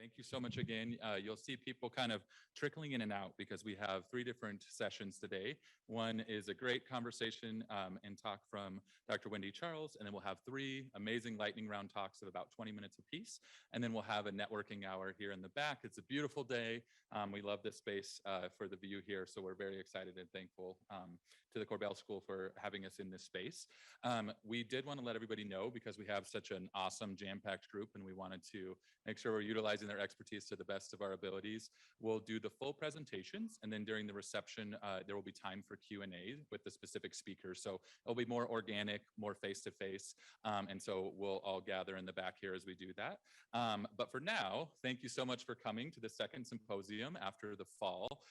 Thank you so much again. You'll see people kind of trickling in and out because we have 3 different sessions today. One is a great conversation and talk from Dr. Wendy Charles, and then we'll have 3 amazing lightning round talks of about 20 minutes apiece. And then we'll have a networking hour here in the back. It's a beautiful day. We love this space for the view here, so we're very excited and thankful to the Corbell School for having us in this space. We did want to let everybody know because we have such an awesome jam-packed group and we wanted to make sure we're utilizing their expertise to the best of our abilities. We'll do the full presentations, and then during the reception, there will be time for Q&A with the specific speakers. So it'll be more organic, more face-to-face, and so we'll all gather in the back here as we do that. But for now, thank you so much for coming to the second symposium after the fall.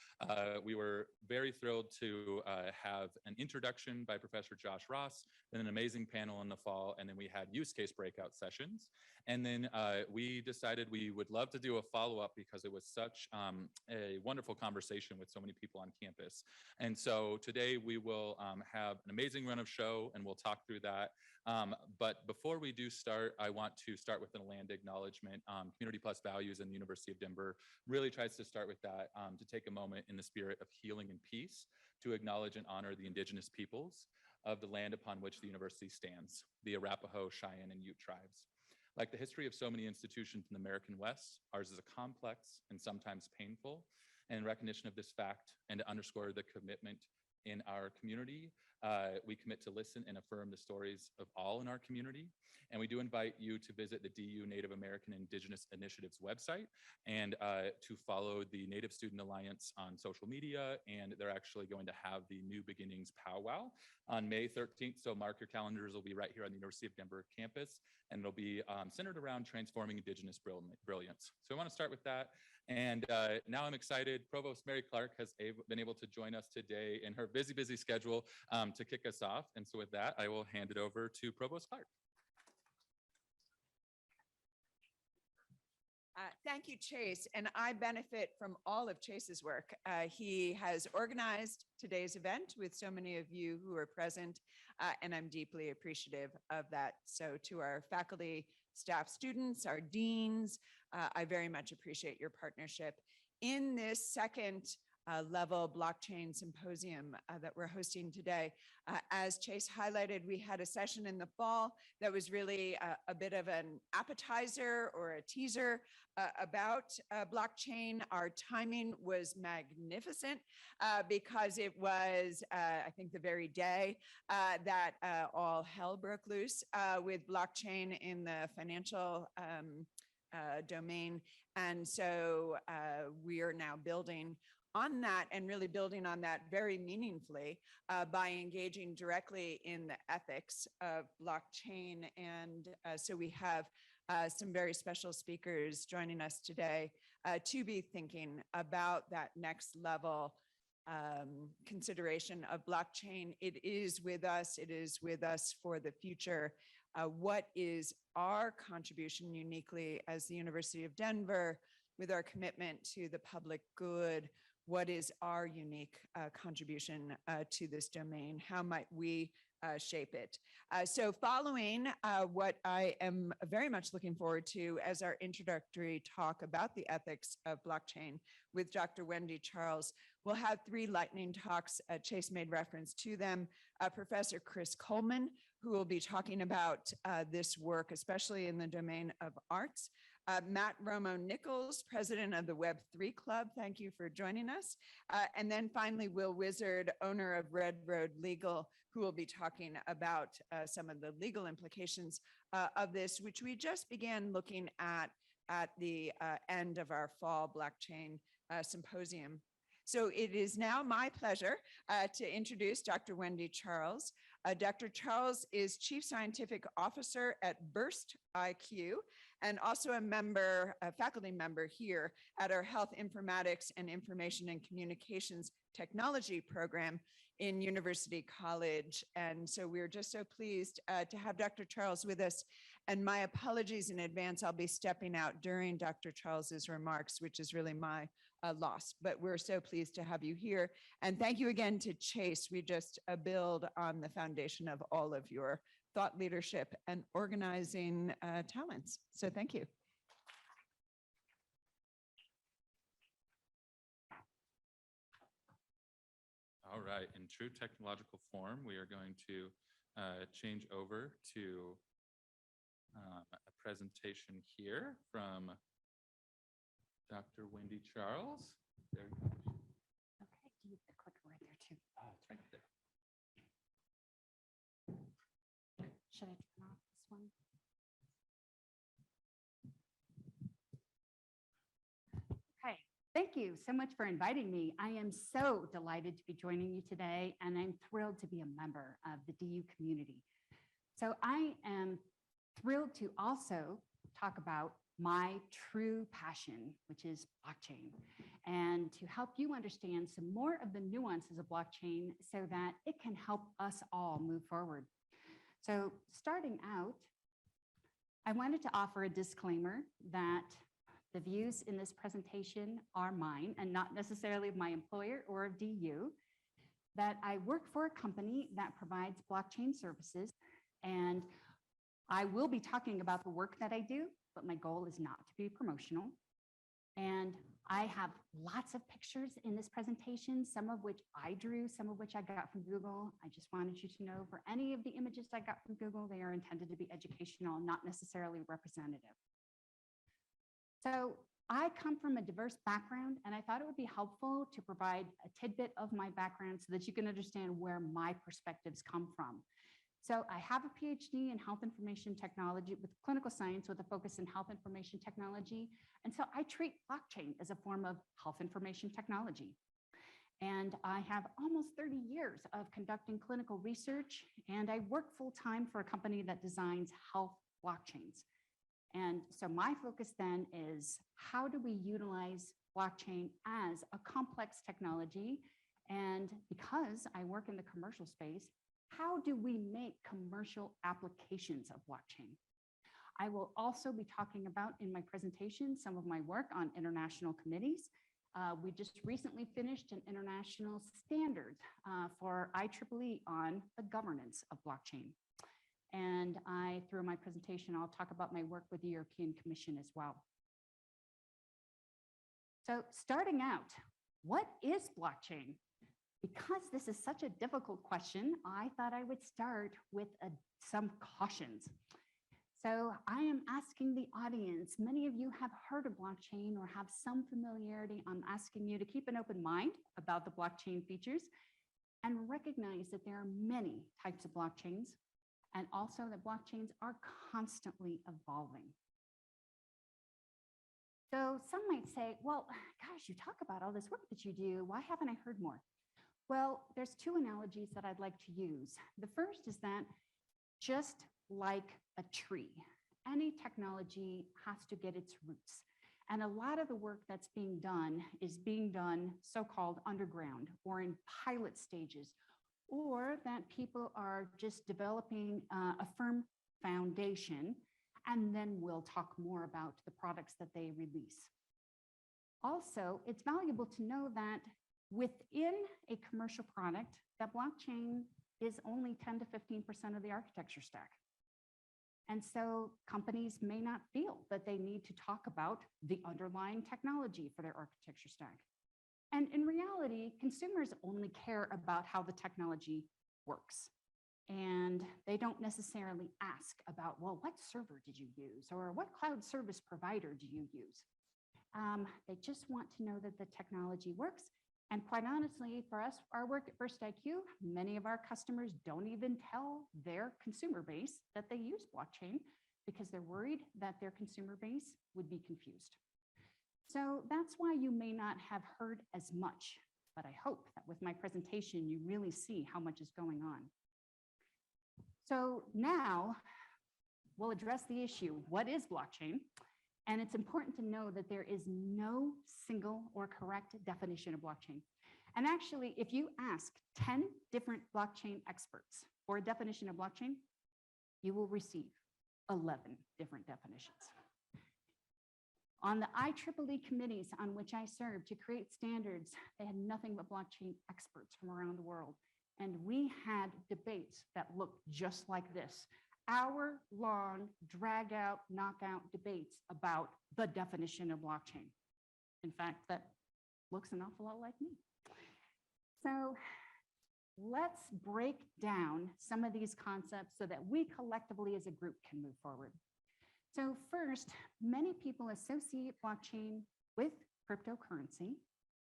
We were very thrilled to have an introduction by Professor Josh Ross, then an amazing panel in the fall, and then we had use case breakout sessions. And then we decided we would love to do a follow-up because it was such a wonderful conversation with so many people on campus. And so today we will have an amazing run of show and we'll talk through that. But before we do start, I want to start with a land acknowledgement. Community Plus Values and the University of Denver really tries to start with that, to take a moment in the spirit of healing and peace to acknowledge and honor the indigenous peoples of the land upon which the university stands, the Arapaho, Cheyenne, and Ute tribes. Like the history of so many institutions in the American West, ours is a complex and sometimes painful. And in recognition of this fact and to underscore the commitment in our community, we commit to listen and affirm the stories of all in our community. And we do invite you to visit the DU Native American Indigenous Initiative's website and to follow the Native Student Alliance on social media. And they're actually going to have the New Beginnings powwow on May 13th. So mark your calendars. It'll be right here on the University of Denver campus. And it'll be centered around transforming Indigenous brilliance. So I want to start with that. And now I'm excited. Provost Mary Clark has been able to join us today in her busy schedule to kick us off. And so with that, I will hand it over to Provost Clark. Thank you, Chase. And I benefit from all of Chase's work. He has organized today's event with so many of you who are present, and I'm deeply appreciative of that. So to our faculty, staff, students, our deans, I very much appreciate your partnership in this second level blockchain symposium that we're hosting today. As Chase highlighted, we had a session in the fall that was really a bit of an appetizer or a teaser about blockchain. Our timing was magnificent because it was, I think, the very day that all hell broke loose with blockchain in the financial domain. And so we are now building on that and really building on that very meaningfully by engaging directly in the ethics of blockchain. And so we have some very special speakers joining us today to be thinking about that next level consideration of blockchain. It is with us. It is with us for the future. What is our contribution uniquely as the University of Denver with our commitment to the public good? What is our unique contribution to this domain? How might we shape it? So following what I am very much looking forward to as our introductory talk about the ethics of blockchain with Dr. Wendy Charles, we'll have 3 lightning talks. Chase made reference to them. Professor Chris Coleman, who will be talking about this work, especially in the domain of arts. Matt Romo-Nichols, president of the Web3 Club. Thank you for joining us. And then finally, Will Wizard, owner of Red Road Legal, who will be talking about some of the legal implications of this, which we just began looking at the end of our fall blockchain symposium. So it is now my pleasure to introduce Dr. Wendy Charles. Dr. Charles is Chief Scientific Officer at Burst IQ and also a faculty member here at our Health Informatics and Information and Communications Technology program in University College. And so we're just so pleased to have Dr. Charles with us. And my apologies in advance, I'll be stepping out during Dr. Charles's remarks, which is really my loss, but we're so pleased to have you here. And thank you again to Chase. We just build on the foundation of all of your thought leadership and organizing talents. So thank you. All right, in true technological form, we are going to change over to a presentation here from Dr. Wendy Charles. There you go. Okay, do you have the clicker right there too? It's right there. Should I turn off this one? Okay, thank you so much for inviting me. I am so delighted to be joining you today, and I'm thrilled to be a member of the DU community. So I am thrilled to also talk about my true passion, which is blockchain, and to help you understand some more of the nuances of blockchain so that it can help us all move forward. So starting out, I wanted to offer a disclaimer that the views in this presentation are mine and not necessarily of my employer or of DU, that I work for a company that provides blockchain services, and I will be talking about the work that I do, but my goal is not to be promotional. And I have lots of pictures in this presentation, some of which I drew, some of which I got from Google. I just wanted you to know for any of the images I got from Google, they are intended to be educational, not necessarily representative. So I come from a diverse background, and I thought it would be helpful to provide a tidbit of my background so that you can understand where my perspectives come from. So I have a PhD in health information technology with clinical science with a focus in health information technology. And so I treat blockchain as a form of health information technology. And I have almost 30 years of conducting clinical research, and I work full-time for a company that designs health blockchains. And so my focus then is, how do we utilize blockchain as a complex technology? And because I work in the commercial space, how do we make commercial applications of blockchain? I will also be talking about in my presentation some of my work on international committees. We just recently finished an international standard for IEEE on the governance of blockchain. And through my presentation, I'll talk about my work with the European Commission as well. So starting out, what is blockchain? Because this is such a difficult question, I thought I would start with some cautions. So I am asking the audience, many of you have heard of blockchain or have some familiarity. I'm asking you to keep an open mind about the blockchain features and recognize that there are many types of blockchains, and also that blockchains are constantly evolving. So some might say, well, gosh, you talk about all this work that you do. Why haven't I heard more? Well, there's two analogies that I'd like to use. The first is that just like a tree, any technology has to get its roots. And a lot of the work that's being done is being done so-called underground or in pilot stages, or that people are just developing a firm foundation, and then we'll talk more about the products that they release. Also, it's valuable to know that within a commercial product, that blockchain is only 10 to 15% of the architecture stack. And so companies may not feel that they need to talk about the underlying technology for their architecture stack. And in reality, consumers only care about how the technology works. And they don't necessarily ask about, well, what server did you use? Or what cloud service provider do you use? They just want to know that the technology works. And quite honestly, for us, our work at First IQ, many of our customers don't even tell their consumer base that they use blockchain because they're worried that their consumer base would be confused. So that's why you may not have heard as much, but I hope that with my presentation, you really see how much is going on. So now we'll address the issue, what is blockchain? And it's important to know that there is no single or correct definition of blockchain. And actually, if you ask 10 different blockchain experts for a definition of blockchain, you will receive 11 different definitions. On the IEEE committees on which I served to create standards, they had nothing but blockchain experts from around the world. And we had debates that looked just like this. Hour-long, drag-out, knockout debates about the definition of blockchain. In fact, that looks an awful lot like me. So let's break down some of these concepts so that we collectively as a group can move forward. So first, many people associate blockchain with cryptocurrency,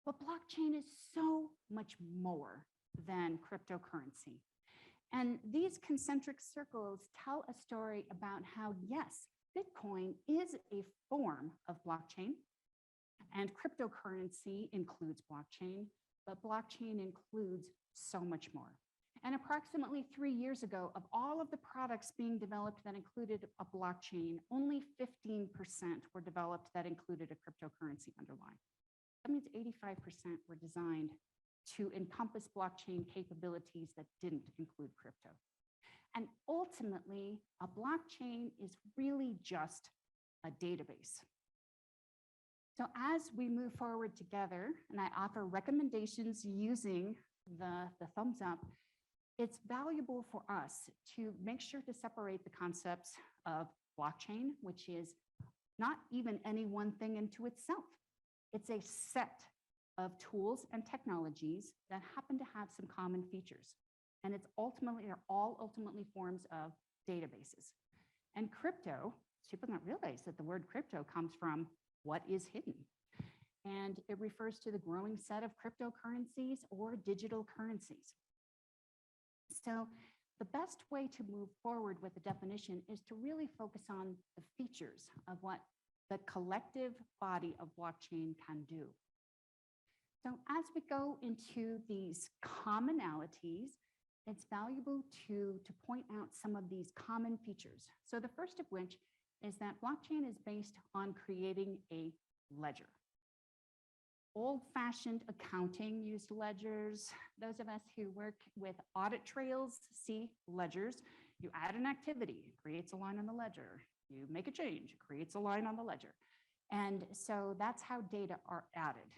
but blockchain is so much more than cryptocurrency. And these concentric circles tell a story about how, yes, Bitcoin is a form of blockchain, and cryptocurrency includes blockchain, but blockchain includes so much more. And approximately 3 years ago, of all of the products being developed that included a blockchain, only 15% were developed that included a cryptocurrency underlying. That means 85% were designed to encompass blockchain capabilities that didn't include crypto. And ultimately, a blockchain is really just a database. So as we move forward together, and I offer recommendations using the thumbs up, it's valuable for us to make sure to separate the concepts of blockchain, which is not even any one thing into itself. It's a set of tools and technologies that happen to have some common features. And it's ultimately, they're all ultimately forms of databases. And crypto, people don't realize that the word crypto comes from what is hidden. And it refers to the growing set of cryptocurrencies or digital currencies. So the best way to move forward with the definition is to really focus on the features of what the collective body of blockchain can do. So as we go into these commonalities, it's valuable to point out some of these common features. So the first of which is that blockchain is based on creating a ledger. Old-fashioned accounting used ledgers. Those of us who work with audit trails see ledgers. You add an activity, it creates a line on the ledger. You make a change, it creates a line on the ledger. And so that's how data are added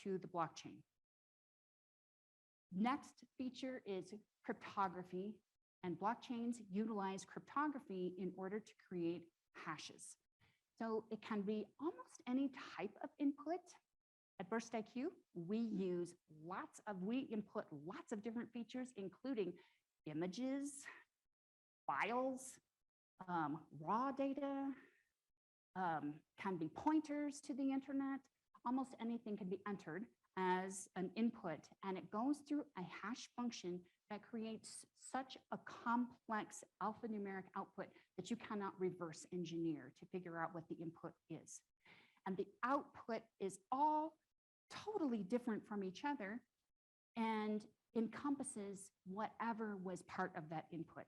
to the blockchain. Next feature is cryptography, and blockchains utilize cryptography in order to create hashes. So it can be almost any type of input. At Burst IQ, we input lots of different features, including images, files, raw data, can be pointers to the internet. Almost anything can be entered as an input, and it goes through a hash function that creates such a complex alphanumeric output that you cannot reverse engineer to figure out what the input is. And the output is all totally different from each other and encompasses whatever was part of that input.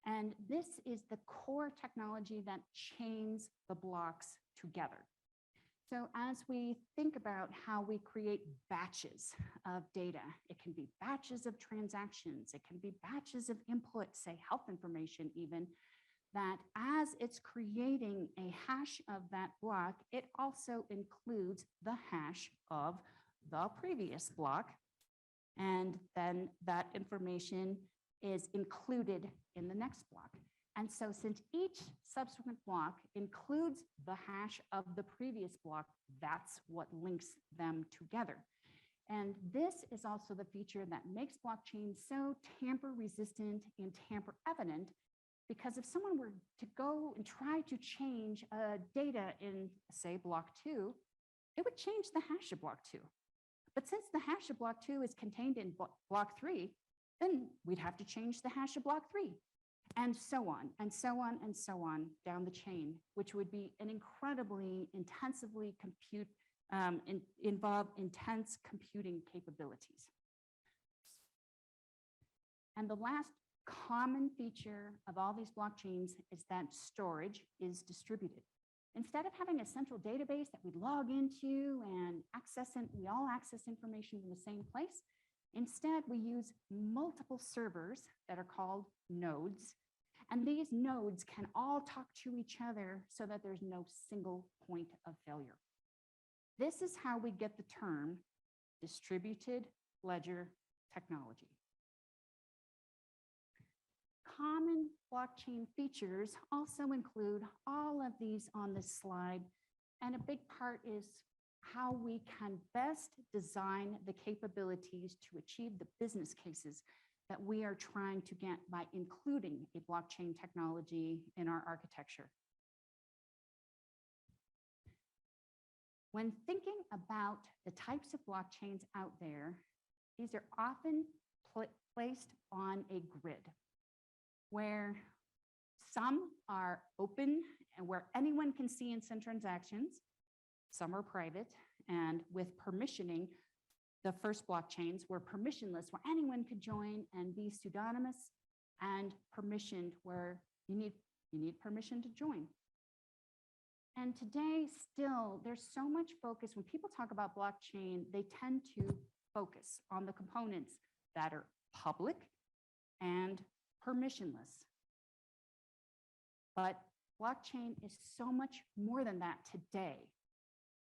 And this is the core technology that chains the blocks together. So as we think about how we create batches of data, it can be batches of transactions, it can be batches of input, say health information even, that as it's creating a hash of that block, it also includes the hash of the previous block. And then that information is included in the next block. And so since each subsequent block includes the hash of the previous block, that's what links them together. And this is also the feature that makes blockchain so tamper resistant and tamper evident, because if someone were to go and try to change data in, say, block 2, it would change the hash of block 2. But since the hash of block 2 is contained in block 3, then we'd have to change the hash of block 3. And so on, and so on, and so on down the chain, which would be an incredibly intensively involve intense computing capabilities. And the last common feature of all these blockchains is that storage is distributed. Instead of having a central database that we log into and we all access information in the same place, instead we use multiple servers that are called nodes. And these nodes can all talk to each other so that there's no single point of failure. This is how we get the term distributed ledger technology. Common blockchain features also include all of these on this slide, and a big part is how we can best design the capabilities to achieve the business cases that we are trying to get by including a blockchain technology in our architecture. When thinking about the types of blockchains out there, these are often placed on a grid where some are open and where anyone can see and send transactions. Some are private and with permissioning. The first blockchains were permissionless, where anyone could join and be pseudonymous, and permissioned, where you need permission to join. And today, still, there's so much focus. When people talk about blockchain, they tend to focus on the components that are public and permissionless. But blockchain is so much more than that today.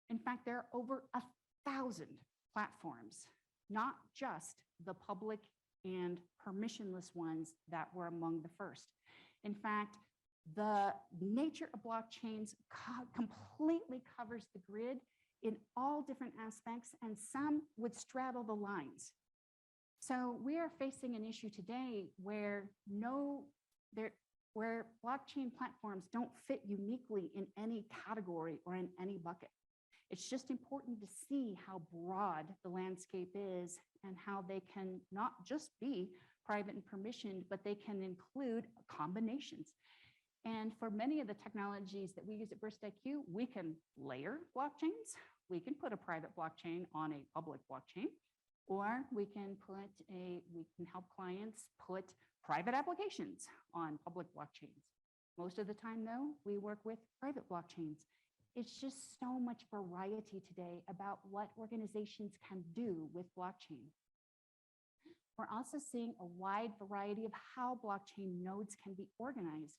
In fact, there are over 1,000 platforms, not just the public and permissionless ones that were among the first. In fact, the nature of blockchains completely covers the grid in all different aspects, and some would straddle the lines. So we are facing an issue today where where blockchain platforms don't fit uniquely in any category or in any bucket. It's just important to see how broad the landscape is and how they can not just be private and permissioned, but they can include combinations. And for many of the technologies that we use at Burst IQ, we can layer blockchains. We can put a private blockchain on a public blockchain, or we can help clients put private applications on public blockchains. Most of the time, though, we work with private blockchains. It's just so much variety today about what organizations can do with blockchain. We're also seeing a wide variety of how blockchain nodes can be organized.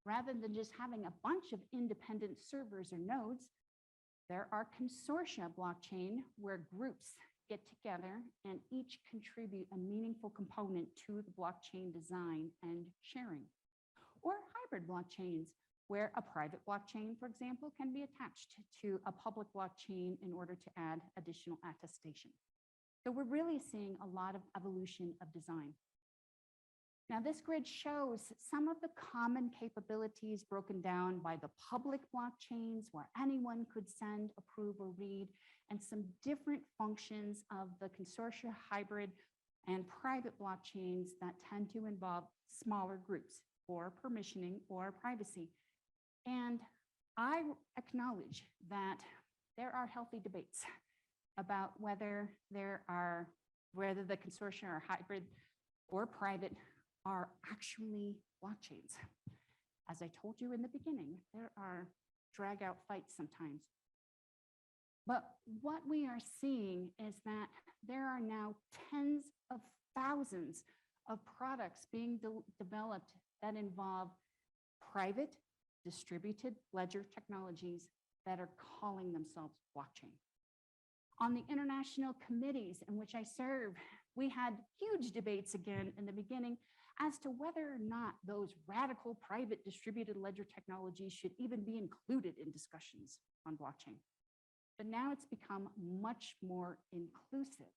Rather than just having a bunch of independent servers or nodes, there are consortia blockchain where groups get together and each contribute a meaningful component to the blockchain design and sharing. Or hybrid blockchains, where a private blockchain, for example, can be attached to a public blockchain in order to add additional attestation. So we're really seeing a lot of evolution of design. Now, this grid shows some of the common capabilities broken down by the public blockchains, where anyone could send, approve, or read, and some different functions of the consortia, hybrid, and private blockchains that tend to involve smaller groups for permissioning or privacy. And I acknowledge that there are healthy debates about whether the consortia are hybrid or private are actually blockchains. As I told you in the beginning, there are drag out fights sometimes. But what we are seeing is that there are now tens of thousands of products being developed that involve private distributed ledger technologies that are calling themselves blockchain. On the international committees in which I serve, we had huge debates again in the beginning as to whether or not those radical private distributed ledger technologies should even be included in discussions on blockchain. But now it's become much more inclusive.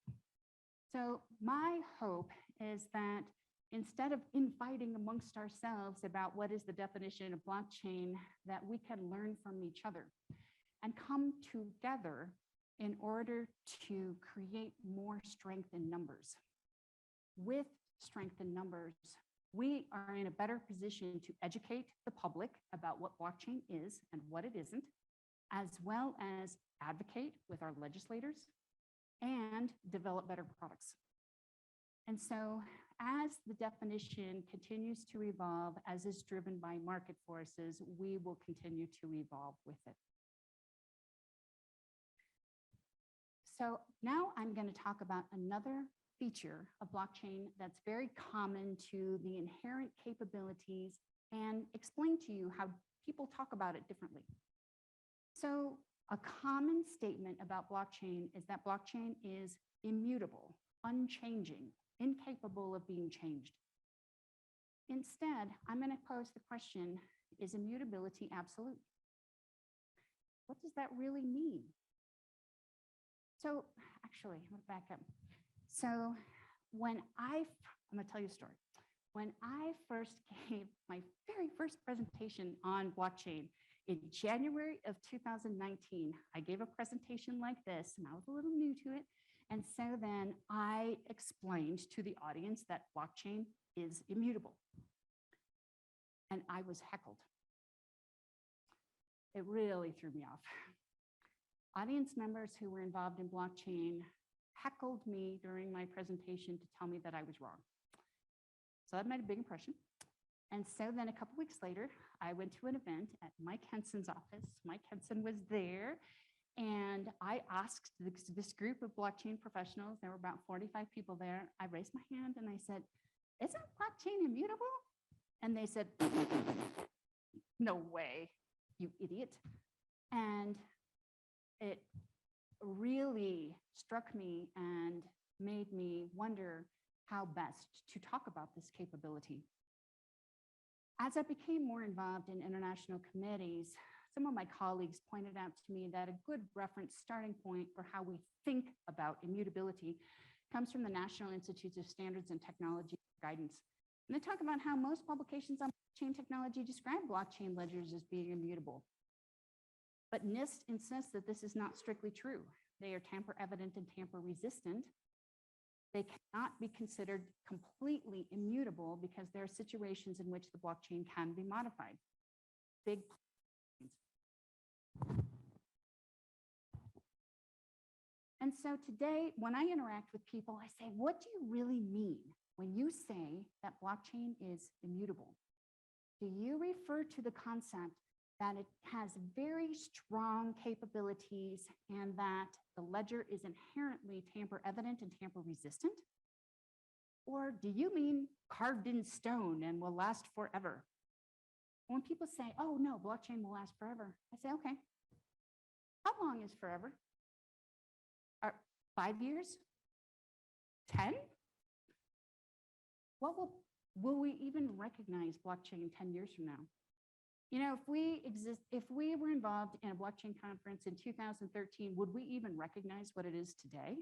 So my hope is that instead of infighting amongst ourselves about what is the definition of blockchain, that we can learn from each other and come together in order to create more strength in numbers. With strength in numbers, we are in a better position to educate the public about what blockchain is and what it isn't, as well as advocate with our legislators and develop better products. And so as the definition continues to evolve, as is driven by market forces, we will continue to evolve with it. So now I'm going to talk about another feature of blockchain that's very common to the inherent capabilities and explain to you how people talk about it differently. So a common statement about blockchain is that blockchain is immutable, unchanging, incapable of being changed. Instead, I'm going to pose the question, is immutability absolute? What does that really mean? So actually, I'm gonna back up. So I'm gonna tell you a story. When I first gave my very first presentation on blockchain in January of 2019, I gave a presentation like this, and I was a little new to it. And so then I explained to the audience that blockchain is immutable. And I was heckled. It really threw me off. Audience members who were involved in blockchain heckled me during my presentation to tell me that I was wrong. So that made a big impression. And so then a couple weeks later, I went to an event at Mike Henson's office. Mike Henson was there. And I asked this group of blockchain professionals, there were about 45 people there. I raised my hand and I said, isn't blockchain immutable? And they said, no way, you idiot. And it really struck me and made me wonder how best to talk about this capability. As I became more involved in international committees, some of my colleagues pointed out to me that a good reference starting point for how we think about immutability comes from the National Institutes of Standards and Technology guidance. And they talk about how most publications on blockchain technology describe blockchain ledgers as being immutable. But NIST insists that this is not strictly true. They are tamper evident and tamper resistant. They cannot be considered completely immutable because there are situations in which the blockchain can be modified. Big. And so today, when I interact with people, I say, what do you really mean when you say that blockchain is immutable? Do you refer to the concept that it has very strong capabilities and that the ledger is inherently tamper evident and tamper resistant? Or do you mean carved in stone and will last forever? When people say, oh no, blockchain will last forever, I say, okay, how long is forever? 5 years? 10? What will we even recognize blockchain 10 years from now? You know, if we were involved in a blockchain conference in 2013, would we even recognize what it is today?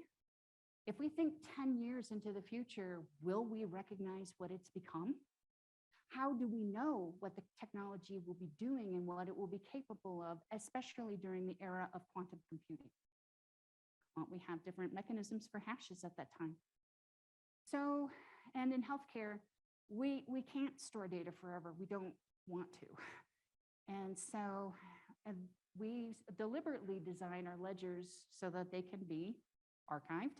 If we think 10 years into the future, will we recognize what it's become? How do we know what the technology will be doing and what it will be capable of, especially during the era of quantum computing? Well, we have different mechanisms for hashes at that time. So, and in healthcare, we can't store data forever. We don't want to. And so we deliberately design our ledgers so that they can be archived.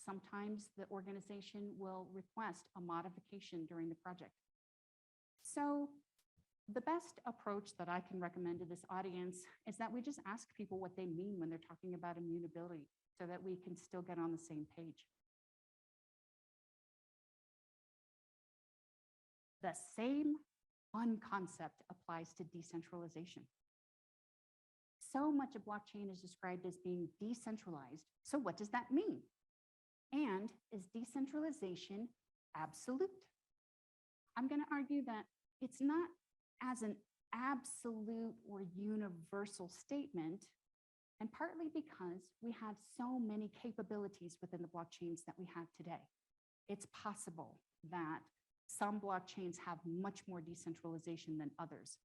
Sometimes the organization will request a modification during the project. So the best approach that I can recommend to this audience is that we just ask people what they mean when they're talking about immutability so that we can still get on the same page. The same one concept applies to decentralization. So much of blockchain is described as being decentralized. So what does that mean? And is decentralization absolute? I'm going to argue that it's not as an absolute or universal statement, and partly because we have so many capabilities within the blockchains that we have today. It's possible that some blockchains have much more decentralization than others.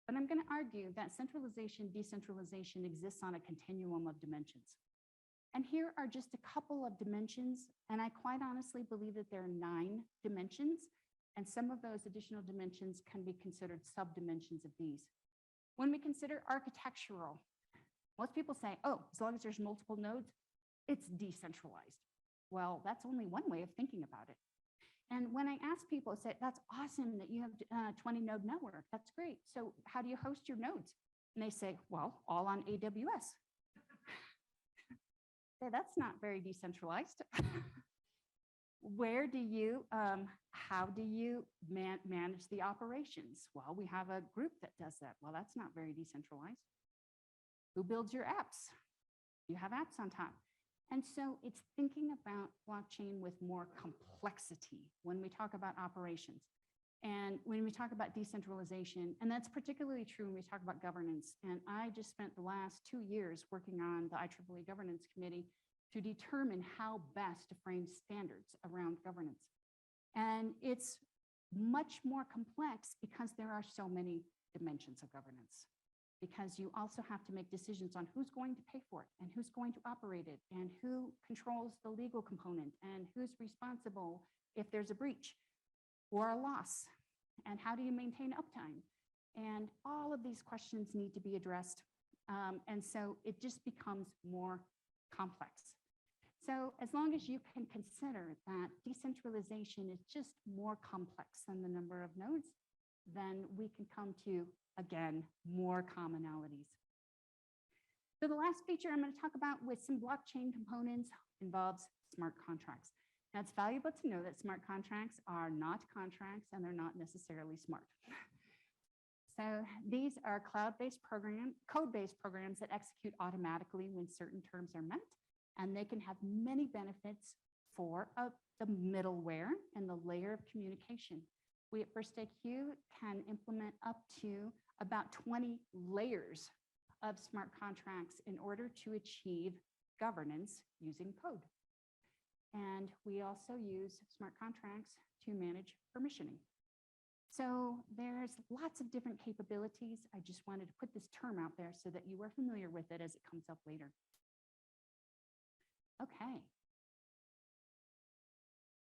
But I'm going to argue that centralization, decentralization exists on a continuum of dimensions. And here are just a couple of dimensions, and I quite honestly believe that there are 9 dimensions, and some of those additional dimensions can be considered subdimensions of these. When we consider architectural, most people say, oh, as long as there's multiple nodes, it's decentralized. Well, that's only one way of thinking about it. And when I ask people, I say, that's awesome that you have a 20 node network. That's great. So how do you host your nodes? And they say, well, all on AWS. Say, that's not very decentralized. Where do you, how do you manage the operations? Well, we have a group that does that. Well, that's not very decentralized. Who builds your apps? You have apps on top. And so it's thinking about blockchain with more complexity when we talk about operations. And when we talk about decentralization, and that's particularly true when we talk about governance, and I just spent the last 2 years working on the IEEE Governance Committee to determine how best to frame standards around governance. And it's much more complex because there are so many dimensions of governance, because you also have to make decisions on who's going to pay for it and who's going to operate it and who controls the legal component and who's responsible if there's a breach or a loss, and how do you maintain uptime? And all of these questions need to be addressed. And so it just becomes more complex. So as long as you can consider that decentralization is just more complex than the number of nodes, then we can come to, again, more commonalities. So the last feature I'm going to talk about with some blockchain components involves smart contracts. Now, it's valuable to know that smart contracts are not contracts and they're not necessarily smart. So these are cloud-based code-based programs that execute automatically when certain terms are met, and they can have many benefits for the middleware and the layer of communication. We at First IQ can implement up to about 20 layers of smart contracts in order to achieve governance using code. And we also use smart contracts to manage permissioning. So there's lots of different capabilities. I just wanted to put this term out there so that you are familiar with it as it comes up later. Okay.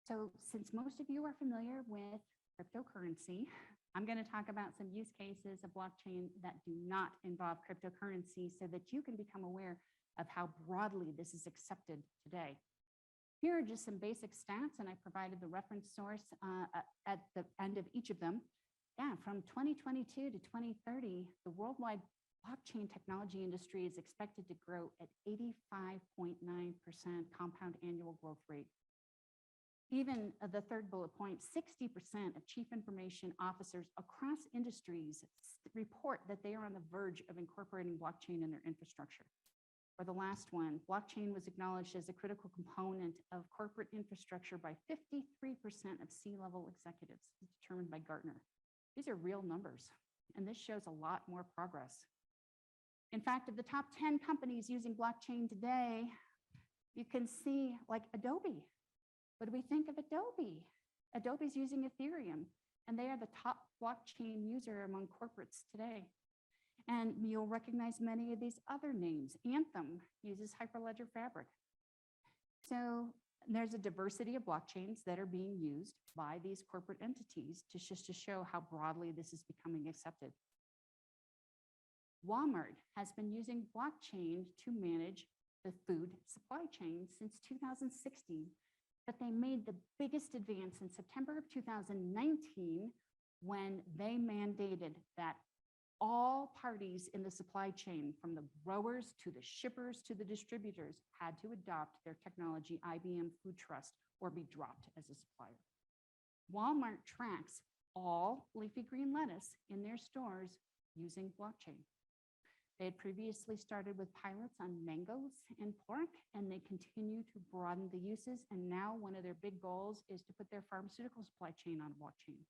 So since most of you are familiar with cryptocurrency, I'm going to talk about some use cases of blockchain that do not involve cryptocurrency so that you can become aware of how broadly this is accepted today. Here are just some basic stats, and I provided the reference source at the end of each of them. Yeah, from 2022 to 2030, the worldwide blockchain technology industry is expected to grow at 85.9% compound annual growth rate. Even the third bullet point, 60% of chief information officers across industries report that they are on the verge of incorporating blockchain in their infrastructure. Or the last one, blockchain was acknowledged as a critical component of corporate infrastructure by 53% of C-level executives, determined by Gartner. These are real numbers, and this shows a lot more progress. In fact, of the top 10 companies using blockchain today, you can see like Adobe. What do we think of Adobe? Adobe's using Ethereum, and they are the top blockchain user among corporates today. And you'll recognize many of these other names. Anthem uses Hyperledger Fabric. So there's a diversity of blockchains that are being used by these corporate entities just to show how broadly this is becoming accepted. Walmart has been using blockchain to manage the food supply chain since 2016, but they made the biggest advance in September of 2019 when they mandated that all parties in the supply chain, from the growers to the shippers to the distributors, had to adopt their technology, IBM Food Trust, or be dropped as a supplier. Walmart tracks all leafy green lettuce in their stores using blockchain. They had previously started with pilots on mangoes and pork, and they continue to broaden the uses. And now one of their big goals is to put their pharmaceutical supply chain on blockchain.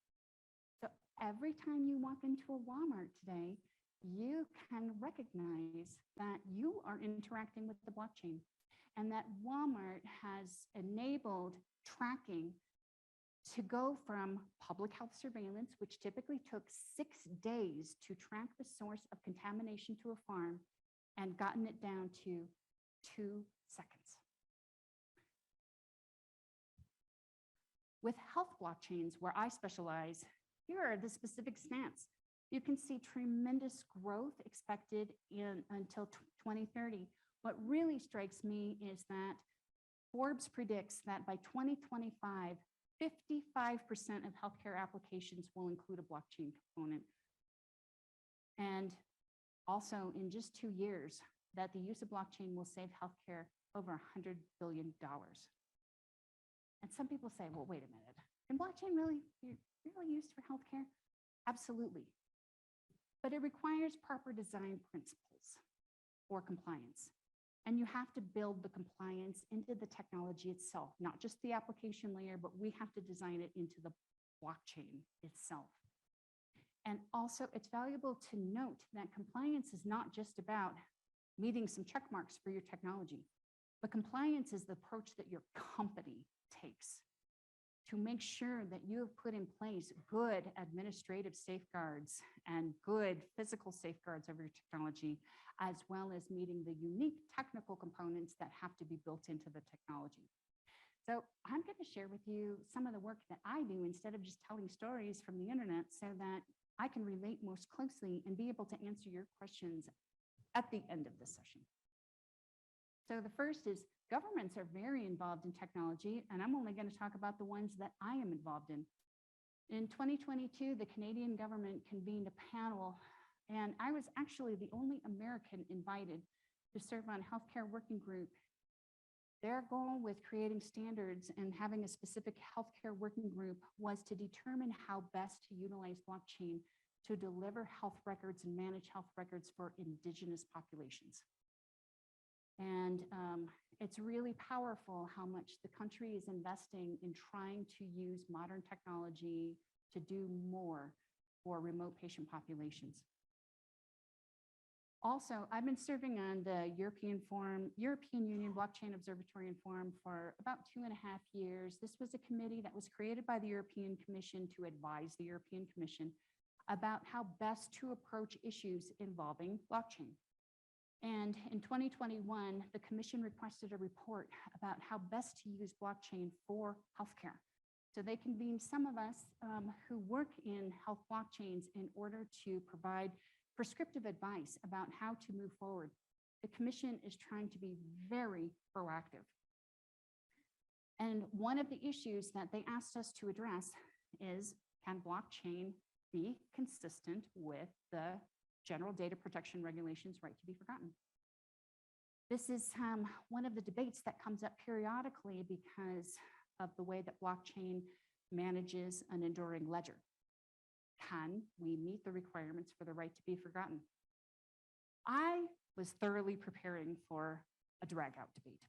So every time you walk into a Walmart today, you can recognize that you are interacting with the blockchain, and that Walmart has enabled tracking to go from public health surveillance, which typically took 6 days to track the source of contamination to a farm, and gotten it down to 2 seconds. With health blockchains, where I specialize, here are the specific stats. You can see tremendous growth expected until 2030. What really strikes me is that Forbes predicts that by 2025, 55% of healthcare applications will include a blockchain component. And also in just 2 years, that the use of blockchain will save healthcare over $100 billion. And some people say, well, wait a minute, can blockchain really be used for healthcare? Absolutely. But it requires proper design principles for compliance. And you have to build the compliance into the technology itself, not just the application layer, but we have to design it into the blockchain itself. And also, it's valuable to note that compliance is not just about meeting some check marks for your technology, but compliance is the approach that your company takes to make sure that you have put in place good administrative safeguards and good physical safeguards of your technology, as well as meeting the unique technical components that have to be built into the technology. So I'm going to share with you some of the work that I do instead of just telling stories from the internet, so that I can relate most closely and be able to answer your questions at the end of this session. So the first is, governments are very involved in technology, and I'm only going to talk about the ones that I am involved in. In 2022, the Canadian government convened a panel, and I was actually the only American invited to serve on healthcare working group. Their goal with creating standards and having a specific healthcare working group was to determine how best to utilize blockchain to deliver health records and manage health records for Indigenous populations. And it's really powerful how much the country is investing in trying to use modern technology to do more for remote patient populations. Also, I've been serving on the European Union Blockchain Observatory and Forum for about 2.5 years. This was a committee that was created by the European Commission to advise the European Commission about how best to approach issues involving blockchain. And in 2021, the Commission requested a report about how best to use blockchain for healthcare. So they convened some of us who work in health blockchains in order to provide prescriptive advice about how to move forward. The Commission is trying to be very proactive. And one of the issues that they asked us to address is, can blockchain be consistent with the General Data Protection Regulations right to be forgotten? This is one of the debates that comes up periodically because of the way that blockchain manages an enduring ledger. Can we meet the requirements for the right to be forgotten? I was thoroughly preparing for a drag-out debate.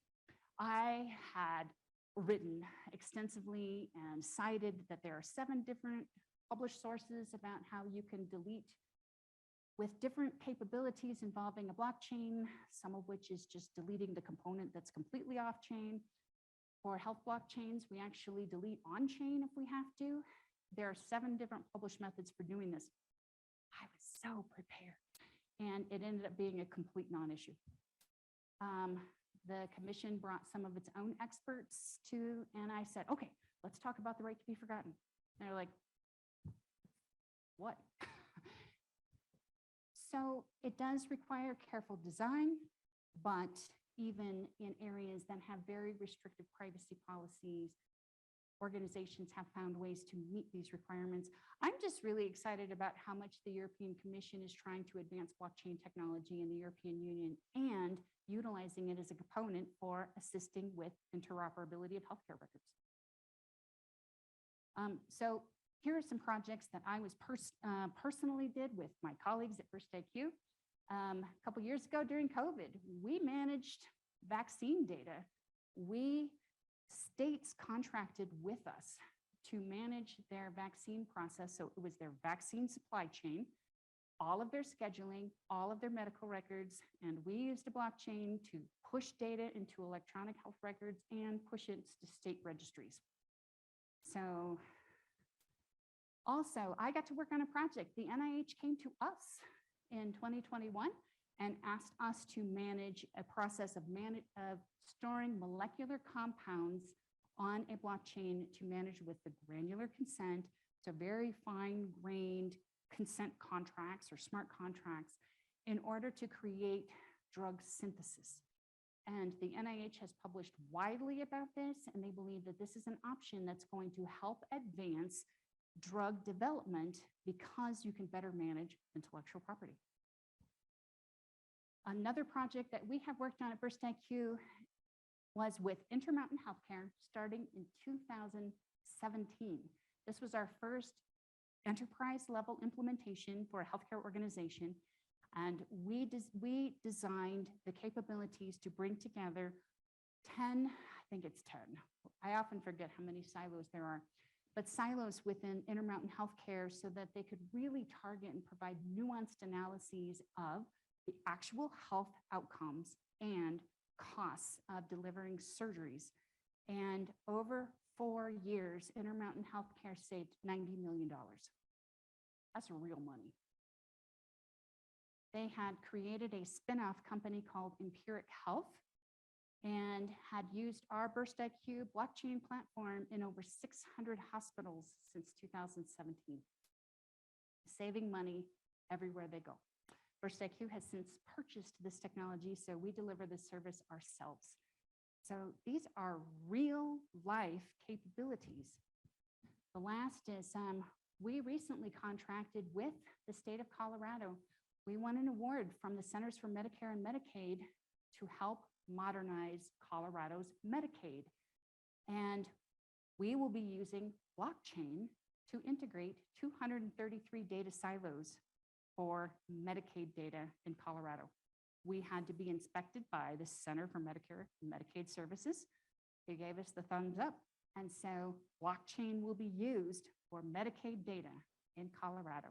I had written extensively and cited that there are 7 different published sources about how you can delete with different capabilities involving a blockchain, some of which is just deleting the component that's completely off-chain. For health blockchains, we actually delete on-chain if we have to. There are 7 different published methods for doing this. I was so prepared, and it ended up being a complete non-issue. The Commission brought some of its own experts to, and I said, okay, let's talk about the right to be forgotten. And they're like, what? So it does require careful design, but even in areas that have very restrictive privacy policies, organizations have found ways to meet these requirements. I'm just really excited about how much the European Commission is trying to advance blockchain technology in the European Union and utilizing it as a component for assisting with interoperability of healthcare records. So here are some projects that I was personally did with my colleagues at First IQ. A couple years ago during COVID, we managed vaccine data. States contracted with us to manage their vaccine process. So it was their vaccine supply chain, all of their scheduling, all of their medical records, and we used a blockchain to push data into electronic health records and push it to state registries. So also, I got to work on a project. The NIH came to us in 2021 and asked us to manage a process of storing molecular compounds on a blockchain to manage with the granular consent, so very fine-grained consent contracts or smart contracts in order to create drug synthesis. And the NIH has published widely about this, and they believe that this is an option that's going to help advance drug development because you can better manage intellectual property. Another project that we have worked on at First IQ was with Intermountain Healthcare starting in 2017. This was our first enterprise level implementation for a healthcare organization. And we designed the capabilities to bring together 10, I think it's 10. I often forget how many silos there are, but silos within Intermountain Healthcare so that they could really target and provide nuanced analyses of the actual health outcomes and costs of delivering surgeries. And over 4 years, Intermountain Healthcare saved $90 million. That's real money. They had created a spin-off company called Empiric Health and had used our BurstIQ blockchain platform in over 600 hospitals since 2017, saving money everywhere they go. BurstIQ has since purchased this technology, so we deliver this service ourselves. So these are real life capabilities. The last is we recently contracted with the state of Colorado. We won an award from the Centers for Medicare and Medicaid to help modernize Colorado's Medicaid. And we will be using blockchain to integrate 233 data silos for Medicaid data in Colorado. We had to be inspected by the Center for Medicare and Medicaid Services. They gave us the thumbs up. And so blockchain will be used for Medicaid data in Colorado.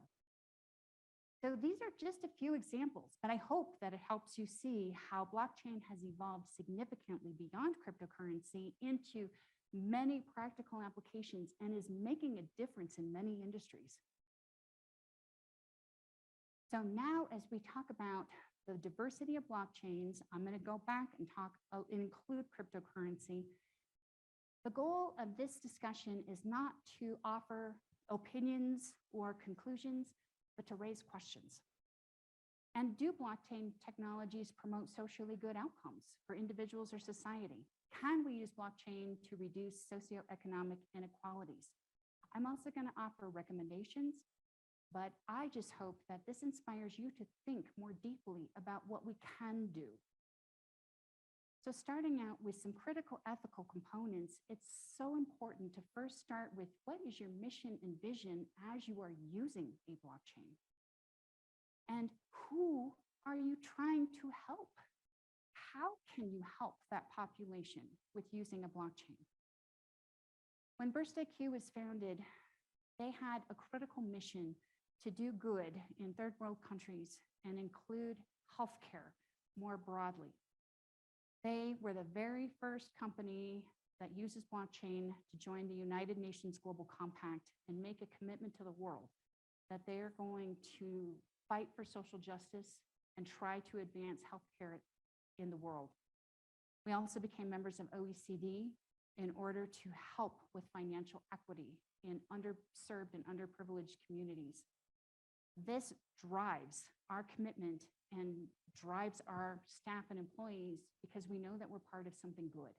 So these are just a few examples, but I hope that it helps you see how blockchain has evolved significantly beyond cryptocurrency into many practical applications and is making a difference in many industries. So now as we talk about the diversity of blockchains, I'm going to go back and include cryptocurrency. The goal of this discussion is not to offer opinions or conclusions, but to raise questions. And do blockchain technologies promote socially good outcomes for individuals or society? Can we use blockchain to reduce socioeconomic inequalities? I'm also going to offer recommendations, but I just hope that this inspires you to think more deeply about what we can do. So starting out with some critical ethical components, it's so important to first start with what is your mission and vision as you are using a blockchain? And who are you trying to help? How can you help that population with using a blockchain? When BurstIQ was founded, they had a critical mission to do good in third world countries and include healthcare more broadly. They were the very first company that uses blockchain to join the United Nations Global Compact and make a commitment to the world that they are going to fight for social justice and try to advance healthcare in the world. We also became members of OECD in order to help with financial equity in underserved and underprivileged communities. This drives our commitment and drives our staff and employees because we know that we're part of something good.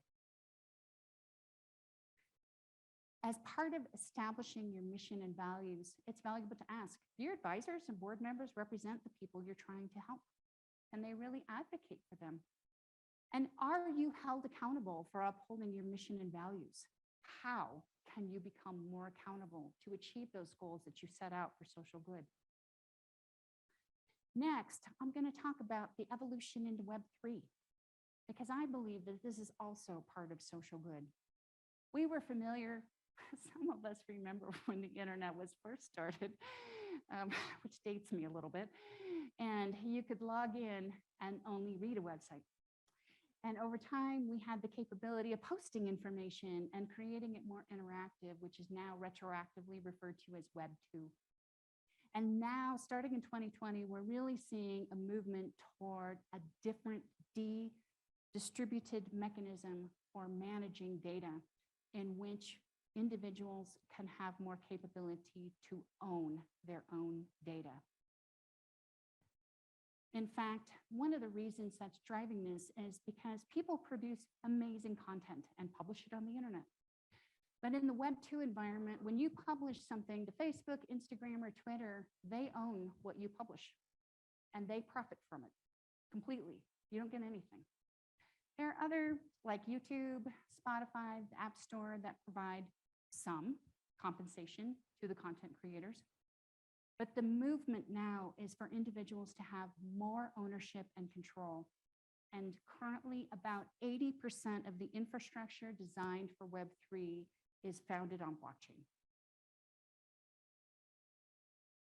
As part of establishing your mission and values, it's valuable to ask, do your advisors and board members represent the people you're trying to help? Can they really advocate for them? And are you held accountable for upholding your mission and values? How can you become more accountable to achieve those goals that you set out for social good? Next, I'm going to talk about the evolution into Web3, because I believe that this is also part of social good. We were familiar, some of us remember when the internet was first started, which dates me a little bit, and you could log in and only read a website. And over time, we had the capability of posting information and creating it more interactive, which is now retroactively referred to as Web 2. And now, starting in 2020, we're really seeing a movement toward a different distributed mechanism for managing data in which individuals can have more capability to own their own data. In fact, one of the reasons that's driving this is because people produce amazing content and publish it on the internet. But in the Web 2 environment, when you publish something to Facebook, Instagram, or Twitter, they own what you publish and they profit from it completely. You don't get anything. There are other, like YouTube, Spotify, the App Store, that provide some compensation to the content creators. But the movement now is for individuals to have more ownership and control. And currently, about 80% of the infrastructure designed for Web3 is founded on blockchain.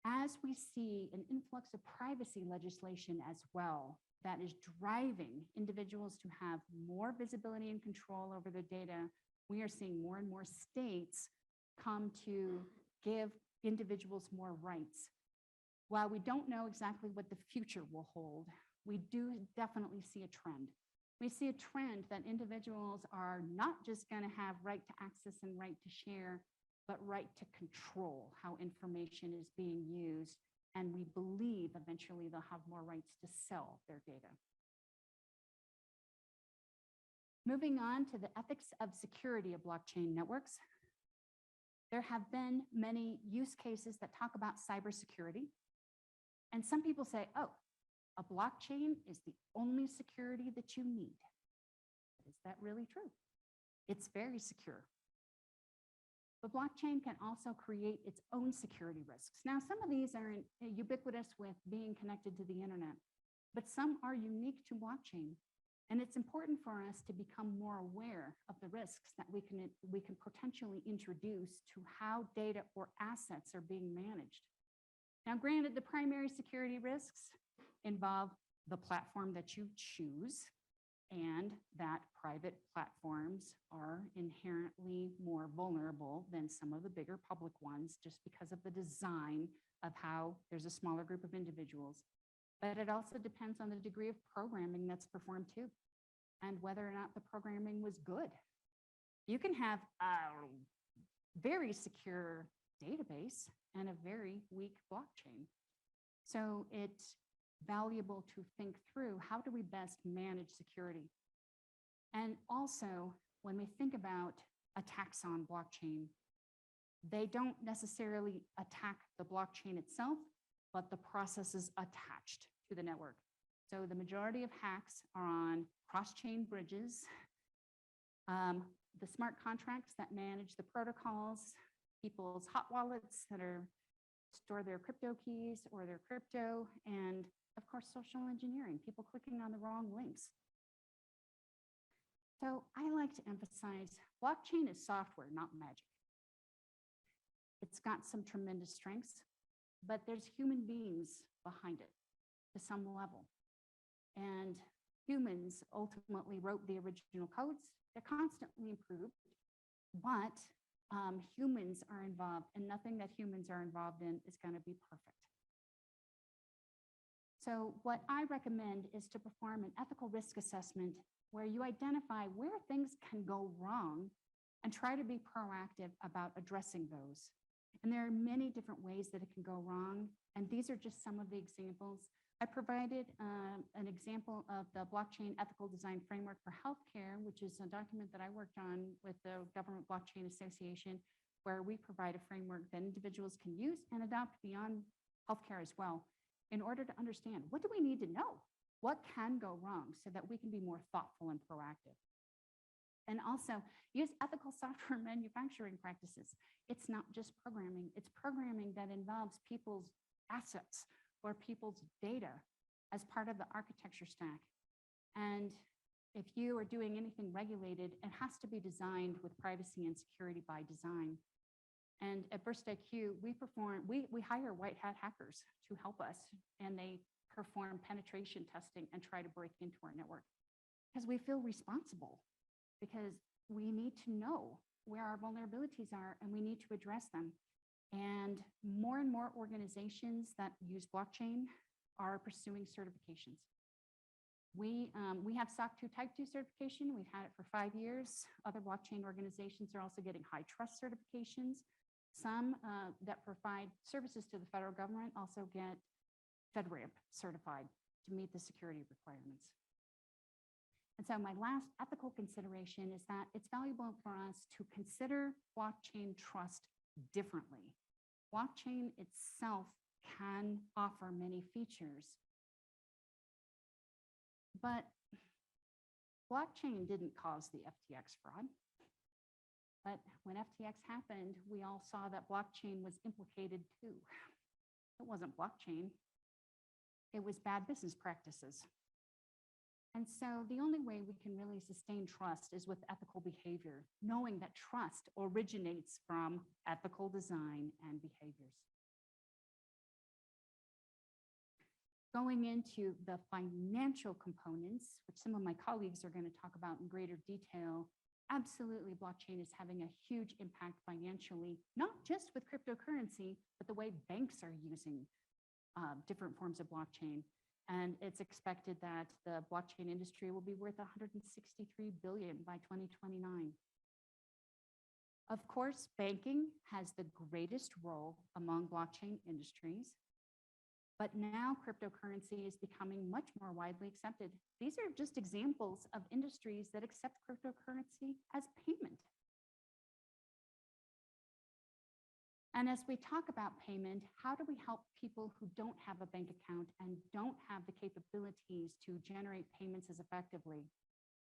as we see an influx of privacy legislation as well, that is driving individuals to have more visibility and control over their data, we are seeing more and more states come to give individuals more rights. While we don't know exactly what the future will hold, we do definitely see a trend. We see a trend that individuals are not just going to have right to access and right to share, but right to control how information is being used. And we believe eventually they'll have more rights to sell their data. Moving on to the ethics of security of blockchain networks. There have been many use cases that talk about cybersecurity. And some people say, oh, a blockchain is the only security that you need. Is that really true? It's very secure. But blockchain can also create its own security risks. Now, some of these are ubiquitous with being connected to the internet, but some are unique to blockchain. And it's important for us to become more aware of the risks that we can potentially introduce to how data or assets are being managed. Now, granted, the primary security risks involve the platform that you choose, and that private platforms are inherently more vulnerable than some of the bigger public ones just because of the design of how there's a smaller group of individuals. But it also depends on the degree of programming that's performed too, and whether or not the programming was good. You can have a very secure database and a very weak blockchain. So it's valuable to think through, how do we best manage security? And also, when we think about attacks on blockchain, they don't necessarily attack the blockchain itself, but the processes attached to the network. So the majority of hacks are on cross-chain bridges, the smart contracts that manage the protocols, people's hot wallets that store their crypto keys or their crypto, and of course, social engineering, people clicking on the wrong links. So I like to emphasize blockchain is software, not magic. It's got some tremendous strengths, but there's human beings behind it to some level. And humans ultimately wrote the original codes. They're constantly improved, but humans are involved, and nothing that humans are involved in is going to be perfect. So what I recommend is to perform an ethical risk assessment where you identify where things can go wrong and try to be proactive about addressing those. And there are many different ways that it can go wrong. And these are just some of the examples. I provided an example of the Blockchain Ethical Design Framework for Healthcare, which is a document that I worked on with the Government Blockchain Association, where we provide a framework that individuals can use and adopt beyond healthcare as well, in order to understand, what do we need to know? What can go wrong so that we can be more thoughtful and proactive? And also use ethical software manufacturing practices. It's not just programming, it's programming that involves people's assets or people's data as part of the architecture stack. And if you are doing anything regulated, it has to be designed with privacy and security by design. And at Burst IQ, we hire white hat hackers to help us, and they perform penetration testing and try to break into our network because we feel responsible, because we need to know where our vulnerabilities are and we need to address them. And more organizations that use blockchain are pursuing certifications. We have SOC 2 Type 2 certification. We've had it for 5 years. Other blockchain organizations are also getting high trust certifications. Some that provide services to the federal government also get FedRAMP certified to meet the security requirements. And so my last ethical consideration is that it's valuable for us to consider blockchain trust differently. Blockchain itself can offer many features, but blockchain didn't cause the FTX fraud. But when FTX happened, we all saw that blockchain was implicated too. It wasn't blockchain. It was bad business practices. And so the only way we can really sustain trust is with ethical behavior, knowing that trust originates from ethical design and behaviors. Going into the financial components, which some of my colleagues are going to talk about in greater detail, absolutely blockchain is having a huge impact financially, not just with cryptocurrency, but the way banks are using different forms of blockchain. And it's expected that the blockchain industry will be worth $163 billion by 2029. Of course, banking has the greatest role among blockchain industries, but now cryptocurrency is becoming much more widely accepted. These are just examples of industries that accept cryptocurrency as payment. And as we talk about payment, how do we help people who don't have a bank account and don't have the capabilities to generate payments as effectively?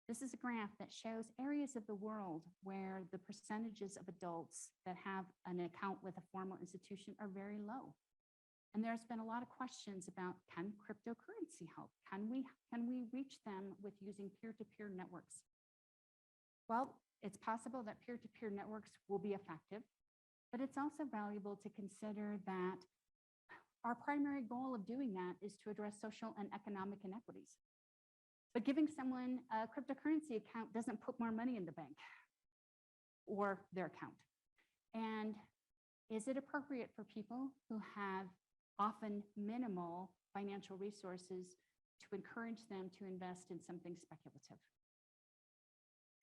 This is a graph that shows areas of the world where the percentages of adults that have an account with a formal institution are very low. And there's been a lot of questions about, can cryptocurrency help? Can we reach them with using peer-to-peer networks? Well, it's possible that peer-to-peer networks will be effective, but it's also valuable to consider that our primary goal of doing that is to address social and economic inequities. But giving someone a cryptocurrency account doesn't put more money in the bank or their account. And is it appropriate for people who have often minimal financial resources to encourage them to invest in something speculative?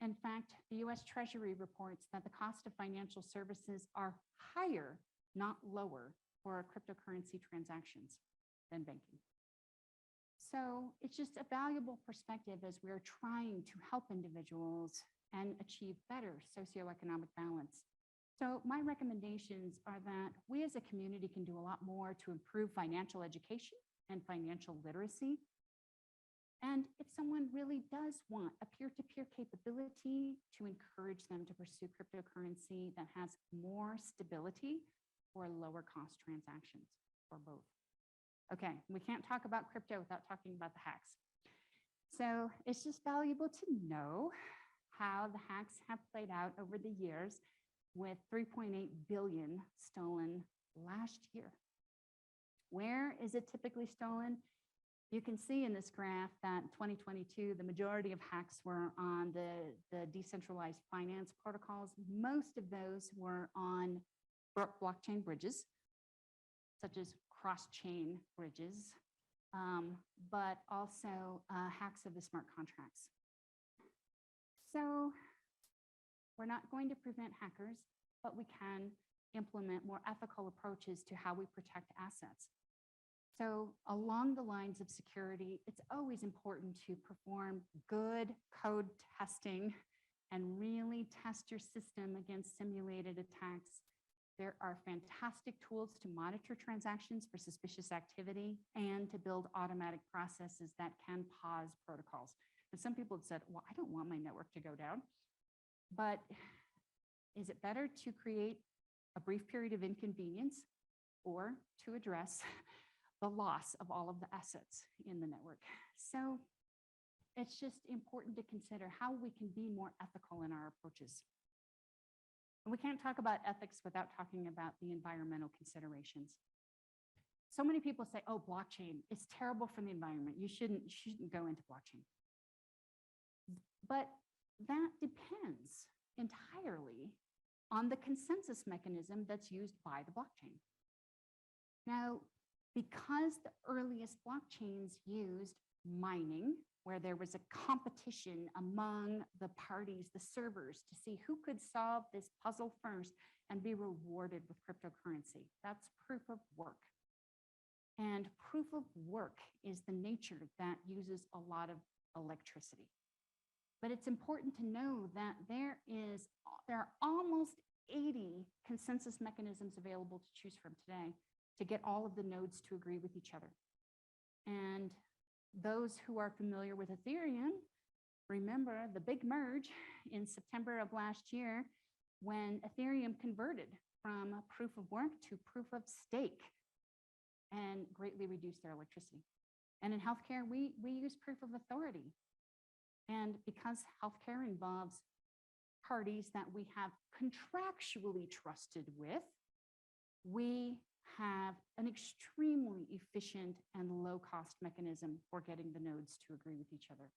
In fact, the US Treasury reports that the cost of financial services are higher, not lower, for cryptocurrency transactions than banking. So it's just a valuable perspective as we're trying to help individuals and achieve better socioeconomic balance. So my recommendations are that we as a community can do a lot more to improve financial education and financial literacy. And if someone really does want a peer-to-peer capability, to encourage them to pursue cryptocurrency that has more stability or lower cost transactions, or both. Okay, we can't talk about crypto without talking about the hacks. So it's just valuable to know how the hacks have played out over the years, with 3.8 billion stolen last year. Where is it typically stolen? You can see in this graph that in 2022, the majority of hacks were on the decentralized finance protocols. Most of those were on blockchain bridges, such as cross-chain bridges, but also hacks of the smart contracts. So we're not going to prevent hackers, but we can implement more ethical approaches to how we protect assets. So along the lines of security, it's always important to perform good code testing and really test your system against simulated attacks. There are fantastic tools to monitor transactions for suspicious activity and to build automatic processes that can pause protocols. And some people have said, well, I don't want my network to go down. But is it better to create a brief period of inconvenience or to address the loss of all of the assets in the network? So it's just important to consider how we can be more ethical in our approaches. And we can't talk about ethics without talking about the environmental considerations. So many people say, oh, blockchain, it's terrible for the environment. You shouldn't go into blockchain. But that depends entirely on the consensus mechanism that's used by the blockchain. Now, because the earliest blockchains used mining, where there was a competition among the parties, the servers, to see who could solve this puzzle first and be rewarded with cryptocurrency. That's proof of work. And proof of work is the nature that uses a lot of electricity. But it's important to know that there are almost 80 consensus mechanisms available to choose from today to get all of the nodes to agree with each other. And those who are familiar with Ethereum, remember the big merge in September of last year when Ethereum converted from proof of work to proof of stake and greatly reduced their electricity. And in healthcare, we use proof of authority. And because healthcare involves parties that we have contractually trusted with, we have an extremely efficient and low-cost mechanism for getting the nodes to agree with each other.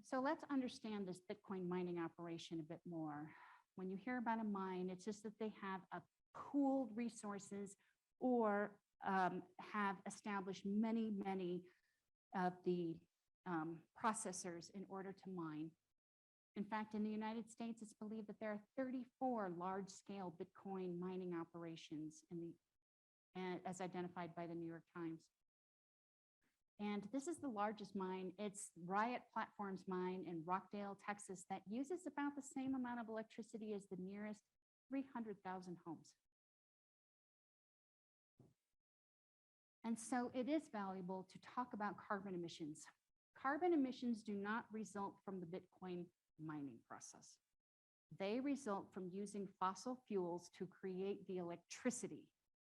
So let's understand this Bitcoin mining operation a bit more. When you hear about a mine, it's just that they have a pooled resources or have established many of the processors in order to mine. In fact, in the United States, it's believed that there are 34 large-scale Bitcoin mining operations as identified by the New York Times. And this is the largest mine. It's Riot Platforms mine in Rockdale, Texas, that uses about the same amount of electricity as the nearest 300,000 homes. And so it is valuable to talk about carbon emissions. Carbon emissions do not result from the Bitcoin mining process. They result from using fossil fuels to create the electricity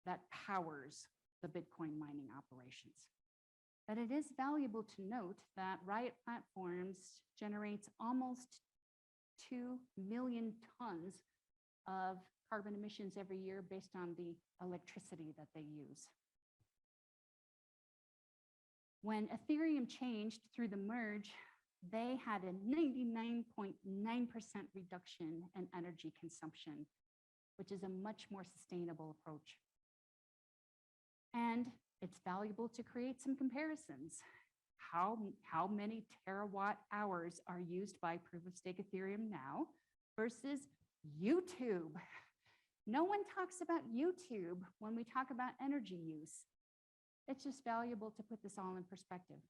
that powers the Bitcoin mining operations. But it is valuable to note that Riot Platforms generates almost 2 million tons of carbon emissions every year based on the electricity that they use. When Ethereum changed through the merge, they had a 99.9% reduction in energy consumption, which is a much more sustainable approach. And it's valuable to create some comparisons. How many terawatt hours are used by proof of stake Ethereum now versus YouTube? No one talks about YouTube when we talk about energy use. It's just valuable to put this all in perspective.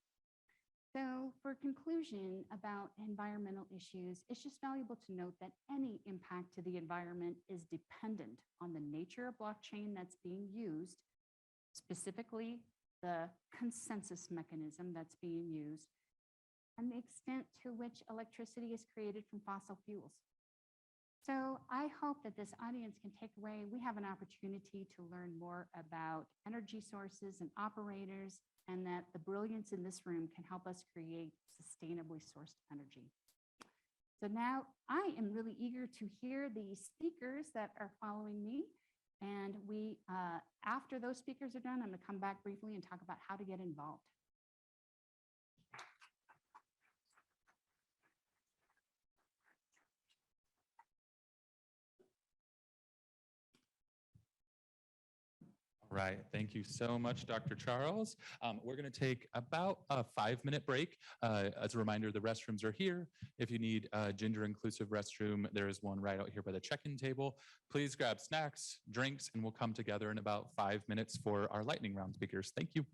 So for conclusion about environmental issues, it's just valuable to note that any impact to the environment is dependent on the nature of blockchain that's being used, specifically the consensus mechanism that's being used, and the extent to which electricity is created from fossil fuels. So I hope that this audience can take away, we have an opportunity to learn more about energy sources and operators, and that the brilliance in this room can help us create sustainably sourced energy. So now I am really eager to hear the speakers that are following me. And after those speakers are done, I'm gonna come back briefly and talk about how to get involved. All right, thank you so much, Dr. Charles. We're going to take about a 5-minute break. As a reminder, the restrooms are here. If you need a gender-inclusive restroom, there is one right out here by the check-in table. Please grab snacks, drinks, and we'll come together in about 5 minutes for our lightning round speakers. Thank you.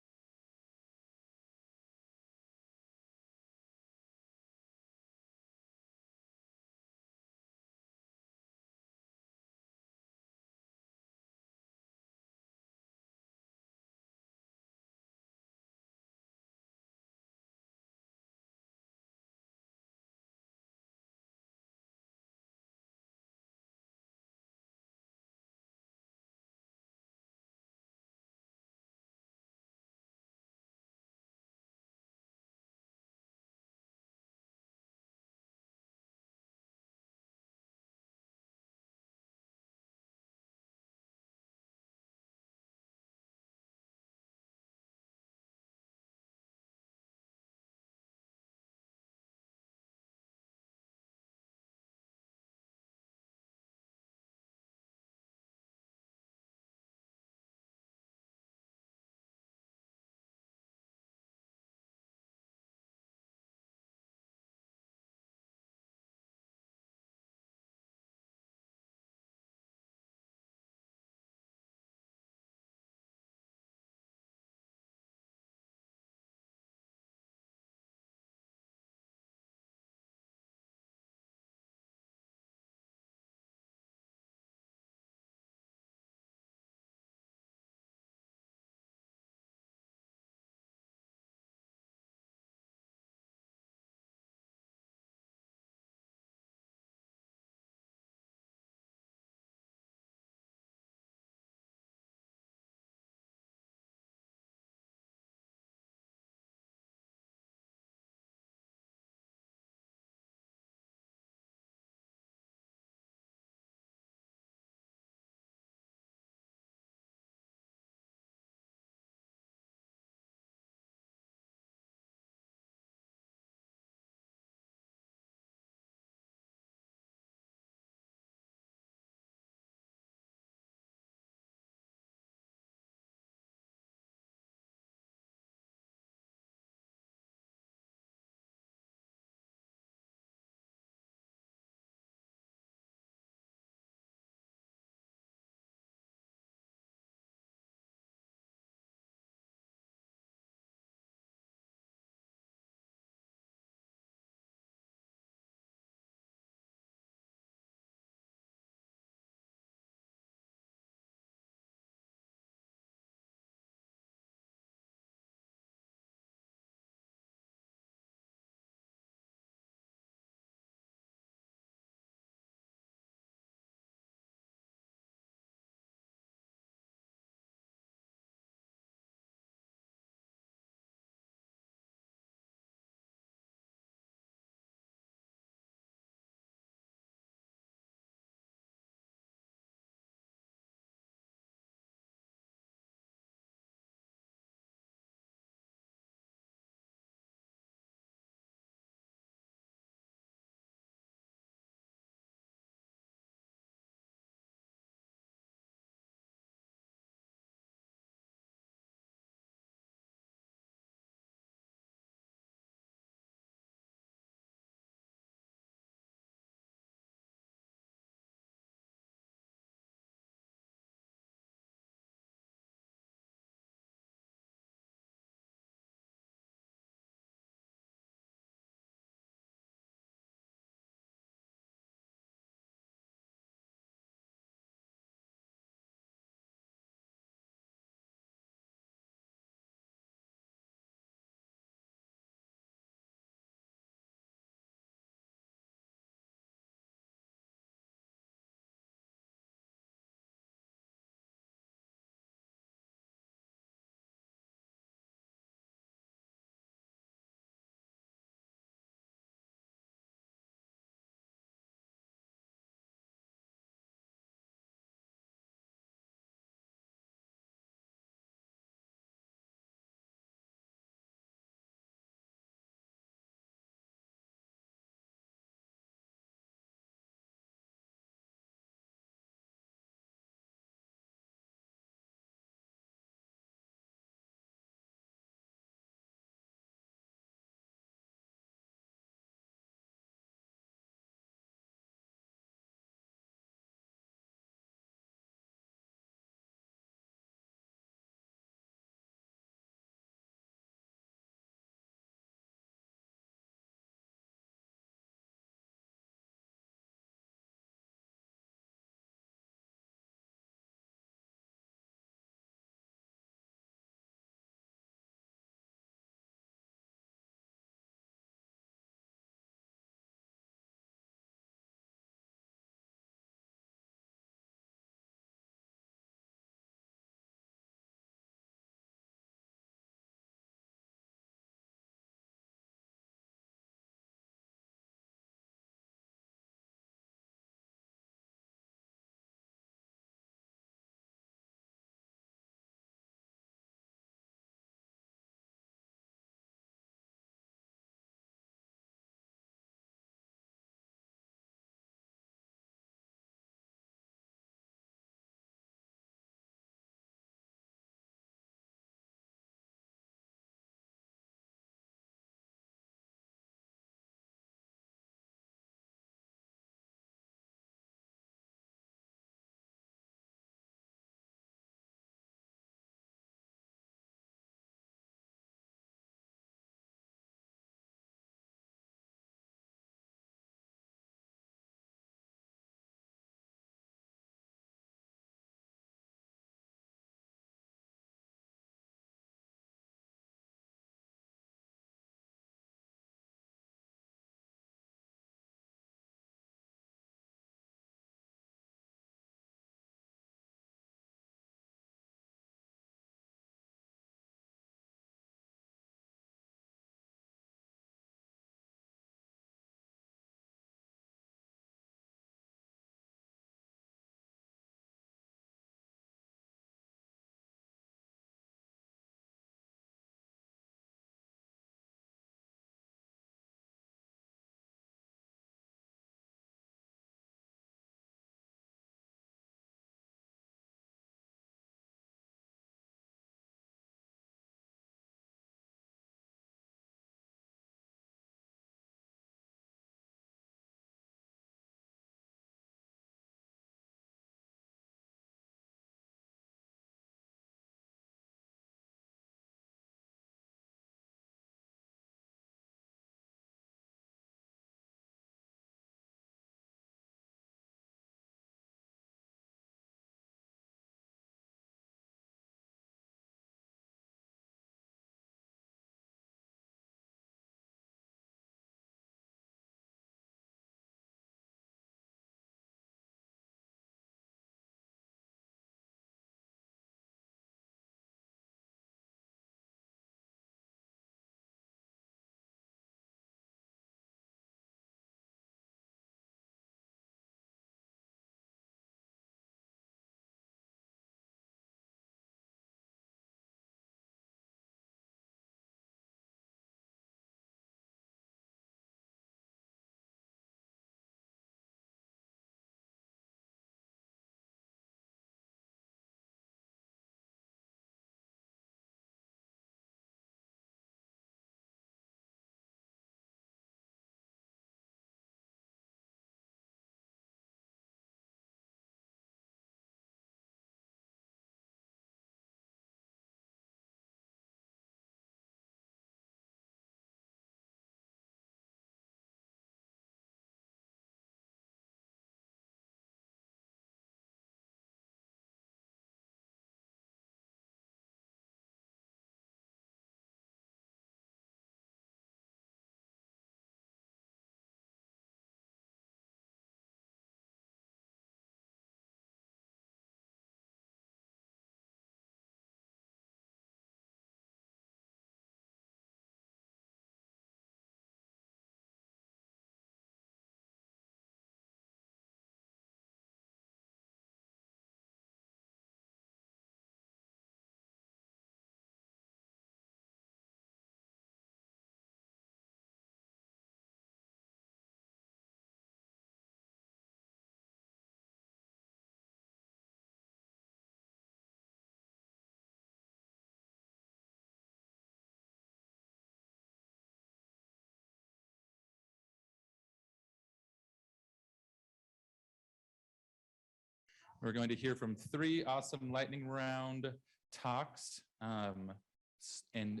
We're going to hear from 3 awesome lightning round talks. And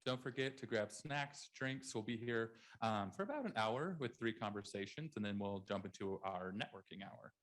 don't forget to grab snacks, drinks. We'll be here for about an hour with 3 conversations, and then we'll jump into our networking hour.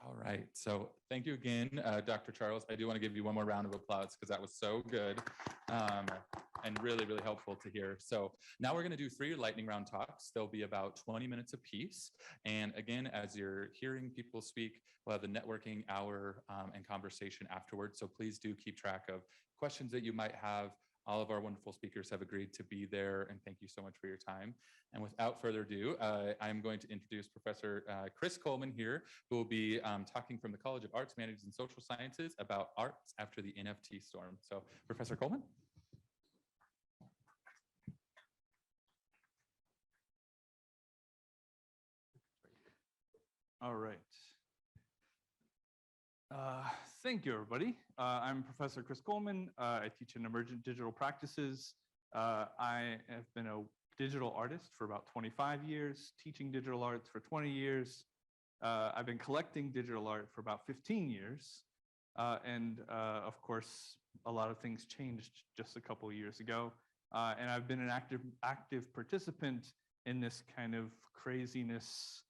All right, so thank you again, Dr. Charles. I do want to give you one more round of applause because that was so good and really, really helpful to hear. So now we're going to do 3 lightning round talks. They'll be about 20 minutes apiece. And again, as you're hearing people speak, we'll have the networking hour and conversation afterwards. So please do keep track of questions that you might have. All of our wonderful speakers have agreed to be there, and thank you so much for your time. And without further ado, I'm going to introduce Professor Chris Coleman here, who will be talking from the College of Arts, Humanities, and Social Sciences about arts after the NFT storm. So, Professor Coleman. All right. Thank you, everybody. I'm Professor Chris Coleman. I teach in emergent digital practices. I have been a digital artist for about 25 years, teaching digital arts for 20 years. I've been collecting digital art for about 15 years. Of course, a lot of things changed just a couple of years ago. And I've been an active participant in this kind of craziness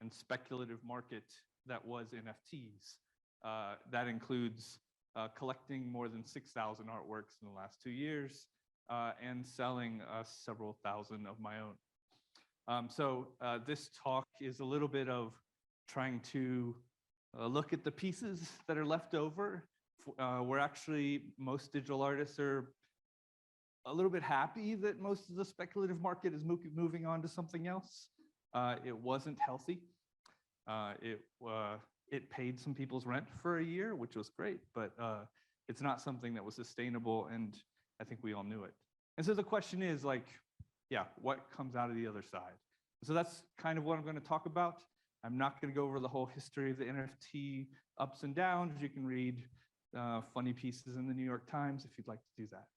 and speculative market that was NFTs. That includes collecting more than 6,000 artworks in the last 2 years and selling several thousand of my own. This talk is a little bit of trying to look at the pieces that are left over. Most digital artists are a little bit happy that most of the speculative market is moving on to something else. It wasn't healthy. It paid some people's rent for a year, which was great, but it's not something that was sustainable, and I think we all knew it. And so the question is like, yeah, what comes out of the other side? So that's kind of what I'm going to talk about. I'm not going to go over the whole history of the NFT ups and downs. You can read funny pieces in the New York Times if you'd like to do that.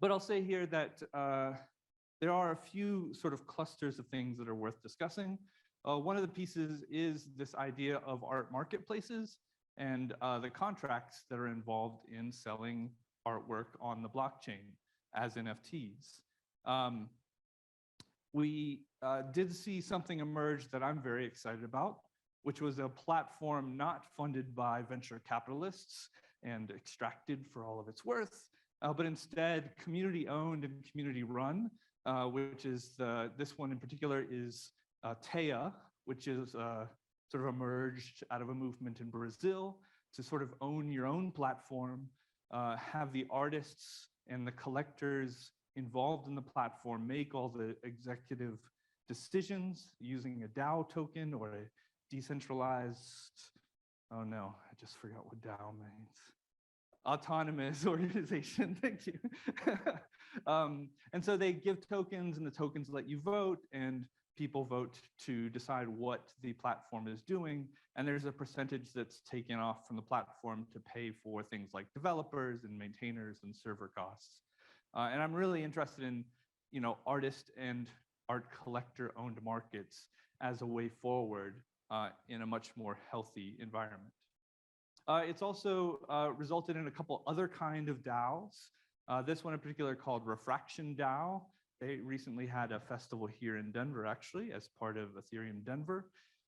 But I'll say here that there are a few sort of clusters of things that are worth discussing. One of the pieces is this idea of art marketplaces and the contracts that are involved in selling artwork on the blockchain as NFTs. We did see something emerge that I'm very excited about, which was a platform not funded by venture capitalists and extracted for all of its worth, but instead community owned and community run, which is this one in particular is TEA, which is sort of emerged out of a movement in Brazil to sort of own your own platform, have the artists and the collectors involved in the platform make all the executive decisions using a DAO token or a decentralized, oh no, I just forgot what DAO means. Autonomous organization, thank you. And so they give tokens and the tokens let you vote and people vote to decide what the platform is doing. And there's a percentage that's taken off from the platform to pay for things like developers and maintainers and server costs. And I'm really interested in, artist and art collector owned markets as a way forward in a much more healthy environment. It's also resulted in a couple other kind of DAOs. This one in particular called Refraction DAO. They recently had a festival here in Denver, actually, as part of Ethereum Denver.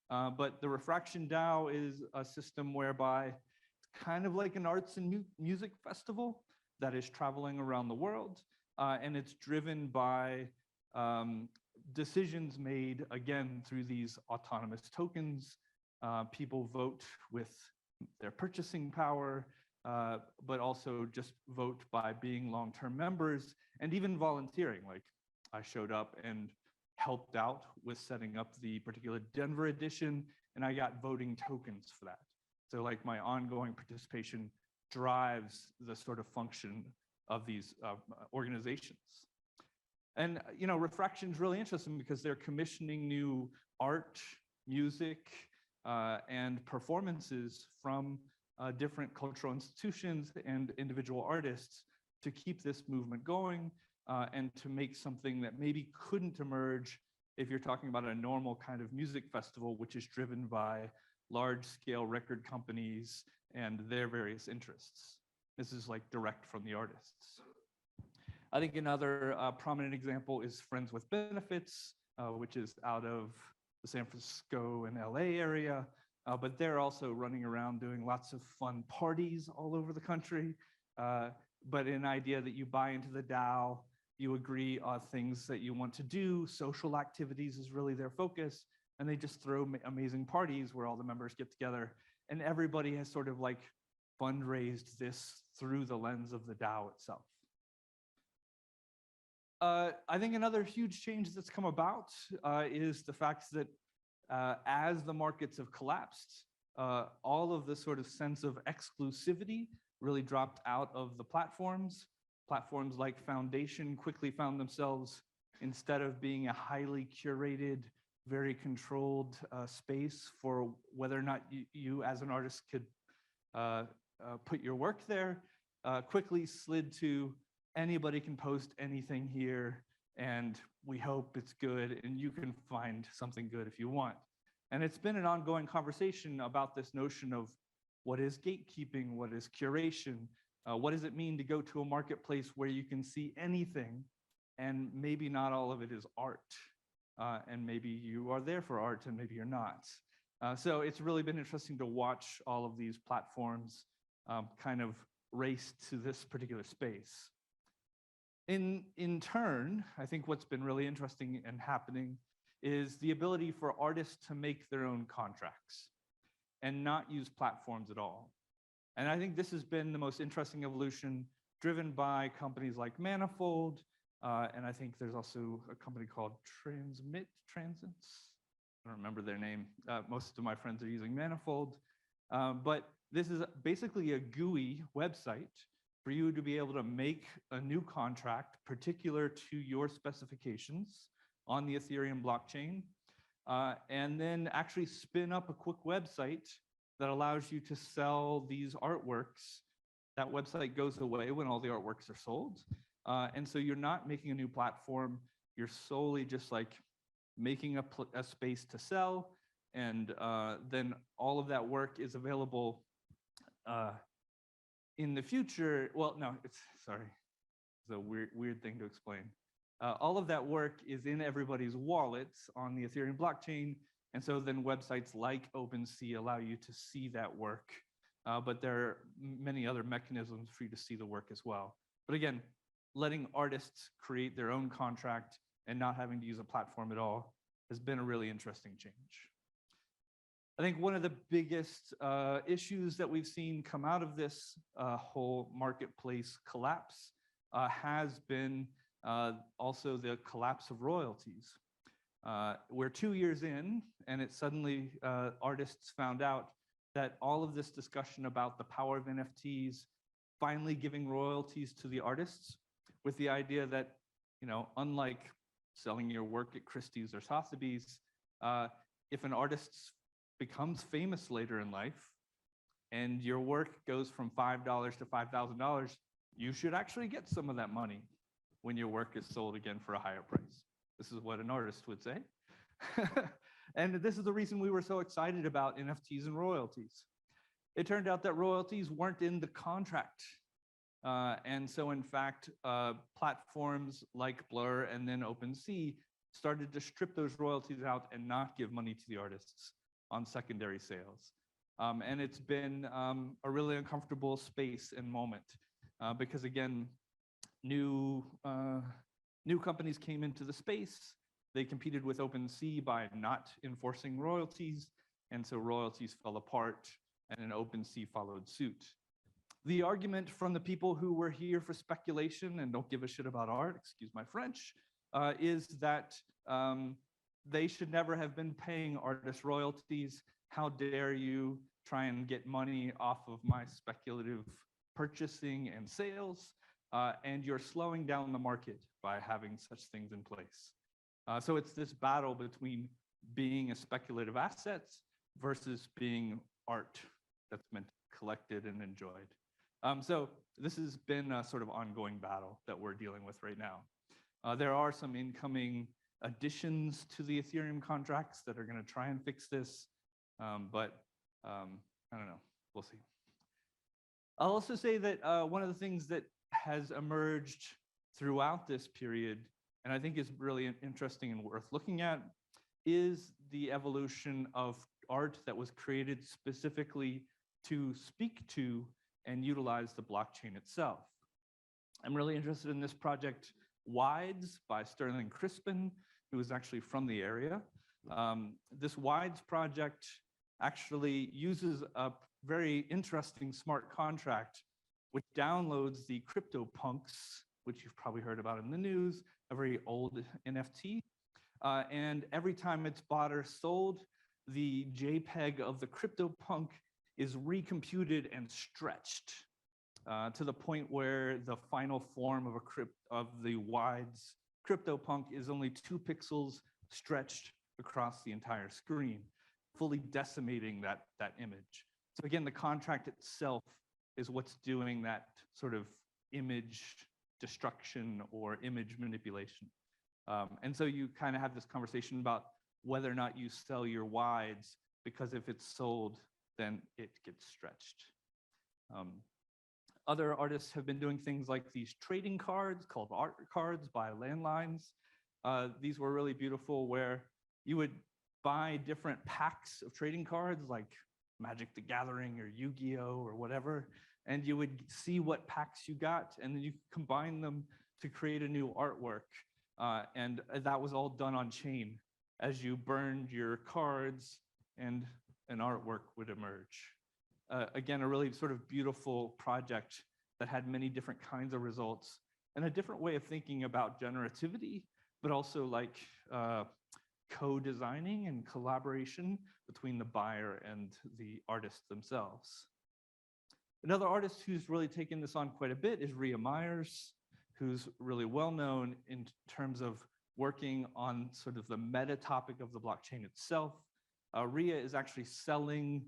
But the Refraction DAO is a system whereby it's kind of like an arts and music festival that is traveling around the world. And it's driven by decisions made, again, through these autonomous tokens. People vote with their purchasing power, but also just vote by being long-term members and even volunteering. Like I showed up and helped out with setting up the particular Denver edition, and I got voting tokens for that. So like my ongoing participation drives the sort of function of these organizations. And Refraction is really interesting because they're commissioning new art, music, and performances from different cultural institutions and individual artists to keep this movement going and to make something that maybe couldn't emerge if you're talking about a normal kind of music festival, which is driven by large-scale record companies and their various interests. This is like direct from the artists. I think another prominent example is Friends with Benefits, which is out of the San Francisco and LA area, but they're also running around doing lots of fun parties all over the country. But an idea that you buy into the DAO, you agree on things that you want to do, social activities is really their focus, and they just throw amazing parties where all the members get together, and everybody has sort of like fundraised this through the lens of the DAO itself. I think another huge change that's come about is the fact that as the markets have collapsed, all of the sort of sense of exclusivity really dropped out of the platforms. Platforms like Foundation quickly found themselves, instead of being a highly curated, very controlled space for whether or not you as an artist could put your work there, quickly slid to anybody can post anything here, and we hope it's good, and you can find something good if you want. And it's been an ongoing conversation about this notion of what is gatekeeping, what is curation, what does it mean to go to a marketplace where you can see anything, and maybe not all of it is art, and maybe you are there for art, and maybe you're not. So it's really been interesting to watch all of these platforms kind of race to this particular space. In turn, I think what's been really interesting and happening is the ability for artists to make their own contracts and not use platforms at all. And I think this has been the most interesting evolution, driven by companies like Manifold, and I think there's also a company called Transits. I don't remember their name. Most of my friends are using Manifold, but this is basically a GUI website for you to be able to make a new contract particular to your specifications on the Ethereum blockchain, and then actually spin up a quick website that allows you to sell these artworks. That website goes away when all the artworks are sold. And so you're not making a new platform, you're solely just like making a space to sell, and then all of that work is available in the future. Well, no, it's a weird thing to explain. All of that work is in everybody's wallets on the Ethereum blockchain, and so then websites like OpenSea allow you to see that work, but there are many other mechanisms for you to see the work as well. But again, letting artists create their own contract and not having to use a platform at all has been a really interesting change. I think one of the biggest issues that we've seen come out of this whole marketplace collapse has been also the collapse of royalties. We're 2 years in, and it suddenly artists found out that all of this discussion about the power of NFTs finally giving royalties to the artists, with the idea that, you know, unlike selling your work at Christie's or Sotheby's, if an artist becomes famous later in life and your work goes from $5 to $5,000, you should actually get some of that money when your work is sold again for a higher price. This is what an artist would say. And this is the reason we were so excited about NFTs and royalties. It turned out that royalties weren't in the contract. And so in fact, platforms like Blur and then OpenSea started to strip those royalties out and not give money to the artists on secondary sales. And it's been a really uncomfortable space and moment because again, new companies came into the space. They competed with OpenSea by not enforcing royalties, and so royalties fell apart, and then OpenSea followed suit. The argument from the people who were here for speculation and don't give a shit about art, excuse my French, is that they should never have been paying artists royalties. How dare you try and get money off of my speculative purchasing and sales? And you're slowing down the market by having such things in place. So it's this battle between being a speculative asset versus being art that's meant to be collected and enjoyed. So this has been a sort of ongoing battle that we're dealing with right now. There are some incoming additions to the Ethereum contracts that are going to try and fix this, but I don't know. We'll see. I'll also say that one of the things that has emerged throughout this period, and I think is really interesting and worth looking at, is the evolution of art that was created specifically to speak to and utilize the blockchain itself. I'm really interested in this project, Wides by Sterling Crispin, who is actually from the area. This Wides project actually uses a very interesting smart contract which downloads the CryptoPunks, which you've probably heard about in the news, a very old NFT. And every time it's bought or sold, the JPEG of the CryptoPunk is recomputed and stretched to the point where the final form of the Wides CryptoPunk is only 2 pixels stretched across the entire screen, fully decimating that image. So again, the contract itself is what's doing that sort of image destruction or image manipulation. And so you kind of have this conversation about whether or not you sell your Wides, because if it's sold, then it gets stretched. Other artists have been doing things like these trading cards called art cards by Landlines. These were really beautiful, where you would buy different packs of trading cards like Magic the Gathering or Yu-Gi-Oh or whatever, and you would see what packs you got, and then you combine them to create a new artwork. And that was all done on chain. As you burned your cards, and an artwork would emerge. Again, a really sort of beautiful project that had many different kinds of results and a different way of thinking about generativity, but also like co-designing and collaboration between the buyer and the artist themselves. Another artist who's really taken this on quite a bit is Rhea Myers, who's really well known in terms of working on sort of the meta topic of the blockchain itself. Rhea is actually selling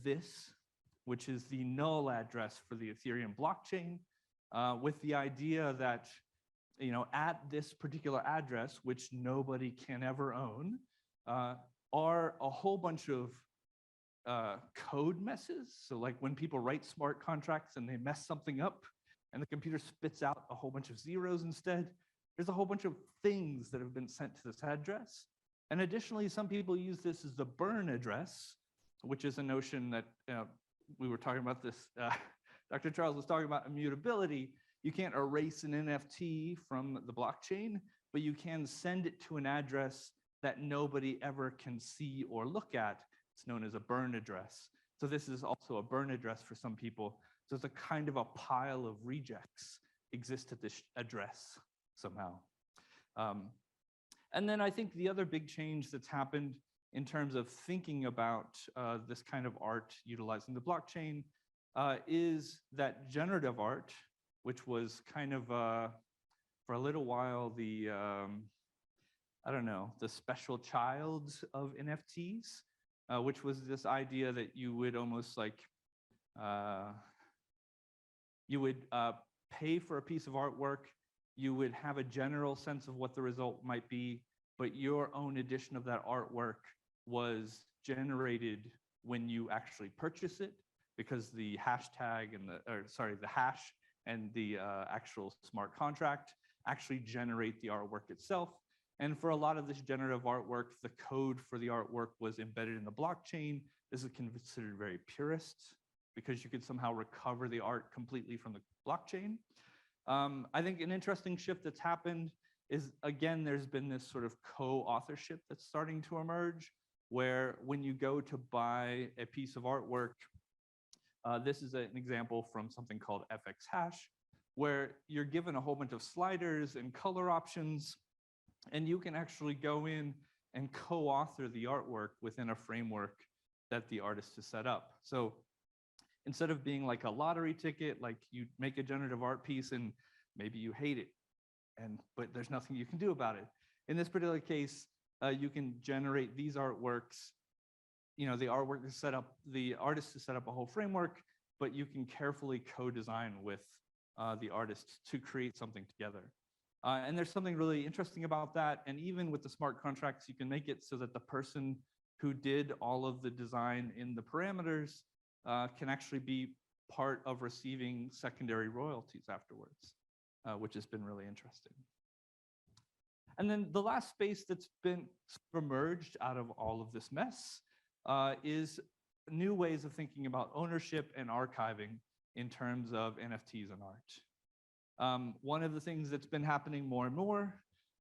this, which is the null address for the Ethereum blockchain, with the idea that, you know, at this particular address, which nobody can ever own, are a whole bunch of code messes. So like when people write smart contracts and they mess something up and the computer spits out a whole bunch of zeros instead, there's a whole bunch of things that have been sent to this address. And additionally, some people use this as the burn address, which is a notion that we were talking about this, Dr. Charles was talking about immutability. You can't erase an NFT from the blockchain, but you can send it to an address that nobody ever can see or look at. It's known as a burn address. So this is also a burn address for some people. So it's a kind of a pile of rejects exist at this address somehow. And then I think the other big change that's happened in terms of thinking about this kind of art utilizing the blockchain is that generative art, which was kind of, for a little while, the, I don't know, the special child of NFTs, which was this idea that you would almost like, you would pay for a piece of artwork, you would have a general sense of what the result might be, but your own edition of that artwork was generated when you actually purchase it, because the hashtag and the hash and the actual smart contract actually generate the artwork itself. And for a lot of this generative artwork, the code for the artwork was embedded in the blockchain. This is considered very purist because you could somehow recover the art completely from the blockchain. I think an interesting shift that's happened is, again, there's been this sort of co-authorship that's starting to emerge, where when you go to buy a piece of artwork, this is an example from something called FX Hash, where you're given a whole bunch of sliders and color options, and you can actually go in and co-author the artwork within a framework that the artist has set up. So instead of being like a lottery ticket, like you make a generative art piece and maybe you hate it, but there's nothing you can do about it. In this particular case, you can generate these artworks the artwork is set up, the artist is set up a whole framework, but you can carefully co-design with the artist to create something together. And there's something really interesting about that. And even with the smart contracts, you can make it so that the person who did all of the design in the parameters can actually be part of receiving secondary royalties afterwards, which has been really interesting. And then the last space that's been emerged out of all of this mess is new ways of thinking about ownership and archiving in terms of NFTs and art. One of the things that's been happening more and more,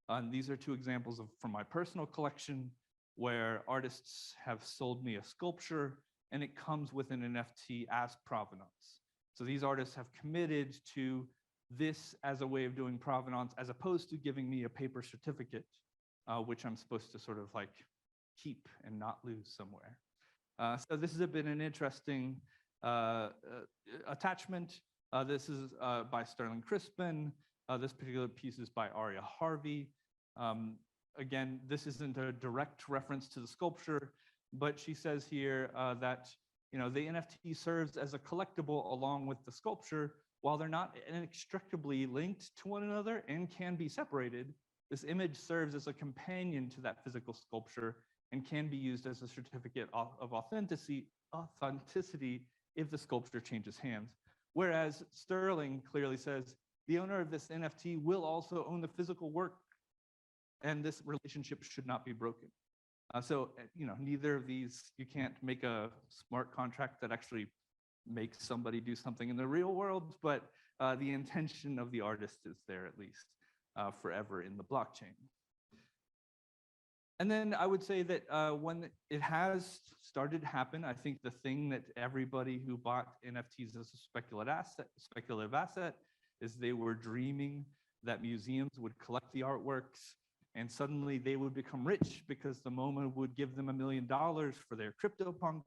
and these are two examples from my personal collection, where artists have sold me a sculpture and it comes with an NFT as provenance. So these artists have committed to this as a way of doing provenance, as opposed to giving me a paper certificate, which I'm supposed to sort of like keep and not lose somewhere. So this has been an interesting attachment. This is by Sterling Crispin. This particular piece is by Aria Harvey. Again, this isn't a direct reference to the sculpture, but she says here that the NFT serves as a collectible along with the sculpture. While they're not inextricably linked to one another and can be separated, this image serves as a companion to that physical sculpture and can be used as a certificate of authenticity if the sculpture changes hands. Whereas Sterling clearly says the owner of this NFT will also own the physical work, and this relationship should not be broken. So neither of these, you can't make a smart contract that actually makes somebody do something in the real world, but the intention of the artist is there at least forever in the blockchain. And then I would say that when it has started to happen, I think the thing that everybody who bought NFTs as a speculative asset is they were dreaming that museums would collect the artworks and suddenly they would become rich because the MoMA would give them $1 million for their CryptoPunk.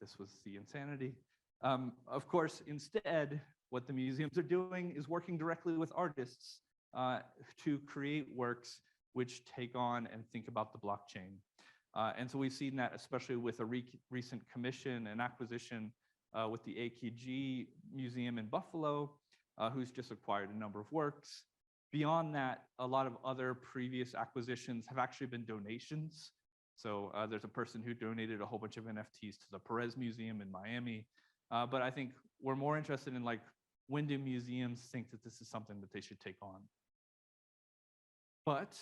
This was the insanity. Of course, instead, what the museums are doing is working directly with artists to create works which take on and think about the blockchain. And so we've seen that especially with a recent commission and acquisition with the AKG Museum in Buffalo, who's just acquired a number of works. Beyond that, a lot of other previous acquisitions have actually been donations. So there's a person who donated a whole bunch of NFTs to the Perez Museum in Miami. But I think we're more interested in when do museums think that this is something that they should take on? But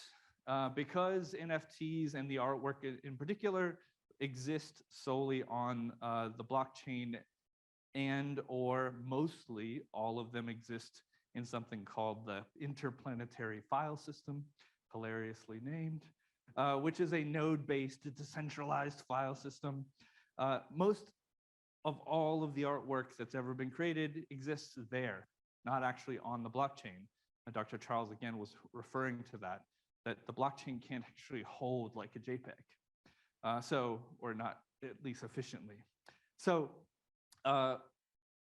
because NFTs and the artwork in particular exist solely on the blockchain, and or mostly all of them exist in something called the interplanetary file system, hilariously named, which is a node-based decentralized file system. Most of all of the artwork that's ever been created exists there, not actually on the blockchain. And Dr. Charles, again, was referring to that the blockchain can't actually hold like a JPEG. Or not at least efficiently. So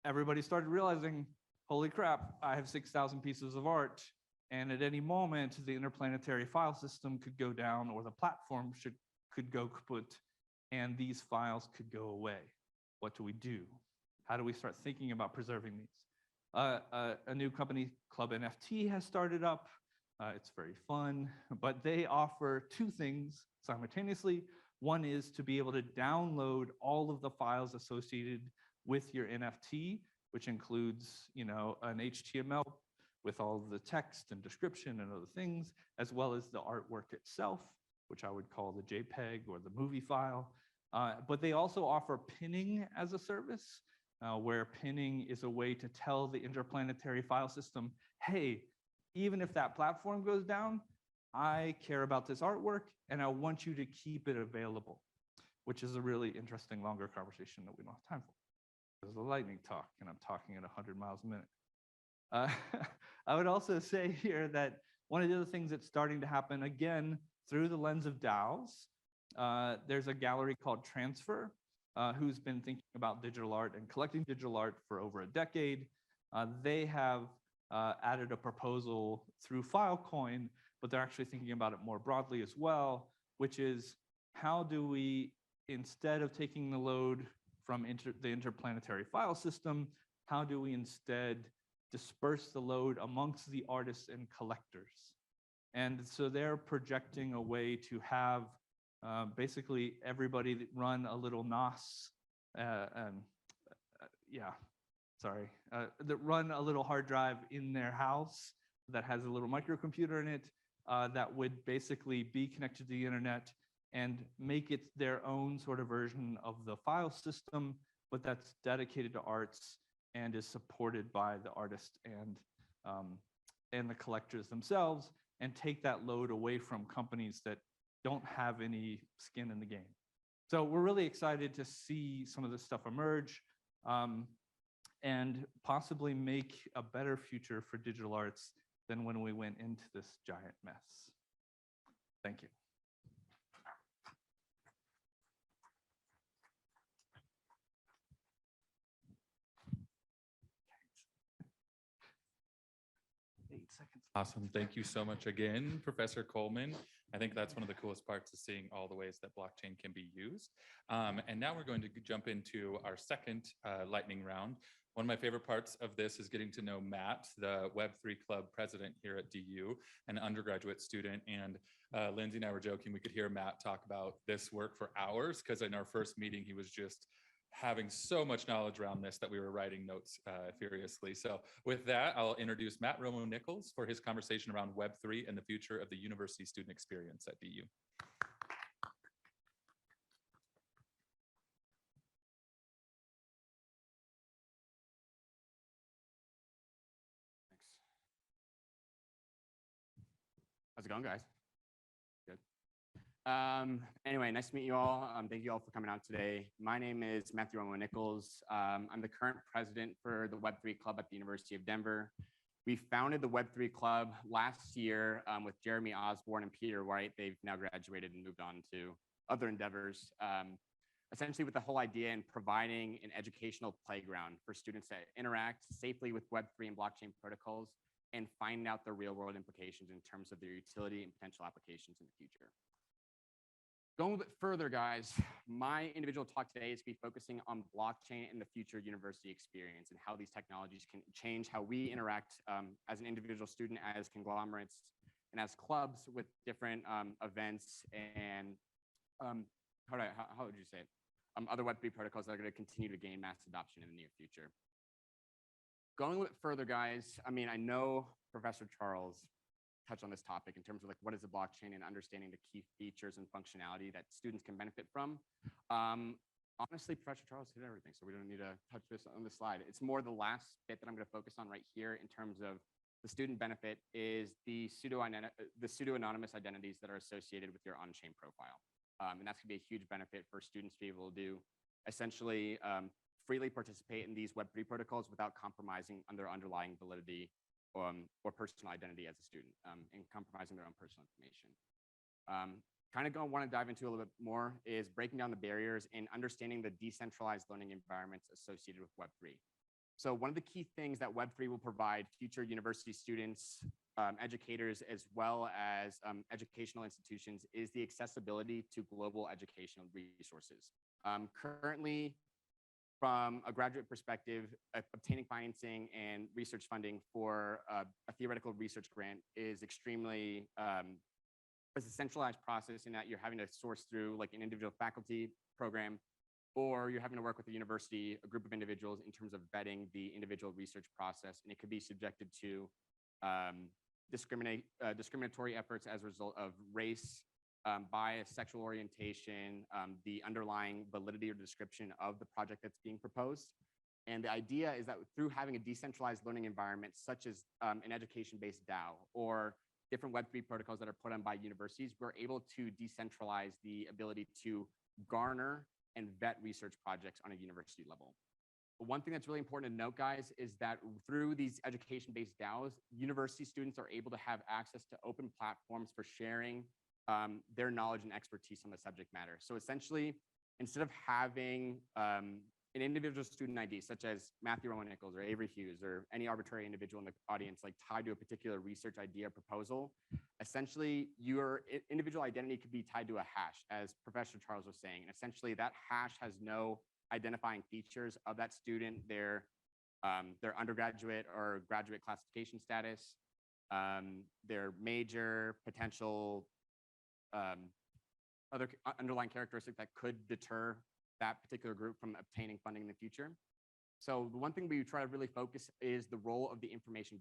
everybody started realizing, holy crap, I have 6,000 pieces of art, and at any moment, the interplanetary file system could go down, or the platform could go kaput, and these files could go away. What do we do? How do we start thinking about preserving these? A new company, Club NFT, has started up. It's very fun, but they offer two things simultaneously. One is to be able to download all of the files associated with your NFT, which includes, an HTML with all of the text and description and other things, as well as the artwork itself, which I would call the JPEG or the movie file. But they also offer pinning as a service, where pinning is a way to tell the interplanetary file system, hey, even if that platform goes down, I care about this artwork and I want you to keep it available, which is a really interesting longer conversation that we don't have time for. There's a lightning talk and I'm talking at 100 miles a minute. I would also say here that one of the other things that's starting to happen, again, through the lens of DAOs, there's a gallery called Transfer, who's been thinking about digital art and collecting digital art for over a decade. They have added a proposal through Filecoin, but they're actually thinking about it more broadly as well, which is how do we instead of taking the load from the interplanetary file system, how do we instead disperse the load amongst the artists and collectors? And so they're projecting a way to have basically everybody that run a little NOS, that run a little hard drive in their house that has a little microcomputer in it that would basically be connected to the internet and make it their own sort of version of the file system, but that's dedicated to arts and is supported by the artist and the collectors themselves, and take that load away from companies that don't have any skin in the game. So we're really excited to see some of this stuff emerge and possibly make a better future for digital arts than when we went into this giant mess. Thank you. Awesome. Thank you so much again, Professor Coleman. I think that's one of the coolest parts is seeing all the ways that blockchain can be used. And now we're going to jump into our second lightning round. One of my favorite parts of this is getting to know Matt, the Web3 Club president here at DU, an undergraduate student. And Lindsay and I were joking, we could hear Matt talk about this work for hours, because in our first meeting, he was just having so much knowledge around this that we were writing notes furiously. So with that, I'll introduce Matt Romo-Nichols for his conversation around Web3 and the future of the university student experience at DU. Thanks. How's it going, guys? Good. Anyway, nice to meet you all. Thank you all for coming out today. My name is Matthew Romo-Nichols. I'm the current president for the Web3 Club at the University of Denver. We founded the Web3 Club last year with Jeremy Osborne and Peter White. They've now graduated and moved on to other endeavors. Essentially with the whole idea in providing an educational playground for students to interact safely with Web3 and blockchain protocols and find out the real world implications in terms of their utility and potential applications in the future. Going a bit further, guys, my individual talk today is to be focusing on blockchain and the future university experience and how these technologies can change how we interact as an individual student, as conglomerates, and as clubs with different events and how would you say it? Other Web3 protocols that are going to continue to gain mass adoption in the near future. Going a bit further, guys, I mean, I know Professor Charles touched on this topic in terms of like what is the blockchain and understanding the key features and functionality that students can benefit from. Honestly, Professor Charles hit everything, so we don't need to touch this on the slide. It's more the last bit that I'm going to focus on right here in terms of the student benefit is the pseudo-anonymous identities that are associated with your on-chain profile. And that's going to be a huge benefit for students to be able to do essentially freely participate in these Web3 protocols without compromising on their underlying validity or personal identity as a student and compromising their own personal information. Kind of want to dive into a little bit more is breaking down the barriers and understanding the decentralized learning environments associated with Web3. So one of the key things that Web3 will provide future university students, educators, as well as educational institutions is the accessibility to global educational resources. Currently, from a graduate perspective, obtaining financing and research funding for a theoretical research grant is extremely, it's a centralized process in that you're having to source through like an individual faculty program, or you're having to work with a university, a group of individuals in terms of vetting the individual research process. And it could be subjected to discriminatory efforts as a result of race, bias, sexual orientation, the underlying validity or description of the project that's being proposed. And the idea is that through having a decentralized learning environment, such as an education-based DAO or different Web3 protocols that are put on by universities, we're able to decentralize the ability to garner and vet research projects on a university level. But one thing that's really important to note, guys, is that through these education-based DAOs, university students are able to have access to open platforms for sharing their knowledge and expertise on the subject matter. So essentially, instead of having an individual student ID, such as Matthew Rowan Nichols or Avery Hughes or any arbitrary individual in the audience, like tied to a particular research idea proposal, essentially your individual identity could be tied to a hash, as Professor Charles was saying. And essentially that hash has no identifying features of that student, their undergraduate or graduate classification status, their major, potential other underlying characteristics that could deter that particular group from obtaining funding in the future. So the one thing we try to really focus is the role of the information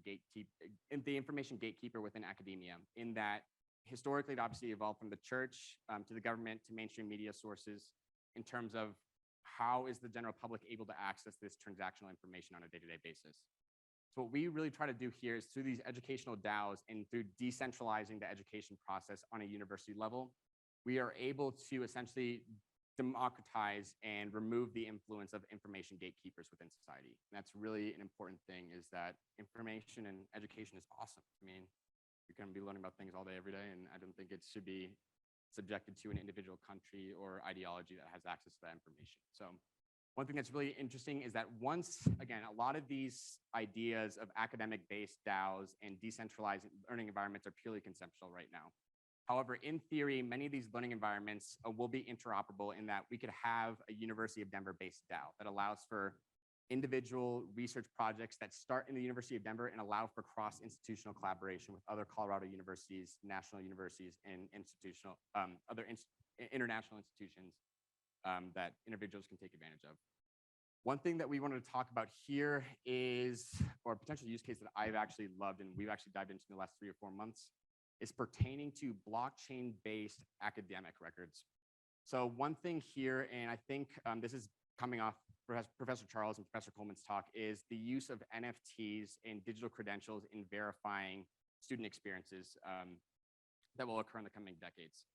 gatekeeper within academia, in that historically it obviously evolved from the church to the government to mainstream media sources in terms of how is the general public able to access this transactional information on a day-to-day basis. So what we really try to do here is through these educational DAOs and through decentralizing the education process on a university level, we are able to essentially democratize and remove the influence of information gatekeepers within society. And that's really an important thing, is that information and education is awesome. I mean, you're going to be learning about things all day, every day, and I don't think it should be subjected to an individual country or ideology that has access to that information. So one thing that's really interesting is that once, again, a lot of these ideas of academic-based DAOs and decentralized learning environments are purely conceptual right now. However, in theory, many of these learning environments will be interoperable in that we could have a University of Denver-based DAO that allows for individual research projects that start in the University of Denver and allow for cross-institutional collaboration with other Colorado universities, national universities, and international institutions that individuals can take advantage of. One thing that we wanted to talk about here is, or a potential use case that I've actually loved and we've actually dived into in the last 3 or 4 months, is pertaining to blockchain-based academic records. So one thing here, and I think this is coming off Professor Charles and Professor Coleman's talk, is the use of NFTs and digital credentials in verifying student experiences that will occur in the coming decades.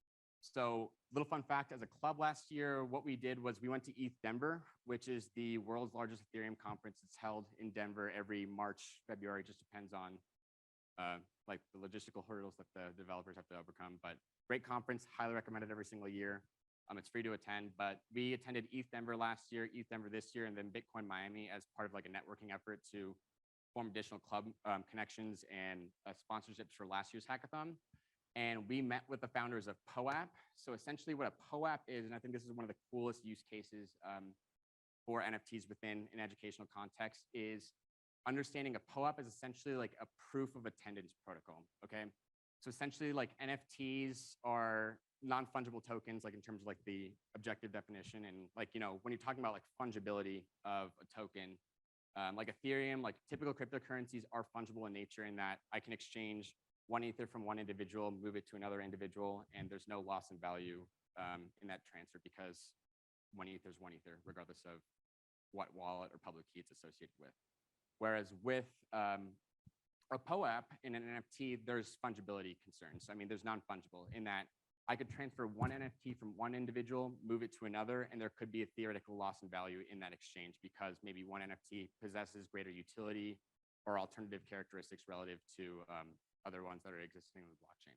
So little fun fact, as a club last year, what we did was we went to ETH Denver, which is the world's largest Ethereum conference. It's held in Denver every March, February, just depends on like the logistical hurdles that the developers have to overcome. But great conference, highly recommended every single year. It's free to attend, but we attended ETH Denver last year, ETH Denver this year, and then Bitcoin Miami as part of like a networking effort to form additional club connections and sponsorships for last year's hackathon. And we met with the founders of POAP. So essentially what a POAP is, and I think this is one of the coolest use cases for NFTs within an educational context, is understanding a POAP is essentially like a proof of attendance protocol, okay? So essentially like NFTs are non-fungible tokens, like in terms of like the objective definition. And like, you know, when you're talking about like fungibility of a token, like Ethereum, like typical cryptocurrencies are fungible in nature in that I can exchange one Ether from one individual, move it to another individual, and there's no loss in value in that transfer because one Ether is one Ether, regardless of what wallet or public key it's associated with. Whereas with a POAP in an NFT, there's fungibility concerns. I mean, there's non-fungible in that I could transfer one NFT from one individual, move it to another, and there could be a theoretical loss in value in that exchange because maybe one NFT possesses greater utility or alternative characteristics relative to other ones that are existing on the blockchain.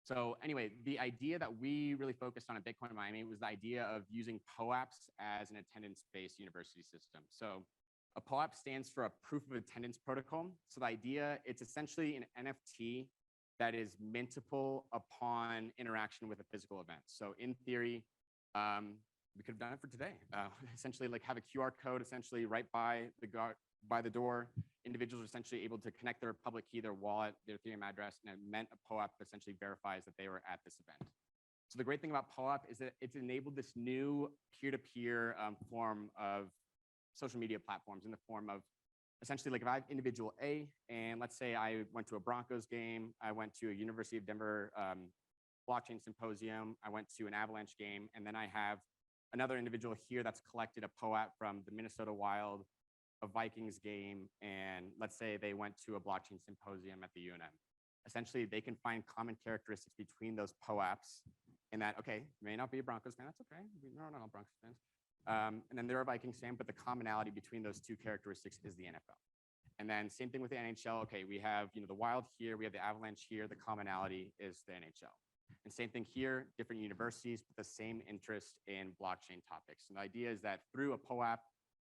So anyway, the idea that we really focused on at Bitcoin Miami was the idea of using POAPs as an attendance-based university system. So a POAP stands for a proof of attendance protocol. So the idea, it's essentially an NFT that is mintable upon interaction with a physical event. So in theory, we could have done it for today. Essentially like have a QR code essentially right by the door. Individuals are essentially able to connect their public key, their wallet, their Ethereum address, and it meant a POAP essentially verifies that they were at this event. So the great thing about POAP is that it's enabled this new peer-to-peer form of social media platforms in the form of essentially like if I have individual A, and let's say I went to a Broncos game, I went to a University of Denver blockchain symposium, I went to an Avalanche game, and then I have another individual here that's collected a POAP from the Minnesota Wild, a Vikings game, and let's say they went to a blockchain symposium at the UNM. Essentially, they can find common characteristics between those POAPs in that, okay, may not be a Broncos fan, that's okay, we're not all Broncos fans. And then they're a Vikings fan, but the commonality between those two characteristics is the NFL. And then same thing with the NHL. Okay, we have the Wild here, we have the Avalanche here. The commonality is the NHL. And same thing here, different universities, but the same interest in blockchain topics. And the idea is that through a POAP,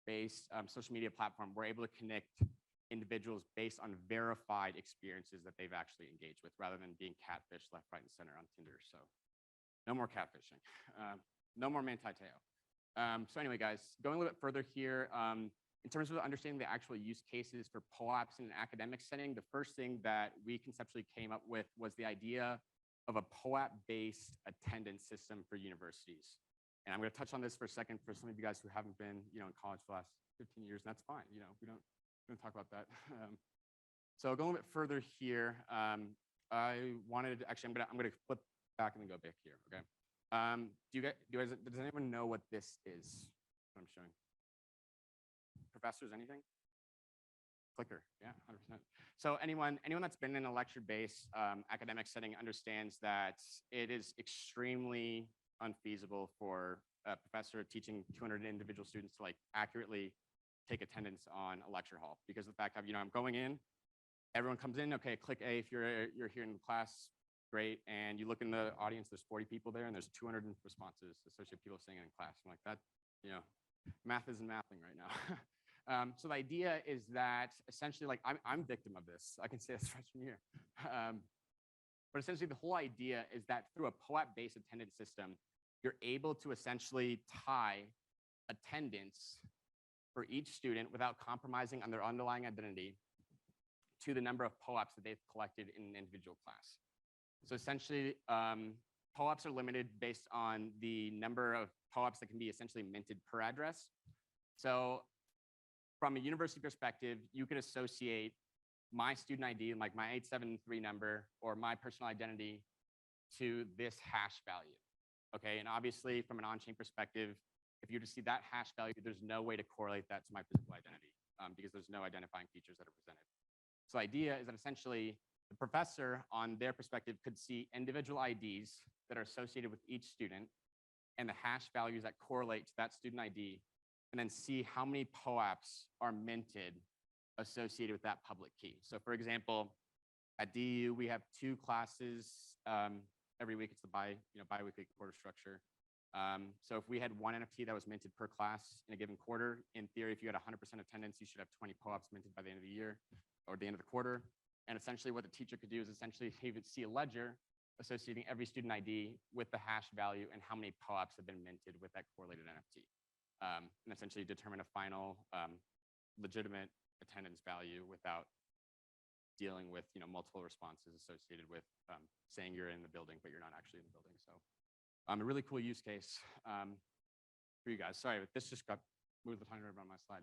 based social media platform, we're able to connect individuals based on verified experiences that they've actually engaged with, rather than being catfished left, right, and center on Tinder. So no more catfishing, no more Manti Teo. So anyway, guys, going a little bit further here, in terms of understanding the actual use cases for POAPs in an academic setting, the first thing that we conceptually came up with was the idea of a POAP-based attendance system for universities. And I'm going to touch on this for a second for some of you guys who haven't been, in college for the last 15 years, and that's fine. We don't talk about that. So going a bit further here, I wanted actually, I'm gonna flip back and then go back here. Okay. Does anyone know what this is? What I'm showing. Professors, anything? Clicker, yeah, 100%. So anyone that's been in a lecture-based academic setting understands that it is extremely unfeasible for a professor teaching 200 individual students to accurately take attendance on a lecture hall, because of the fact of, I'm going in, everyone comes in, okay, click A if you're here in the class, great. And you look in the audience, there's 40 people there and there's 200 responses associated with people sitting in class. I'm like, that, math isn't mathing right now. So the idea is that essentially, I'm victim of this. I can say this freshman year. But essentially the whole idea is that through a POAP-based attendance system, you're able to essentially tie attendance for each student without compromising on their underlying identity to the number of POAPs that they've collected in an individual class. So essentially, POAPs are limited based on the number of POAPs that can be essentially minted per address. So from a university perspective, you could associate my student ID, like my 873 number or my personal identity, to this hash value. Okay, and obviously from an on-chain perspective, if you were to see that hash value, there's no way to correlate that to my physical identity because there's no identifying features that are presented. So the idea is that essentially the professor on their perspective could see individual IDs that are associated with each student and the hash values that correlate to that student ID, and then see how many POAPs are minted associated with that public key. So for example, at DU, we have 2 classes every week. It's the bi-weekly quarter structure. So if we had 1 NFT that was minted per class in a given quarter, in theory, if you had 100% attendance, you should have 20 POAPs minted by the end of the year or the end of the quarter. And essentially what the teacher could do is essentially he would see a ledger associating every student ID with the hash value and how many POAPs have been minted with that correlated NFT. And essentially determine a final legitimate attendance value without dealing with multiple responses associated with saying you're in the building, but you're not actually in the building. So a really cool use case for you guys. Sorry, but this just got moved the timer on my slide.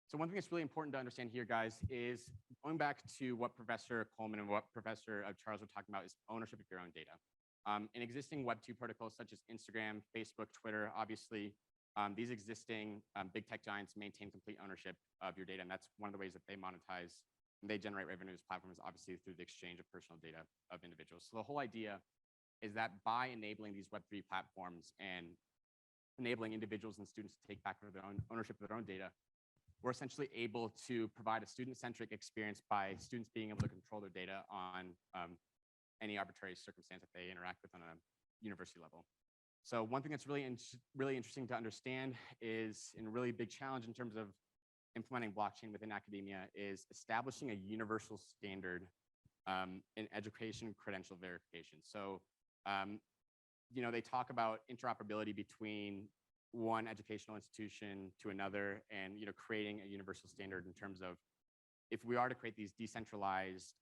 So one thing that's really important to understand here, guys, is going back to what Professor Coleman and what Professor Charles were talking about is ownership of your own data. In existing Web2 protocols such as Instagram, Facebook, Twitter, obviously, these existing big tech giants maintain complete ownership of your data, and that's one of the ways that they monetize and they generate revenue as platforms, obviously through the exchange of personal data of individuals. So the whole idea is that by enabling these Web3 platforms and enabling individuals and students to take back their own ownership of their own data, we're essentially able to provide a student-centric experience by students being able to control their data on any arbitrary circumstance that they interact with on a university level. So one thing that's really interesting to understand is, and a really big challenge in terms of implementing blockchain within academia, is establishing a universal standard in education credential verification. So, they talk about interoperability between one educational institution to another, and creating a universal standard in terms of if we are to create these decentralized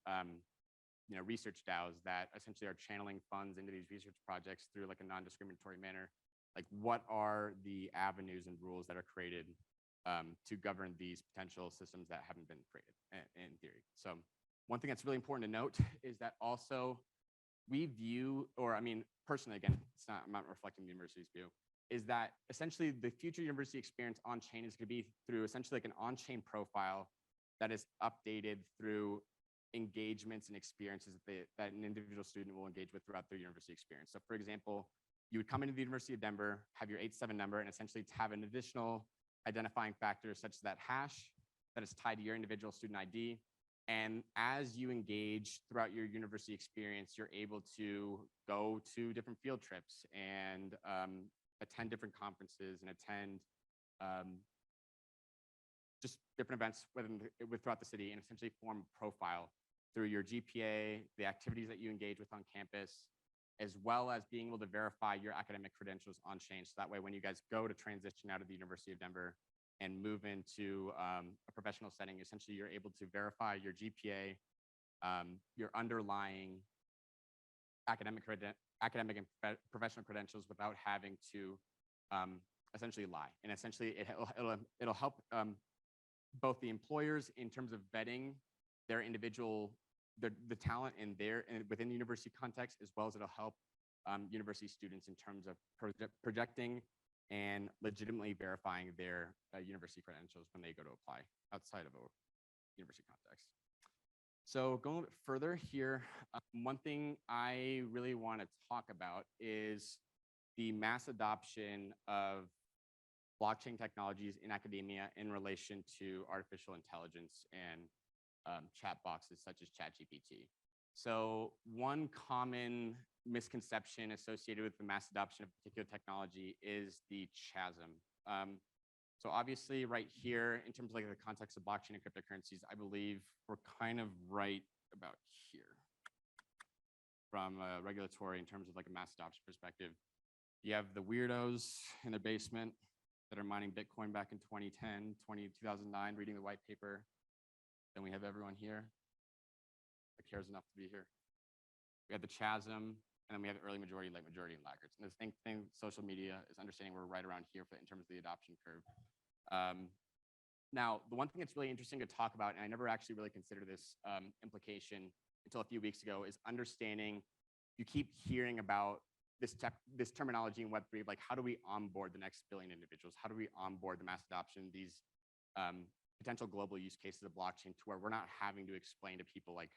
research DAOs that essentially are channeling funds into these research projects through a non-discriminatory manner, what are the avenues and rules that are created to govern these potential systems that haven't been created in theory. So one thing that's really important to note is that also we view, or I mean, personally, again, I'm not reflecting the university's view, is that essentially the future university experience on-chain is going to be through essentially an on-chain profile that is updated through engagements and experiences that an individual student will engage with throughout their university experience. So for example, you would come into the University of Denver, have your 87 number, and essentially have an additional identifying factor such as that hash that is tied to your individual student ID. And as you engage throughout your university experience, you're able to go to different field trips and attend different conferences and attend just different events throughout the city and essentially form a profile through your GPA, the activities that you engage with on campus, as well as being able to verify your academic credentials on chain. So that way, when you guys go to transition out of the University of Denver and move into a professional setting, essentially you're able to verify your GPA, your underlying academic and professional credentials without having to essentially lie. And essentially it'll help both the employers in terms of vetting their individual, the talent within the university context, as well as it'll help university students in terms of projecting and legitimately verifying their university credentials when they go to apply outside of a university context. So going a little bit further here, one thing I really want to talk about is the mass adoption of blockchain technologies in academia in relation to artificial intelligence and chat boxes such as ChatGPT. So one common misconception associated with the mass adoption of particular technology is the chasm. So obviously right here, in terms of like the context of blockchain and cryptocurrencies, I believe we're kind of right about here from a regulatory in terms of like a mass adoption perspective. You have the weirdos in their basement that are mining Bitcoin back in 2010, 2009, reading the white paper. Then we have everyone here that cares enough to be here. We have the chasm, and then we have the early majority, late majority, and laggards. And the thing social media is understanding we're right around here in terms of the adoption curve. Now, the one thing that's really interesting to talk about, and I never actually really considered this implication until a few weeks ago, is understanding, you keep hearing about this terminology in Web3, like how do we onboard the next billion individuals? How do we onboard the mass adoption, these potential global use cases of blockchain to where we're not having to explain to people like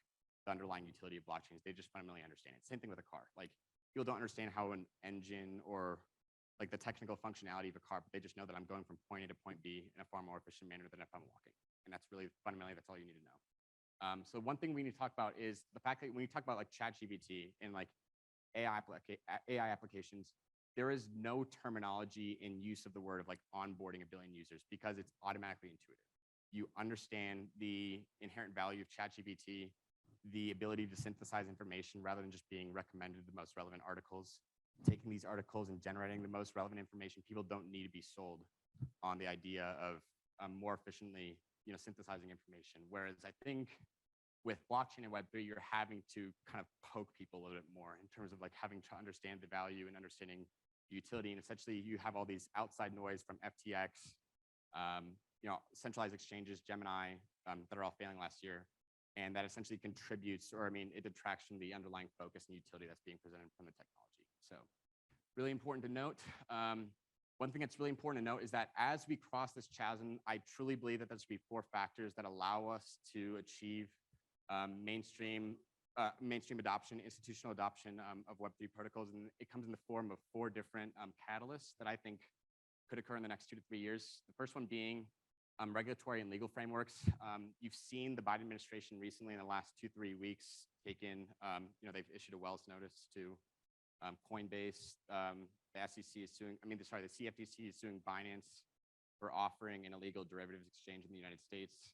the underlying utility of blockchains. They just fundamentally understand it. Same thing with a car. Like people don't understand how an engine or like the technical functionality of a car, but they just know that I'm going from point A to point B in a far more efficient manner than if I'm walking. And that's really fundamentally, that's all you need to know. So one thing we need to talk about is the fact that when you talk about like ChatGPT and like AI applications, there is no terminology in use of the word of like onboarding a billion users because it's automatically intuitive. You understand the inherent value of ChatGPT, the ability to synthesize information rather than just being recommended the most relevant articles, taking these articles and generating the most relevant information. People don't need to be sold on the idea of more efficiently, synthesizing information. Whereas I think with blockchain and Web3, you're having to kind of poke people a little bit more in terms of like having to understand the value and understanding the utility. And essentially you have all these outside noise from FTX, centralized exchanges, Gemini, that are all failing last year. And that essentially contributes, it detracts from the underlying focus and utility that's being presented from the technology. So really important to note. One thing that's really important to note is that as we cross this chasm, I truly believe that there should be 4 factors that allow us to achieve mainstream adoption, institutional adoption of Web3 protocols. And it comes in the form of 4 different catalysts that I think could occur in the next 2 to 3 years. The first one being regulatory and legal frameworks. You've seen the Biden administration recently in the last 2-3 weeks taken, they've issued a Wells notice to Coinbase. The SEC is suing, the CFTC is suing Binance for offering an illegal derivatives exchange in the United States.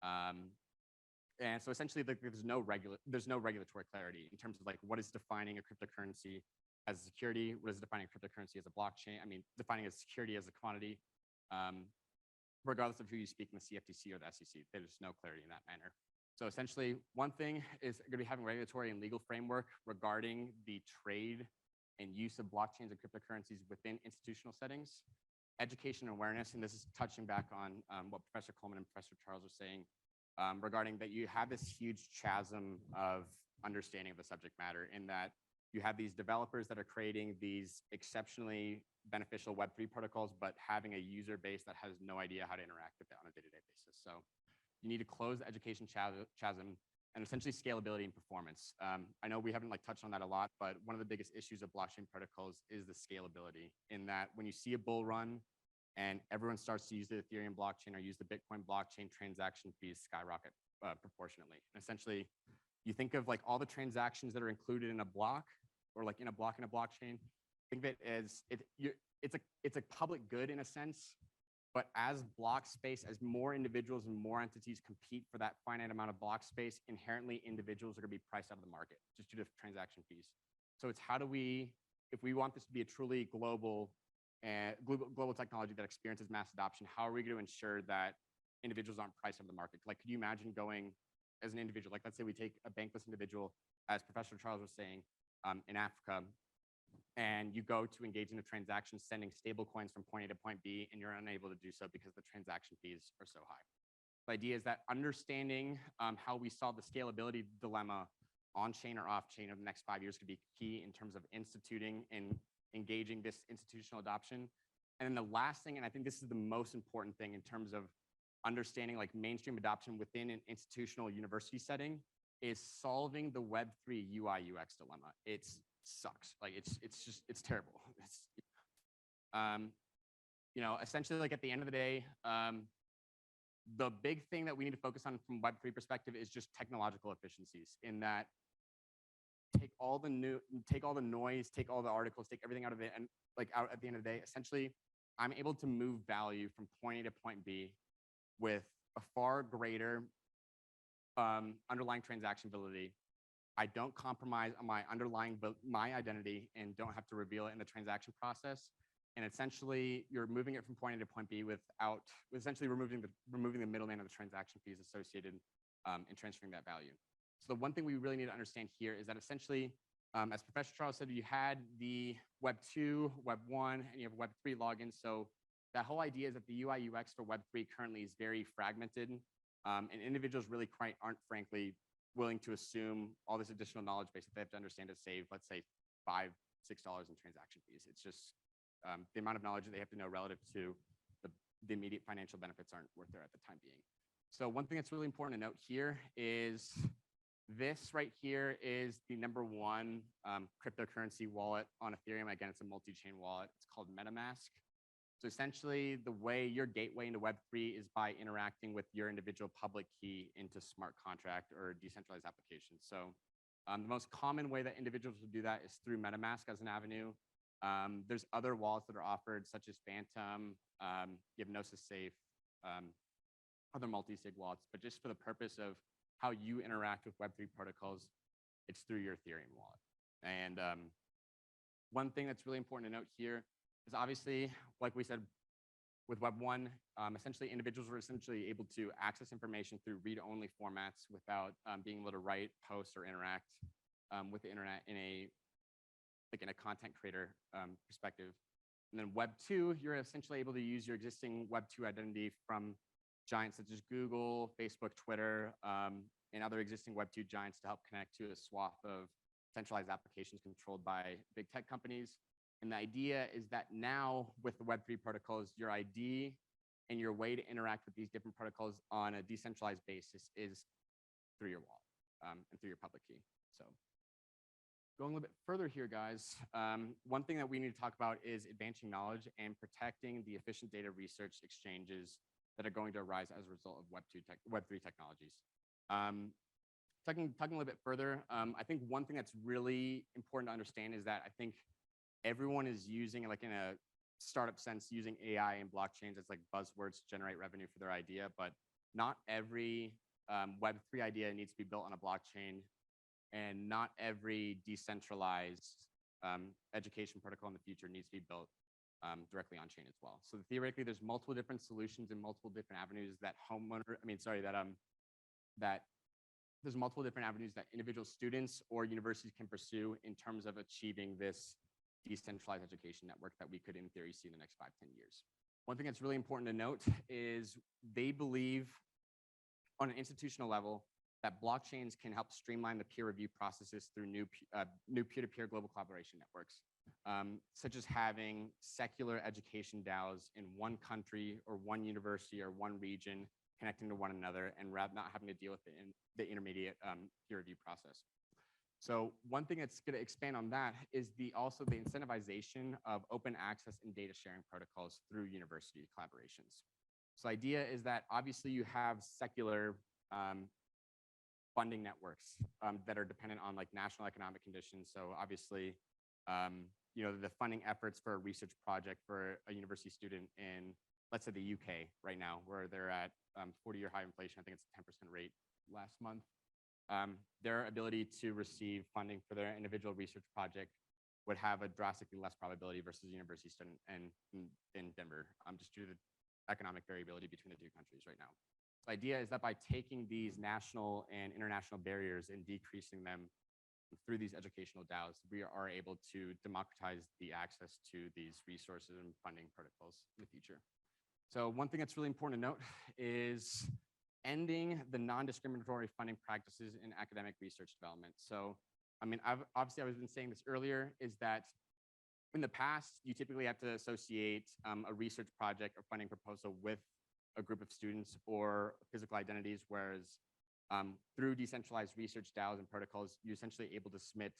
And so essentially there's no regulatory clarity in terms of like what is defining a cryptocurrency as a security, what is defining a cryptocurrency as a blockchain, defining a security as a commodity. Regardless of who you speak in the CFTC or the SEC, there's no clarity in that manner. So essentially, one thing is going to be having regulatory and legal framework regarding the trade and use of blockchains and cryptocurrencies within institutional settings, education and awareness, and this is touching back on what Professor Coleman and Professor Charles were saying regarding that you have this huge chasm of understanding of the subject matter in that you have these developers that are creating these exceptionally beneficial Web3 protocols, but having a user base that has no idea how to interact with it on a day-to-day basis. So you need to close the education chasm and essentially scalability and performance. I know we haven't touched on that a lot, but one of the biggest issues of blockchain protocols is the scalability in that when you see a bull run and everyone starts to use the Ethereum blockchain or use the Bitcoin blockchain, transaction fees skyrocket proportionately. And essentially, you think of all the transactions that are included in a block or in a block in a blockchain, think of it as it's a public good in a sense, But as block space, as more individuals and more entities compete for that finite amount of block space, inherently individuals are going to be priced out of the market just due to transaction fees. So it's how do we, if we want this to be a truly global technology that experiences mass adoption, how are we going to ensure that individuals aren't priced out of the market? Like, could you imagine going as an individual, like let's say we take a bankless individual, as Professor Charles was saying, in Africa, and you go to engage in a transaction sending stable coins from point A to point B, and you're unable to do so because the transaction fees are so high. The idea is that understanding how we solve the scalability dilemma on-chain or off-chain over the next 5 years could be key in terms of instituting and engaging this institutional adoption. And then the last thing, and I think this is the most important thing in terms of understanding like mainstream adoption within an institutional university setting, is solving the Web3 UI UX dilemma. It sucks. Like it's terrible. Essentially, like at the end of the day, the big thing that we need to focus on from Web3 perspective is just technological efficiencies. In that, take all the noise, take all the articles, take everything out of it, and like out at the end of the day, essentially, I'm able to move value from point A to point B with a far greater underlying transaction validity. I don't compromise on my identity and don't have to reveal it in the transaction process. And essentially, you're moving it from point A to point B without essentially removing the middleman of the transaction fees associated in transferring that value. So the one thing we really need to understand here is that essentially, as Professor Charles said, you had the Web 2, Web 1, and you have Web 3 logins. So that whole idea is that the UI UX for Web 3 currently is very fragmented, and individuals really aren't frankly willing to assume all this additional knowledge base that they have to understand to save, let's say, $5, $6 in transaction fees. It's just the amount of knowledge that they have to know relative to the immediate financial benefits aren't worth there at the time being. So one thing that's really important to note here is this right here is the #1 cryptocurrency wallet on Ethereum. Again, it's a multi-chain wallet. It's called MetaMask. So essentially, the way your gateway into Web3 is by interacting with your individual public key into smart contract or decentralized applications. So the most common way that individuals will do that is through MetaMask as an avenue. There's other wallets that are offered, such as Phantom, you have Gnosis Safe, other multi-sig wallets, but just for the purpose of how you interact with Web3 protocols, it's through your Ethereum wallet. And one thing that's really important to note here is obviously, like we said, with Web 1, essentially individuals were essentially able to access information through read-only formats without being able to write, post, or interact with the internet in a content creator perspective. And then Web 2, you're essentially able to use your existing Web 2 identity from giants such as Google, Facebook, Twitter, and other existing Web 2 giants to help connect to a swath of centralized applications controlled by big tech companies. And the idea is that now with the Web3 protocols, your ID and your way to interact with these different protocols on a decentralized basis is through your wallet and through your public key. So going a little bit further here, guys, one thing that we need to talk about is advancing knowledge and protecting the efficient data research exchanges that are going to arise as a result of Web3 technologies. Talking a little bit further, I think one thing that's really important to understand is that I think everyone is using, like in a startup sense, using AI and blockchains as like buzzwords to generate revenue for their idea, but not every Web3 idea needs to be built on a blockchain, and not every decentralized education protocol in the future needs to be built directly on chain as well. So theoretically, there's multiple different solutions and multiple different avenues that there's multiple different avenues that individual students or universities can pursue in terms of achieving this decentralized education network that we could, in theory, see in the next 5-10 years. One thing that's really important to note is they believe on an institutional level that blockchains can help streamline the peer review processes through new peer-to-peer global collaboration networks, such as having secular education DAOs in one country or one university or one region connecting to one another and not having to deal with the intermediate peer review process. So one thing that's going to expand on that is also the incentivization of open access and data sharing protocols through university collaborations. So the idea is that obviously you have secular funding networks that are dependent on like national economic conditions. So obviously, the funding efforts for a research project for a university student in let's say the UK right now, where they're at 40-year high inflation. I think it's a 10% rate last month. Their ability to receive funding for their individual research project would have a drastically less probability versus a university student in Denver, just due to the economic variability between the two countries right now. The idea is that by taking these national and international barriers and decreasing them through these educational DAOs, we are able to democratize the access to these resources and funding protocols in the future. So one thing that's really important to note is ending the non-discriminatory funding practices in academic research development. So, I mean, I've been saying this earlier, is that in the past, you typically have to associate a research project or funding proposal with a group of students or physical identities, whereas through decentralized research DAOs and protocols, you're essentially able to submit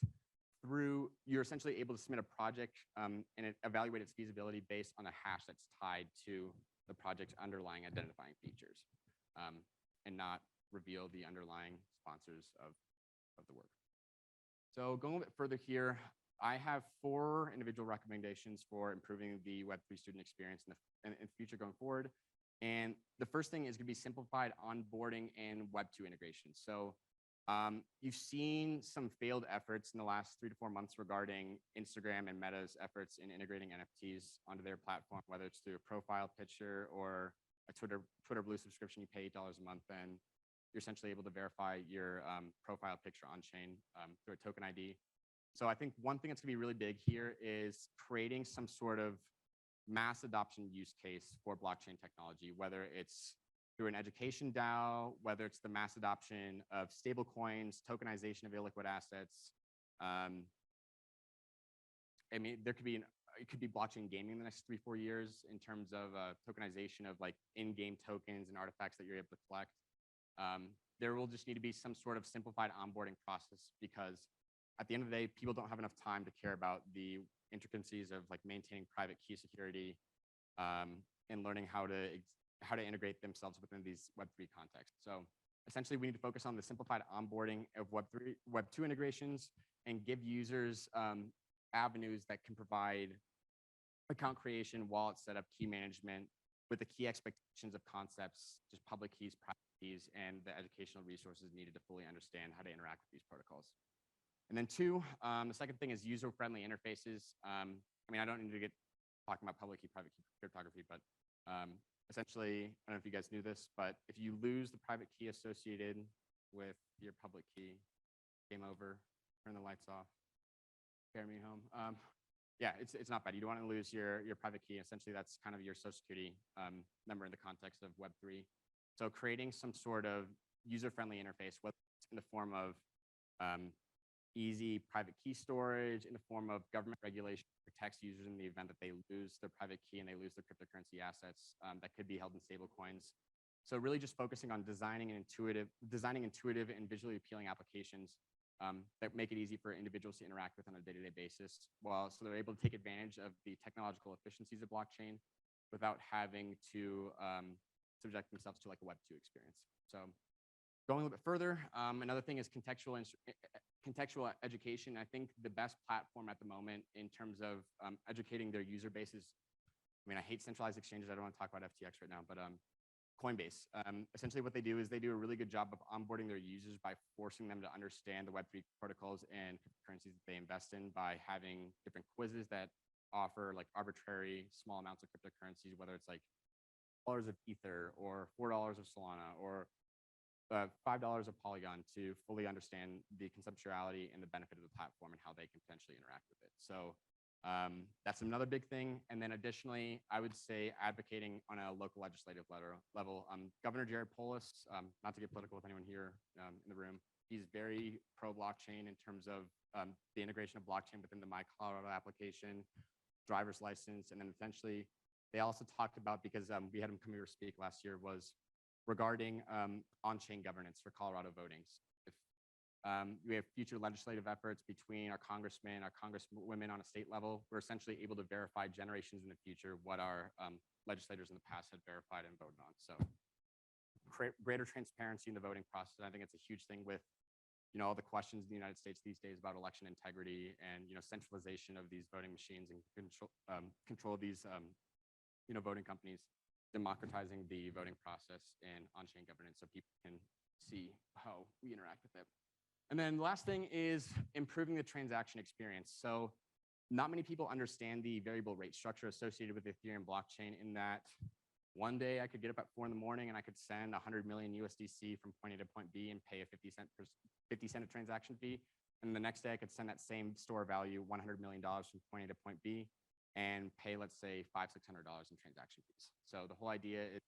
a project and evaluate its feasibility based on a hash that's tied to the project's underlying identifying features, and not reveal the underlying sponsors of the work. So going a bit further here, I have 4 individual recommendations for improving the Web3 student experience in the future going forward. And the first thing is going to be simplified onboarding and Web2 integration. So you've seen some failed efforts in the last 3 to 4 months regarding Instagram and Meta's efforts in integrating NFTs onto their platform, whether it's through a profile picture or a Twitter Blue subscription. You pay $8 a month, and you're essentially able to verify your profile picture on chain through a token ID. So I think one thing that's gonna be really big here is creating some sort of mass adoption use case for blockchain technology, whether it's through an education DAO, whether it's the mass adoption of stable coins, tokenization of illiquid assets. I mean, it could be blockchain gaming in the next 3-4 years in terms of tokenization of like in-game tokens and artifacts that you're able to collect. There will just need to be some sort of simplified onboarding process, because at the end of the day, people don't have enough time to care about the intricacies of like maintaining private key security and learning how to integrate themselves within these Web3 contexts. So essentially, we need to focus on the simplified onboarding of Web2 integrations and give users avenues that can provide account creation, wallet setup, key management, with the key expectations of concepts, just public keys, private keys, and the educational resources needed to fully understand how to interact with these protocols. And then 2, the second thing is user-friendly interfaces. I mean, I don't need to get talking about public key, private key cryptography, but essentially, I don't know if you guys knew this, but if you lose the private key associated with your public key, game over, turn the lights off, carry me home. Yeah, it's not bad. You don't want to lose your private key. Essentially, that's kind of your social security number in the context of Web3. So creating some sort of user-friendly interface, whether it's in the form of easy private key storage, in the form of government regulation that protects users in the event that they lose their private key and they lose their cryptocurrency assets that could be held in stable coins. So really just focusing on designing intuitive and visually appealing applications that make it easy for individuals to interact with on a day-to-day basis, so they're able to take advantage of the technological efficiencies of blockchain without having to subject themselves to like a Web2 experience. So going a little bit further, another thing is contextual education. I think the best platform at the moment in terms of educating their user bases, I mean, I hate centralized exchanges. I don't want to talk about FTX right now, but Coinbase. Essentially what they do is they do a really good job of onboarding their users by forcing them to understand the Web3 protocols and cryptocurrencies that they invest in by having different quizzes that offer like arbitrary small amounts of cryptocurrencies, whether it's like $4 of Ether or $4 of Solana or $5 of Polygon, to fully understand the conceptuality and the benefit of the platform and how they can potentially interact with it. So that's another big thing. And then additionally, I would say advocating on a local legislative level. Governor Jared Polis, not to get political with anyone here in the room, he's very pro-blockchain in terms of the integration of blockchain within the My Colorado application, driver's license, and then essentially they also talked about, because we had him come here to speak last year, was regarding on-chain governance for Colorado voting. If we have future legislative efforts between our congressmen, our congresswomen on a state level, we're essentially able to verify generations in the future what our legislators in the past had verified and voted on. So greater transparency in the voting process. And I think it's a huge thing with, you know, all the questions in the United States these days about election integrity and, you know, centralization of these voting machines and control of these, you know, voting companies. democratizing the voting process and on-chain governance so people can see how we interact with it. And then the last thing is improving the transaction experience. So not many people understand the variable rate structure associated with the Ethereum blockchain, in that one day I could get up at 4 in the morning and I could send 100 million USDC from point A to point B and pay a 50 cent a transaction fee. And the next day I could send that same store value, $100 million from point A to point B, and pay, let's say, $500–600 in transaction fees. So the whole idea is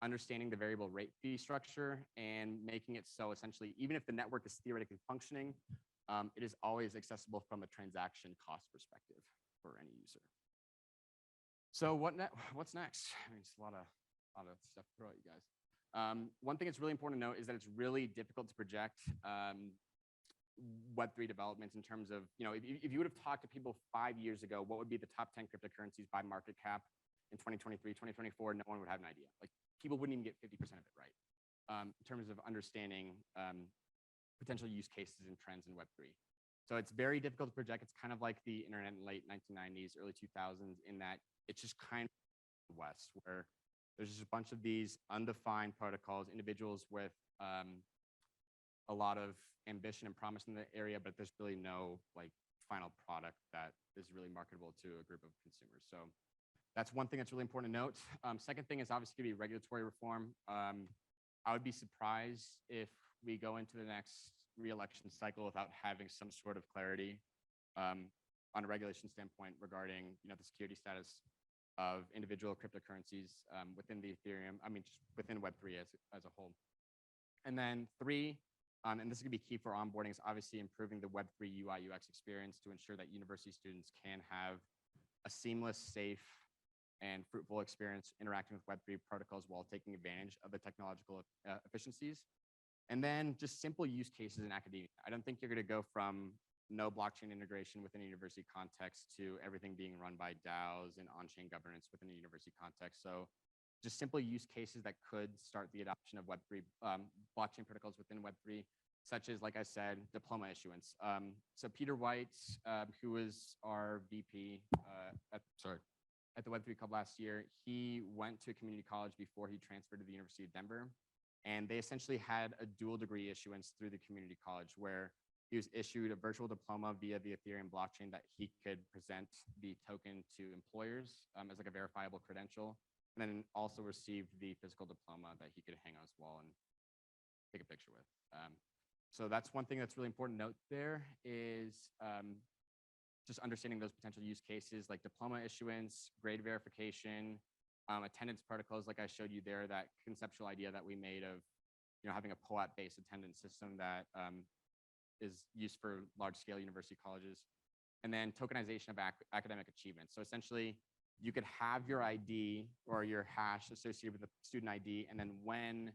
understanding the variable rate fee structure and making it so essentially, even if the network is theoretically functioning, it is always accessible from a transaction cost perspective for any user. So what's next? I mean, it's a lot of stuff to throw at you guys. One thing that's really important to note is that it's really difficult to project Web3 developments in terms of, if you would have talked to people 5 years ago, what would be the top 10 cryptocurrencies by market cap in 2023, 2024, no one would have an idea. Like, people wouldn't even get 50% of it right in terms of understanding potential use cases and trends in Web3. So it's very difficult to project. It's kind of like the internet in late 1990s, early 2000s, in that it's just kind of the West, where there's just a bunch of these undefined protocols, individuals with a lot of ambition and promise in the area, but there's really no final product that is really marketable to a group of consumers. So that's one thing that's really important to note. Second thing is obviously going to be regulatory reform. I would be surprised if we go into the next re-election cycle without having some sort of clarity on a regulation standpoint regarding the security status of individual cryptocurrencies within the Ethereum, just within Web3 as a whole. And then 3, and this is going to be key for onboarding, is obviously improving the Web3 UI UX experience to ensure that university students can have a seamless, safe, and fruitful experience interacting with Web3 protocols while taking advantage of the technological efficiencies. And then just simple use cases in academia. I don't think you're going to go from no blockchain integration within a university context to everything being run by DAOs and on-chain governance within a university context. So just simple use cases that could start the adoption of Web3 blockchain protocols within Web3, such as, like I said, diploma issuance. So Peter White, who was our VP at the Web3 Club last year, he went to a community college before he transferred to the University of Denver. And they essentially had a dual degree issuance through the community college, where he was issued a virtual diploma via the Ethereum blockchain that he could present the token to employers as a verifiable credential, and then also received the physical diploma that he could hang on his wall and take a picture with. So that's one thing that's really important to note there, is just understanding those potential use cases like diploma issuance, grade verification, attendance protocols, like I showed you there, that conceptual idea that we made of having a POAP-based attendance system that is used for large-scale university colleges, and then tokenization of academic achievements. So essentially, you could have your ID or your hash associated with the student ID, and then when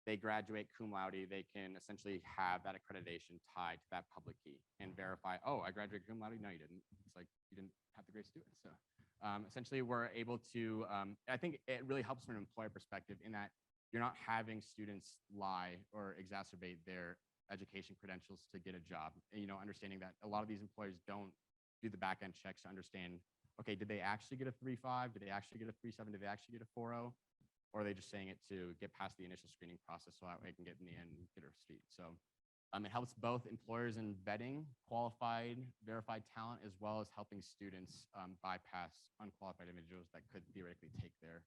they graduate cum laude, they can essentially have that accreditation tied to that public key and verify, oh, I graduated cum laude? No, you didn't. It's like you didn't have the grades to do it. So essentially, we're able to, I think it really helps from an employer perspective in that you're not having students lie or exacerbate their education credentials to get a job. And, understanding that a lot of these employers don't do the back end checks to understand, okay, did they actually get a 3.5? Did they actually get a 3.7? Did they actually get a 4.0? Or are they just saying it to get past the initial screening process so that way they can get in the end and get her seat? So it helps both employers in vetting qualified, verified talent, as well as helping students bypass unqualified individuals that could theoretically take their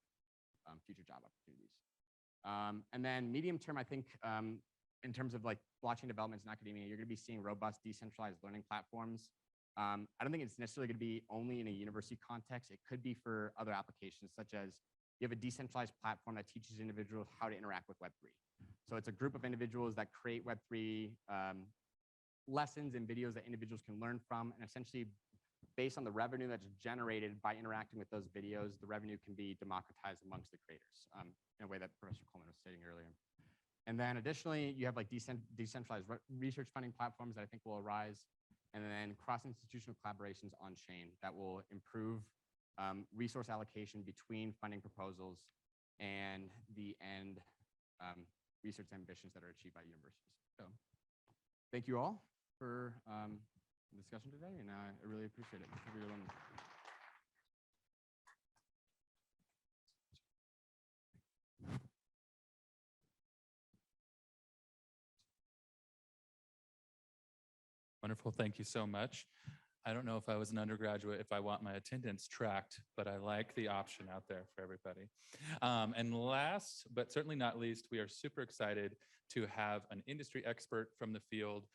future job opportunities. And then medium term, I think, in terms of blockchain developments in academia, you're going to be seeing robust decentralized learning platforms. I don't think it's necessarily going to be only in a university context. It could be for other applications, such as you have a decentralized platform that teaches individuals how to interact with Web3. So it's a group of individuals that create Web3 lessons and videos that individuals can learn from, and essentially based on the revenue that's generated by interacting with those videos, the revenue can be democratized amongst the creators in a way that Professor Coleman was stating earlier. And then additionally, you have decentralized research funding platforms that I think will arise, and then cross-institutional collaborations on chain that will improve resource allocation between funding proposals and the end research ambitions that are achieved by universities. So thank you all for the discussion today, and I really appreciate it. Have a good one. Wonderful. Thank you so much. I don't know if I was an undergraduate, if I want my attendance tracked, but I like the option out there for everybody. And last, but certainly not least, we are super excited to have an industry expert from the field,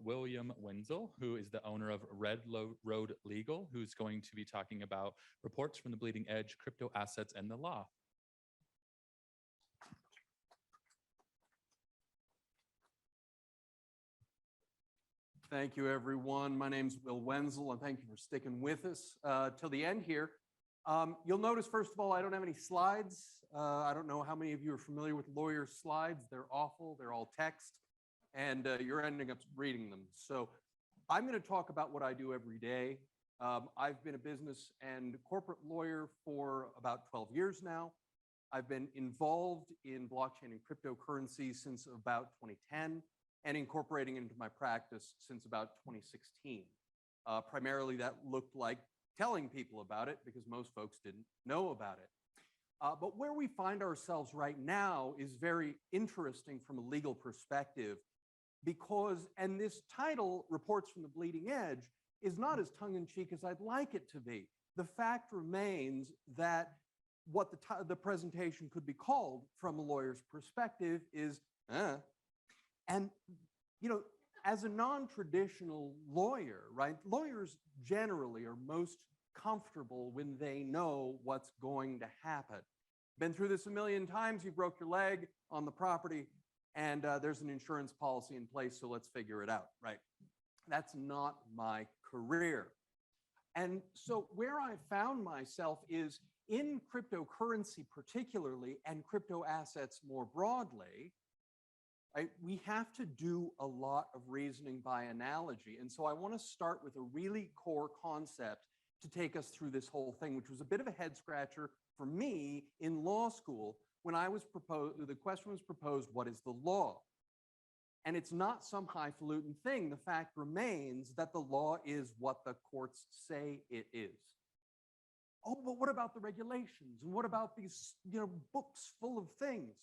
William Wenzel, who is the owner of Red Road Legal, who's going to be talking about reports from the bleeding edge, crypto assets, and the law. Thank you, everyone. My name's Will Wenzel, and thank you for sticking with us till the end here. You'll notice, first of all, I don't have any slides. I don't know how many of you are familiar with lawyer slides. They're awful. They're all text, and you're ending up reading them. So I'm going to talk about what I do every day. I've been a business and corporate lawyer for about 12 years now. I've been involved in blockchain and cryptocurrency since about 2010. And incorporating it into my practice since about 2016. Primarily, that looked like telling people about it because most folks didn't know about it. But where we find ourselves right now is very interesting from a legal perspective because, and this title, Reports from the Bleeding Edge, is not as tongue-in-cheek as I'd like it to be. The fact remains that what the presentation could be called from a lawyer's perspective is, and, you know, as a non-traditional lawyer, right, lawyers generally are most comfortable when they know what's going to happen. Been through this a million times. You broke your leg on the property, and there's an insurance policy in place, so let's figure it out, right? That's not my career. And so where I found myself is in cryptocurrency particularly, and crypto assets more broadly, we have to do a lot of reasoning by analogy. And so I want to start with a really core concept to take us through this whole thing, which was a bit of a head scratcher for me in law school when the question was proposed, what is the law? And it's not some highfalutin thing. The fact remains that the law is what the courts say it is. Oh, but what about the regulations? And what about these, books full of things?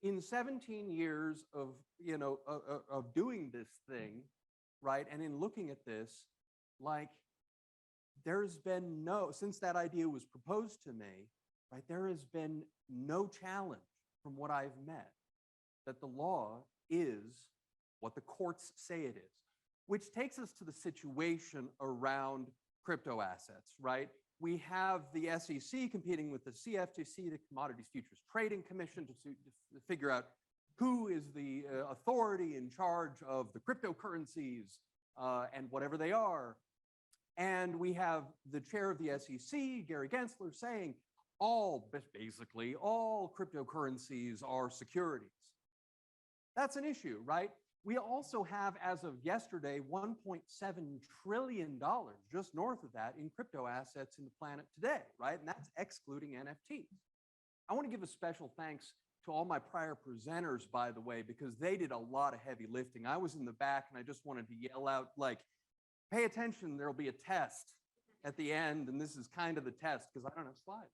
In 17 years of, of doing this thing, right, and in looking at this, like, there's been since that idea was proposed to me, right, there has been no challenge from what I've met that the law is what the courts say it is, which takes us to the situation around crypto assets, right? We have the SEC competing with the CFTC, the Commodities Futures Trading Commission, to figure out who is the authority in charge of the cryptocurrencies and whatever they are. And we have the chair of the SEC, Gary Gensler, saying basically all cryptocurrencies are securities. That's an issue, right? We also have, as of yesterday, $1.7 trillion, just north of that, in crypto assets in the planet today, right? And that's excluding NFTs. I want to give a special thanks to all my prior presenters, by the way, because they did a lot of heavy lifting. I was in the back and I just wanted to yell out, like, pay attention, there'll be a test at the end, and this is kind of the test because I don't have slides.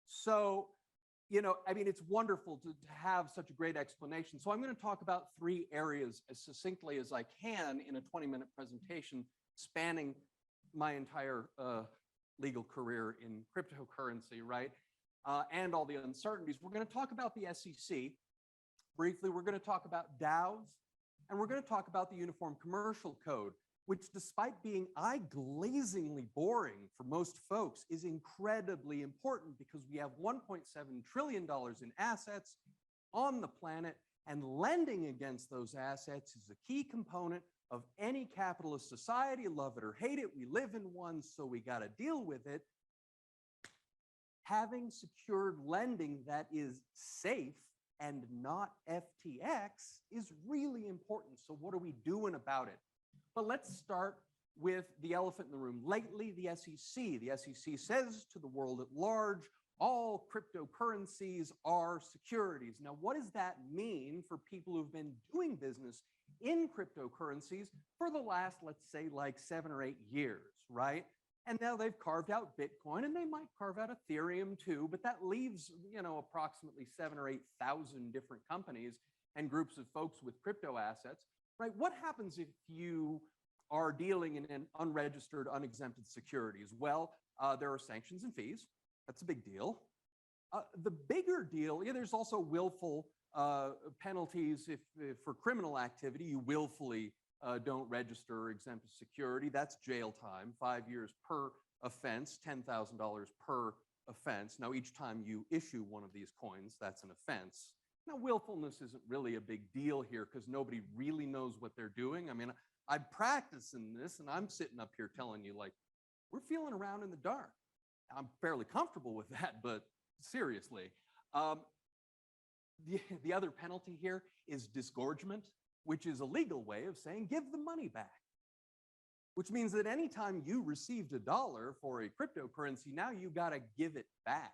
So, it's wonderful to have such a great explanation. So I'm going to talk about 3 areas as succinctly as I can in a 20-minute presentation spanning my entire legal career in cryptocurrency, right? And all the uncertainties. We're going to talk about the SEC. Briefly, we're going to talk about DAOs, and we're going to talk about the Uniform Commercial Code, which, despite being eye-glazingly boring for most folks, is incredibly important because we have $1.7 trillion in assets on the planet, and lending against those assets is a key component of any capitalist society. Love it or hate it, we live in one, so we got to deal with it. Having secured lending that is safe and not FTX is really important. So what are we doing about it? But let's start with the elephant in the room. Lately, the SEC says to the world at large, all cryptocurrencies are securities. Now, what does that mean for people who've been doing business in cryptocurrencies for the last, let's say, like 7 or 8 years, right? And now they've carved out Bitcoin, and they might carve out Ethereum too, but that leaves, approximately 7,000 or 8,000 different companies and groups of folks with crypto assets. right? What happens if you are dealing in an unregistered, unexempted securities? Well, there are sanctions and fees. That's a big deal. The bigger deal, yeah, there's also willful penalties if for criminal activity, you willfully don't register or exempt a security. That's jail time, 5 years per offense, $10,000 per offense. Now, each time you issue one of these coins, that's an offense. Now, willfulness isn't really a big deal here because nobody really knows what they're doing. I mean, I'm practicing this and I'm sitting up here telling you, like, we're feeling around in the dark. I'm fairly comfortable with that, but seriously. The other penalty here is disgorgement, which is a legal way of saying give the money back, which means that anytime you received $1 for a cryptocurrency, now you got to give it back.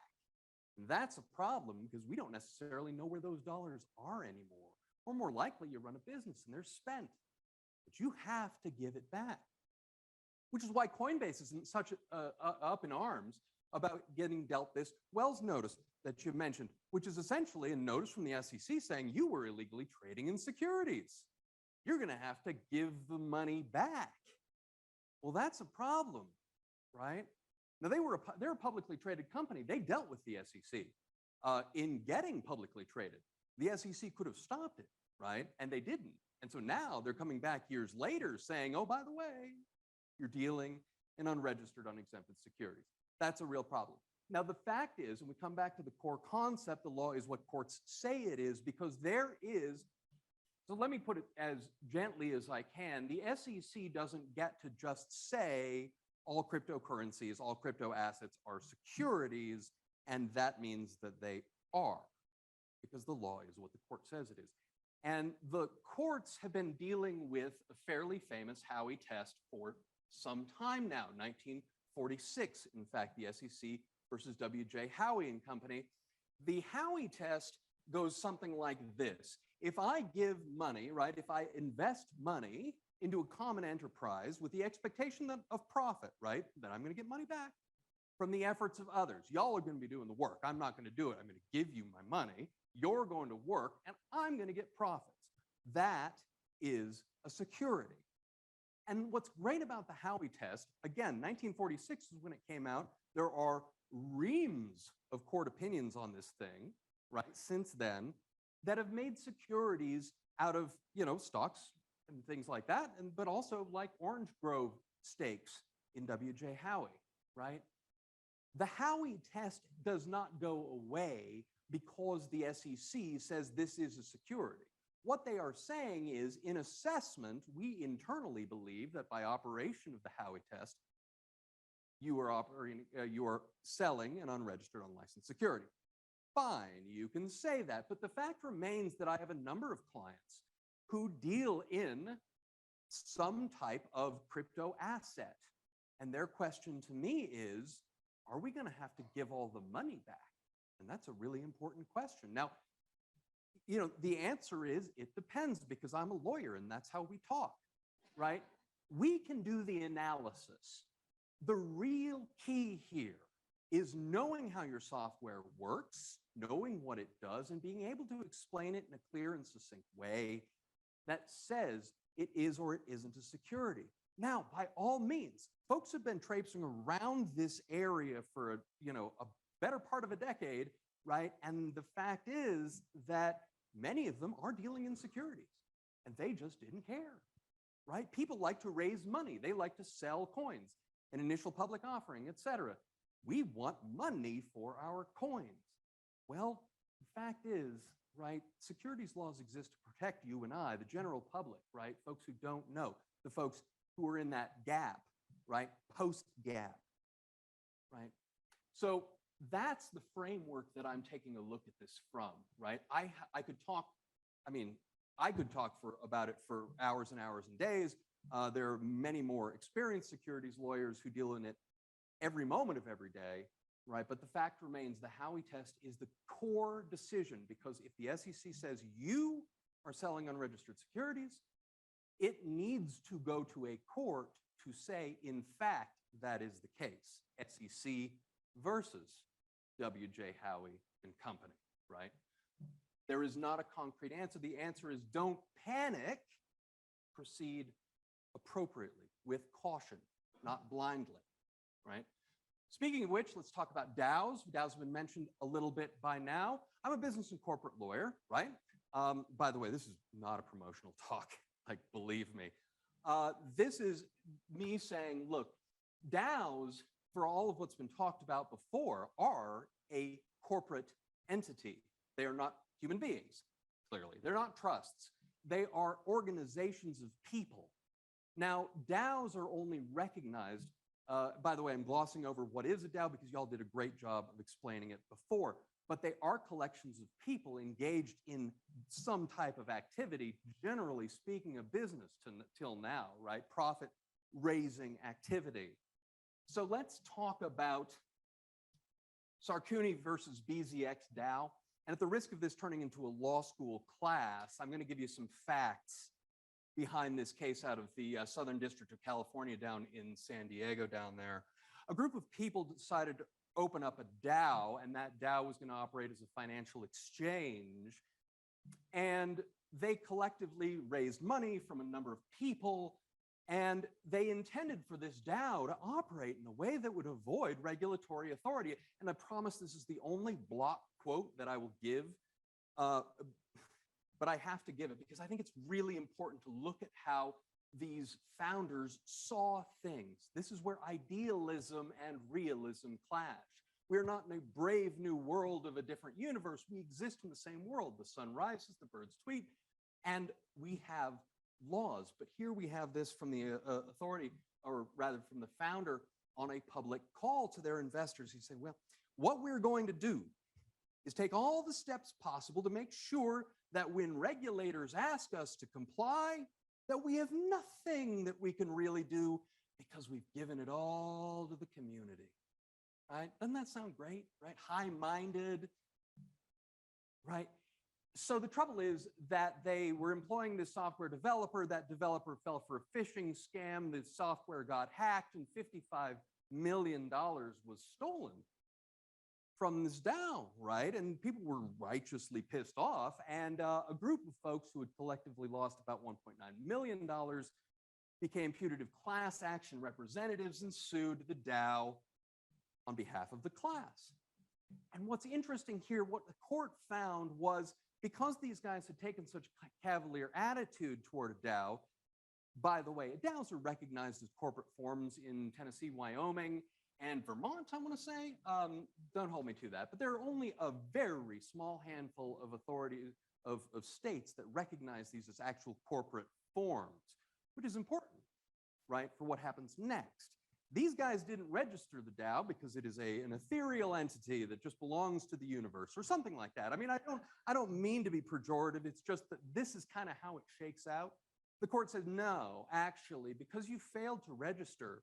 And that's a problem because we don't necessarily know where those dollars are anymore. Or more likely, you run a business and they're spent, but you have to give it back, which is why Coinbase isn't such up in arms about getting dealt this Wells notice that you mentioned, which is essentially a notice from the SEC saying you were illegally trading in securities. You're going to have to give the money back. Well, that's a problem, right? Now, they're a publicly traded company. They dealt with the SEC in getting publicly traded. The SEC could have stopped it, right? And they didn't. And so now they're coming back years later saying, oh, by the way, you're dealing in unregistered, unexempted securities. That's a real problem. Now, the fact is, and we come back to the core concept, the law is what courts say it is, because there is, so let me put it as gently as I can, the SEC doesn't get to just say all cryptocurrencies, all crypto assets are securities, and that means that they are, because the law is what the court says it is. And the courts have been dealing with a fairly famous Howey test for some time now, 1946, in fact, the SEC versus W.J. Howey and Company. The Howey test goes something like this. If I give money, right, if I invest money into a common enterprise with the expectation of profit, right, then I'm going to get money back from the efforts of others. Y'all are going to be doing the work. I'm not going to do it. I'm going to give you my money. You're going to work, and I'm going to get profits. That is a security. And what's great about the Howey test, again, 1946 is when it came out. There are reams of court opinions on this thing, right, since then, that have made securities out of, stocks and things like that, but also like Orange Grove stakes in W.J. Howey, right? The Howey test does not go away because the SEC says this is a security. What they are saying is, in assessment, we internally believe that by operation of the Howey test, you are selling an unregistered, unlicensed security. Fine, you can say that, but the fact remains that I have a number of clients who deal in some type of crypto asset. And their question to me is, are we going to have to give all the money back? And that's a really important question. Now, the answer is it depends, because I'm a lawyer and that's how we talk, right? We can do the analysis. The real key here is knowing how your software works, knowing what it does, and being able to explain it in a clear and succinct way that says it is or it isn't a security. Now, by all means, folks have been traipsing around this area for a better part of a decade, right? And the fact is that many of them are dealing in securities, and they just didn't care, right? People like to raise money. They like to sell coins, an initial public offering, etc. We want money for our coins. Well, the fact is, right, securities laws exist to protect you and I, the general public, right? Folks who don't know, the folks who are in that gap, right? Post-gap, right? So that's the framework that I'm taking a look at this from, right? I could talk about it for hours and hours and days. There are many more experienced securities lawyers who deal in it every moment of every day, right? But the fact remains the Howey test is the core decision, because if the SEC says you are selling unregistered securities, it needs to go to a court to say, in fact, that is the case. SEC versus W.J. Howey and Company, right? There is not a concrete answer. The answer is don't panic. proceed appropriately, with caution, not blindly, right? Speaking of which, let's talk about DAOs. DAOs have been mentioned a little bit by now. I'm a business and corporate lawyer, right? By the way, this is not a promotional talk, like, believe me. This is me saying, look, DAOs, for all of what's been talked about before, are a corporate entity. They are not human beings, clearly. They're not trusts. They are organizations of people. Now, DAOs are only recognized, by the way, I'm glossing over what is a DAO because y'all did a great job of explaining it before, but they are collections of people engaged in some type of activity, generally speaking, a business till now, right? Profit-raising activity. So let's talk about Sarkoony versus BZX DAO. And at the risk of this turning into a law school class, I'm going to give you some facts behind this case out of the Southern District of California down in San Diego down there. A group of people decided to open up a DAO, and that DAO was going to operate as a financial exchange. And they collectively raised money from a number of people, and they intended for this DAO to operate in a way that would avoid regulatory authority. And I promise this is the only block quote that I will give, but I have to give it because I think it's really important to look at how these founders saw things. This is where idealism and realism clash. We're not in a brave new world of a different universe. We exist in the same world. The sun rises, the birds tweet, and we have laws. But here we have this from the authority, or rather from the founder, on a public call to their investors. He said, well, what we're going to do is take all the steps possible to make sure that when regulators ask us to comply, that we have nothing that we can really do because we've given it all to the community, right? Doesn't that sound great, right? High-minded, right? So the trouble is that they were employing this software developer. That developer fell for a phishing scam. The software got hacked and $55 million was stolen from this DAO, right? And people were righteously pissed off. And a group of folks who had collectively lost about $1.9 million became putative class action representatives and sued the DAO on behalf of the class. And what's interesting here, what the court found was because these guys had taken such a cavalier attitude toward a DAO, by the way, DAOs are recognized as corporate forms in Tennessee, Wyoming, and Vermont, I want to say. Don't hold me to that, but there are only a very small handful of authorities of states that recognize these as actual corporate forms, which is important, right, for what happens next. These guys didn't register the DAO because it is an ethereal entity that just belongs to the universe or something like that. I mean, I don't mean to be pejorative. It's just that this is kind of how it shakes out. The court said, no, actually, because you failed to register,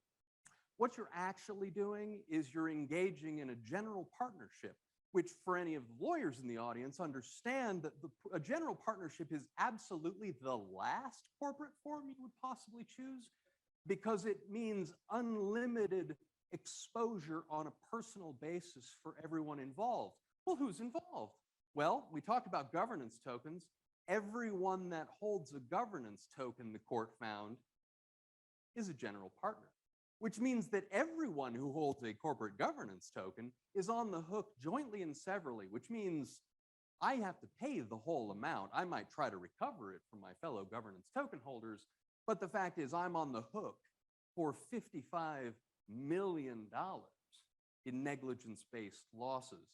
what you're actually doing is you're engaging in a general partnership, which for any of the lawyers in the audience understand that a general partnership is absolutely the last corporate form you would possibly choose because it means unlimited exposure on a personal basis for everyone involved. Well, who's involved? Well, we talked about governance tokens. Everyone that holds a governance token, the court found, is a general partner, which means that everyone who holds a corporate governance token is on the hook jointly and severally, which means I have to pay the whole amount. I might try to recover it from my fellow governance token holders, but the fact is I'm on the hook for $55 million in negligence-based losses.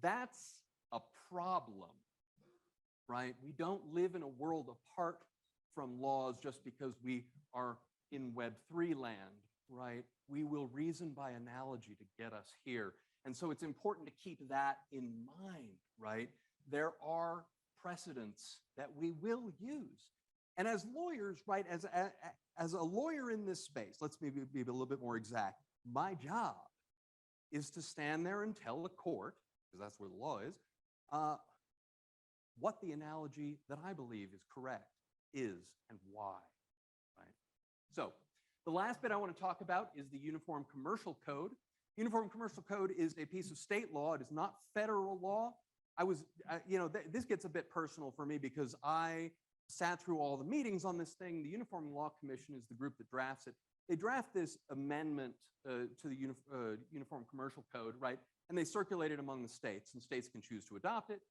That's a problem, right? We don't live in a world apart from laws just because we are in Web3 land, right? We will reason by analogy to get us here. And so it's important to keep that in mind, right? There are precedents that we will use. And as lawyers, right, as a lawyer in this space, let's maybe be a little bit more exact, my job is to stand there and tell the court, because that's where the law is, what the analogy that I believe is correct is and why, right? So the last bit I want to talk about is the Uniform Commercial Code. Uniform Commercial Code is a piece of state law. It is not federal law. This gets a bit personal for me because I sat through all the meetings on this thing. The Uniform Law Commission is the group that drafts it. They draft this amendment to the Uniform Commercial Code, right? And they circulate it among the states, and states can choose to adopt it.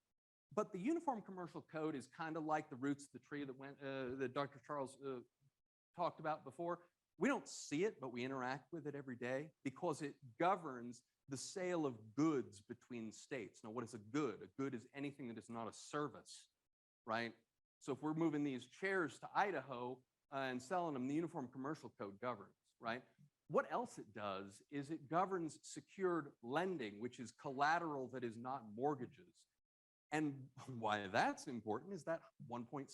But the Uniform Commercial Code is kind of like the roots of the tree that Dr. Charles talked about before. We don't see it, but we interact with it every day because it governs the sale of goods between states. Now, what is a good? A good is anything that is not a service, right? So if we're moving these chairs to Idaho and selling them, the Uniform Commercial Code governs, right? What else it does is it governs secured lending, which is collateral that is not mortgages. And why that's important is that $1.7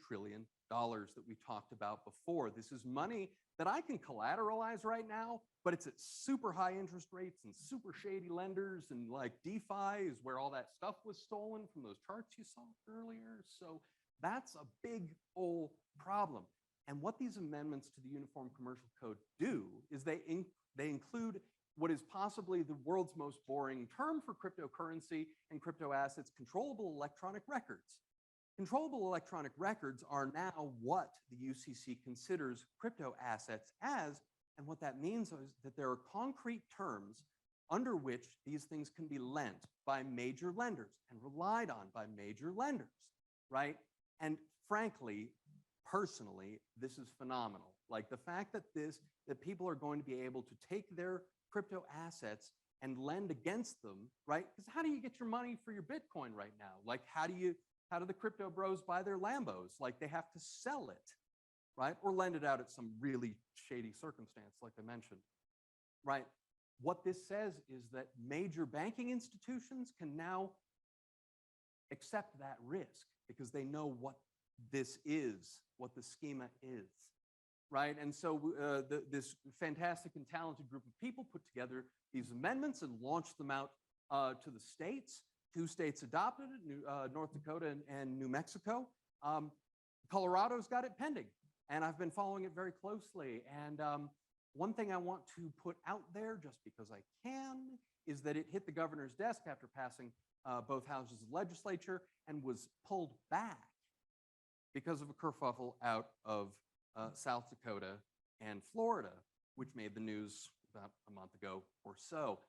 trillion that we talked about before. This is money that I can collateralize right now, but it's at super high interest rates and super shady lenders, and like DeFi is where all that stuff was stolen from those charts you saw earlier. So that's a big old problem. And what these amendments to the Uniform Commercial Code do is they include what is possibly the world's most boring term for cryptocurrency and crypto assets, controllable electronic records. Controllable electronic records are now what the UCC considers crypto assets as, and what that means is that there are concrete terms under which these things can be lent by major lenders and relied on by major lenders, right? And frankly, personally, this is phenomenal. Like the fact that people are going to be able to take their crypto assets and lend against them, right? Because how do you get your money for your Bitcoin right now? Like how do the crypto bros buy their Lambos? Like they have to sell it, right? Or lend it out at some really shady circumstance, like I mentioned, right? What this says is that major banking institutions can now accept that risk because they know what this is, what the schema is, right? And so this fantastic and talented group of people put together these amendments and launched them out to the states. 2 states adopted it, North Dakota and New Mexico. Colorado's got it pending, and I've been following it very closely. And one thing I want to put out there, just because I can, is that it hit the governor's desk after passing both houses of the legislature and was pulled back because of a kerfuffle out of South Dakota and Florida, which made the news about a month ago or so.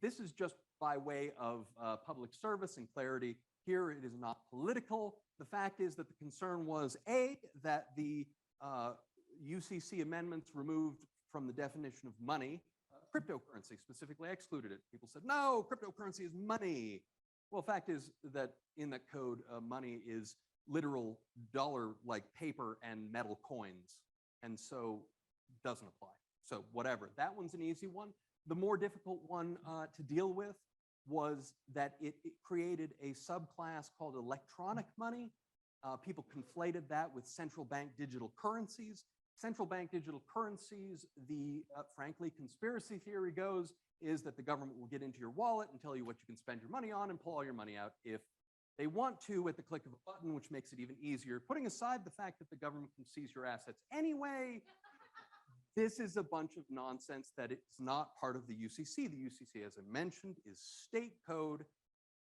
This is just by way of public service and clarity. Here it is not political. The fact is that the concern was, A, that the UCC amendments removed from the definition of money, cryptocurrency specifically. I excluded it. People said, no, cryptocurrency is money. Well, the fact is that in that code, money is literal dollar-like paper and metal coins, and so doesn't apply. So whatever, that one's an easy one. The more difficult one to deal with was that it created a subclass called electronic money. People conflated that with central bank digital currencies. Central bank digital currencies, the frankly conspiracy theory goes, is that the government will get into your wallet and tell you what you can spend your money on and pull all your money out if they want to at the click of a button, which makes it even easier. Putting aside the fact that the government can seize your assets anyway, this is a bunch of nonsense that it's not part of the UCC. The UCC, as I mentioned, is state code,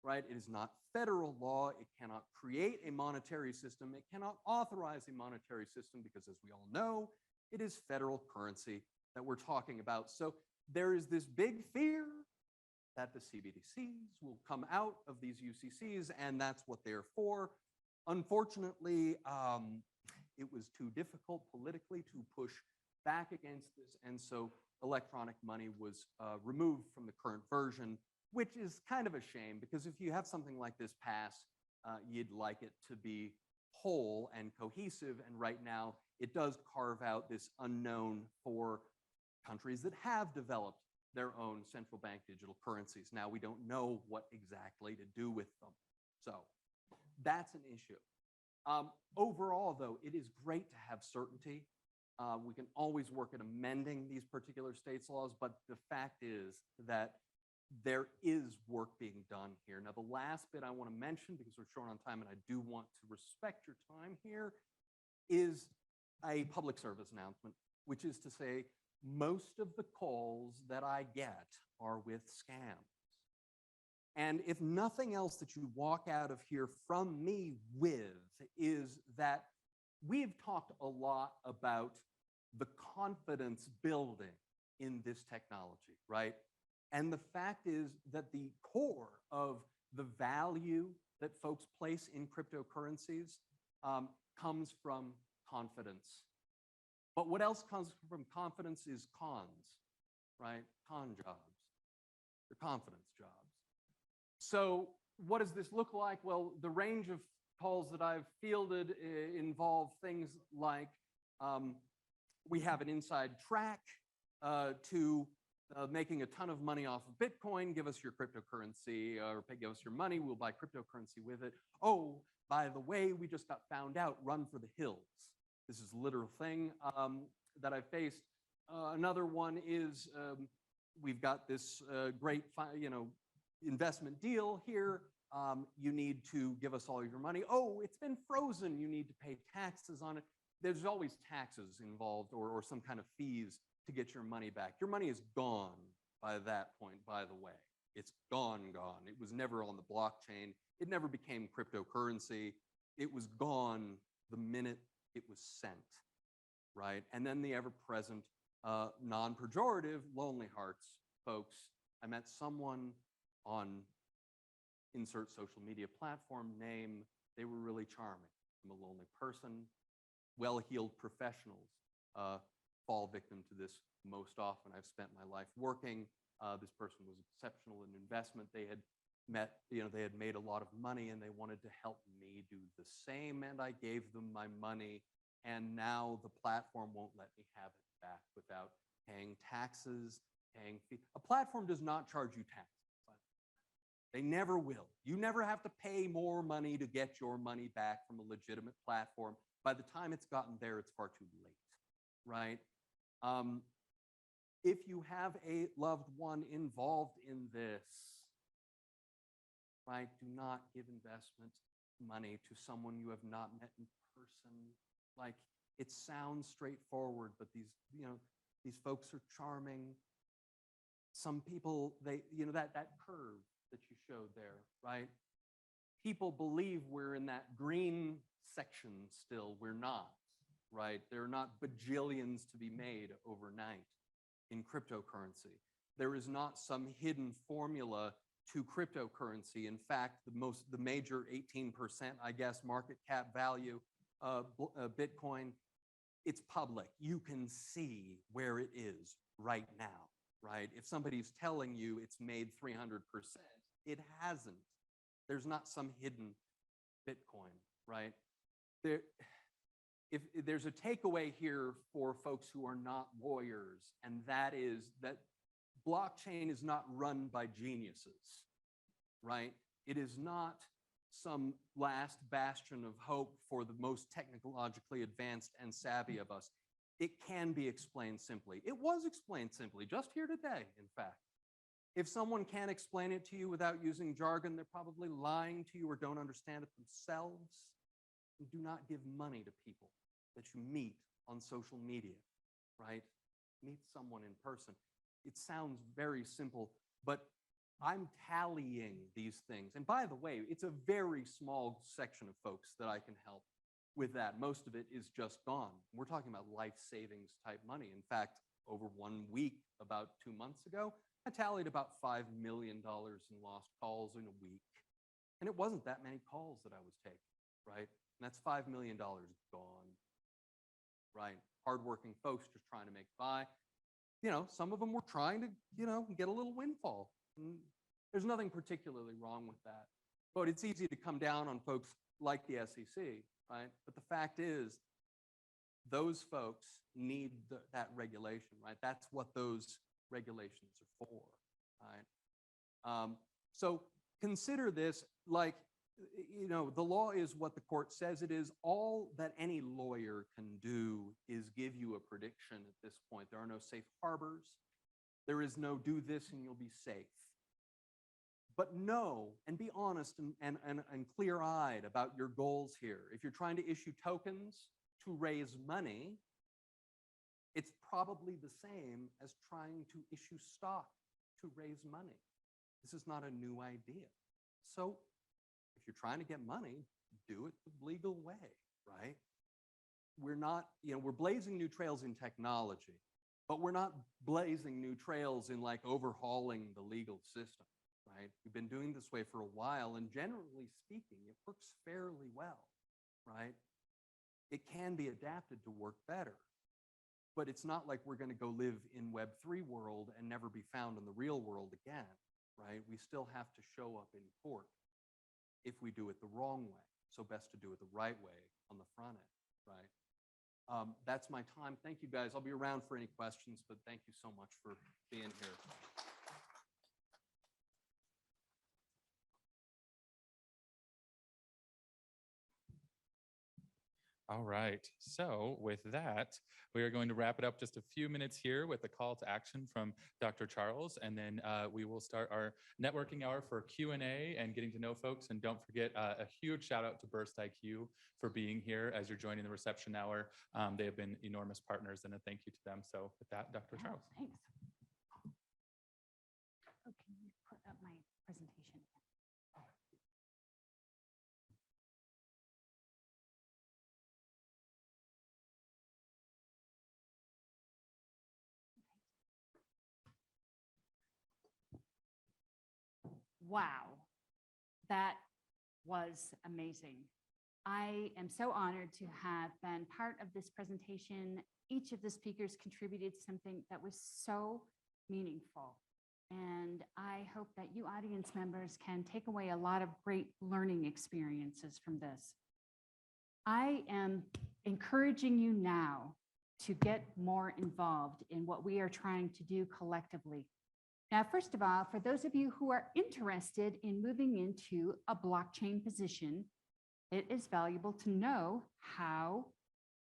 right? It is not federal law. It cannot create a monetary system. It cannot authorize a monetary system because, as we all know, it is federal currency that we're talking about. So there is this big fear that the CBDCs will come out of these UCCs, and that's what they're for. Unfortunately, it was too difficult politically to push back against this, and so electronic money was removed from the current version, which is kind of a shame, because if you have something like this pass, you'd like it to be whole and cohesive, and right now it does carve out this unknown for countries that have developed their own central bank digital currencies. Now we don't know what exactly to do with them. So that's an issue. Overall, though, it is great to have certainty. We can always work at amending these particular states' laws, but the fact is that there is work being done here. Now, the last bit I want to mention, because we're short on time and I do want to respect your time here, is a public service announcement, which is to say, most of the calls that I get are with scams. And if nothing else that you walk out of here from me with is that we've talked a lot about the confidence building in this technology, right? And the fact is that the core of the value that folks place in cryptocurrencies comes from confidence. But what else comes from confidence is cons, right? Con jobs. They're confidence jobs. So what does this look like? Well, the range of calls that I've fielded involve things like we have an inside track to making a ton of money off of Bitcoin. Give us your cryptocurrency or give us your money. We'll buy cryptocurrency with it. Oh, by the way, we just got found out. Run for the hills. This is a literal thing that I faced. Another one is we've got this great, investment deal here. You need to give us all your money. Oh, it's been frozen. You need to pay taxes on it. There's always taxes involved or some kind of fees to get your money back. Your money is gone by that point, by the way. It's gone. It was never on the blockchain. It never became cryptocurrency. It was gone the minute it was sent, right? And then the ever-present, non-pejorative, lonely hearts folks. I met someone on insert social media platform name. They were really charming. I'm a lonely person. Well-heeled professionals fall victim to this most often. I've spent my life working. This person was exceptional in investment. They had met, they had made a lot of money and they wanted to help me do the same. And I gave them my money. And now the platform won't let me have it back without paying taxes, paying fees. A platform does not charge you taxes. They never will. You never have to pay more money to get your money back from a legitimate platform. By the time it's gotten there, it's far too late, right? If you have a loved one involved in this, right, do not give investment money to someone you have not met in person. Like, it sounds straightforward, but these folks are charming. Some people, that curve that you showed there, right? People believe we're in that green section still. We're not, right? There are not bajillions to be made overnight in cryptocurrency. There is not some hidden formula to cryptocurrency. In fact, the major 18%, I guess, market cap value Bitcoin, it's public. You can see where it is right now, right? If somebody's telling you it's made 300%, it hasn't. There's not some hidden Bitcoin, right? If there's a takeaway here for folks who are not lawyers, and that is that blockchain is not run by geniuses, right? It is not some last bastion of hope for the most technologically advanced and savvy of us. It can be explained simply. It was explained simply just here today, in fact. If someone can't explain it to you without using jargon, they're probably lying to you or don't understand it themselves. And do not give money to people that you meet on social media, right? Meet someone in person. It sounds very simple, but I'm tallying these things. And by the way, it's a very small section of folks that I can help with that. Most of it is just gone. We're talking about life savings type money. In fact, over 1 week, about 2 months ago, I tallied about $5 million in lost calls in a week. And it wasn't that many calls that I was taking, right? And that's $5 million gone, right? Hardworking folks just trying to make by. Some of them were trying to, get a little windfall. There's nothing particularly wrong with that. But it's easy to come down on folks like the SEC, right? But the fact is, those folks need that regulation, right? That's what those regulations are for, right? So consider this like, the law is what the court says it is. All that any lawyer can do is give you a prediction at this point. There are no safe harbors. There is no do this and you'll be safe. But know and be honest and clear-eyed about your goals here. If you're trying to issue tokens to raise money, it's probably the same as trying to issue stock to raise money. This is not a new idea. So if you're trying to get money, do it the legal way, right? We're not, we're blazing new trails in technology, but we're not blazing new trails in like overhauling the legal system, right? We've been doing this way for a while, and generally speaking, it works fairly well, right? It can be adapted to work better, but it's not like we're going to go live in Web3 world and never be found in the real world again, right? We still have to show up in court if we do it the wrong way. So best to do it the right way on the front end, right? That's my time. Thank you, guys. I'll be around for any questions, but thank you so much for being here. All right. So with that, we are going to wrap it up just a few minutes here with a call to action from Dr. Charles, and then we will start our networking hour for Q&A and getting to know folks. And don't forget a huge shout out to Burst IQ for being here as you're joining the reception hour. They have been enormous partners, and a thank you to them. So with that, Dr. Charles. Thanks. Oh, can you put up my presentation? Wow, that was amazing. I am so honored to have been part of this presentation. Each of the speakers contributed something that was so meaningful. And I hope that you audience members can take away a lot of great learning experiences from this. I am encouraging you now to get more involved in what we are trying to do collectively. Now, first of all, for those of you who are interested in moving into a blockchain position, it is valuable to know how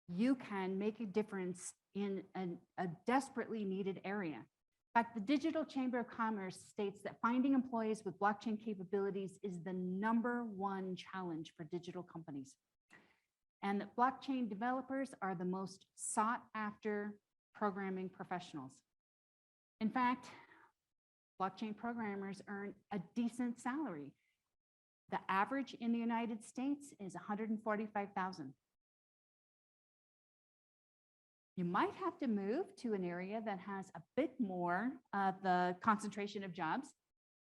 you can make a difference in a desperately needed area. In fact, the Digital Chamber of Commerce states that finding employees with blockchain capabilities is the #1 challenge for digital companies. And that blockchain developers are the most sought after programming professionals. In fact, blockchain programmers earn a decent salary. The average in the United States is $145,000. You might have to move to an area that has a bit more of the concentration of jobs,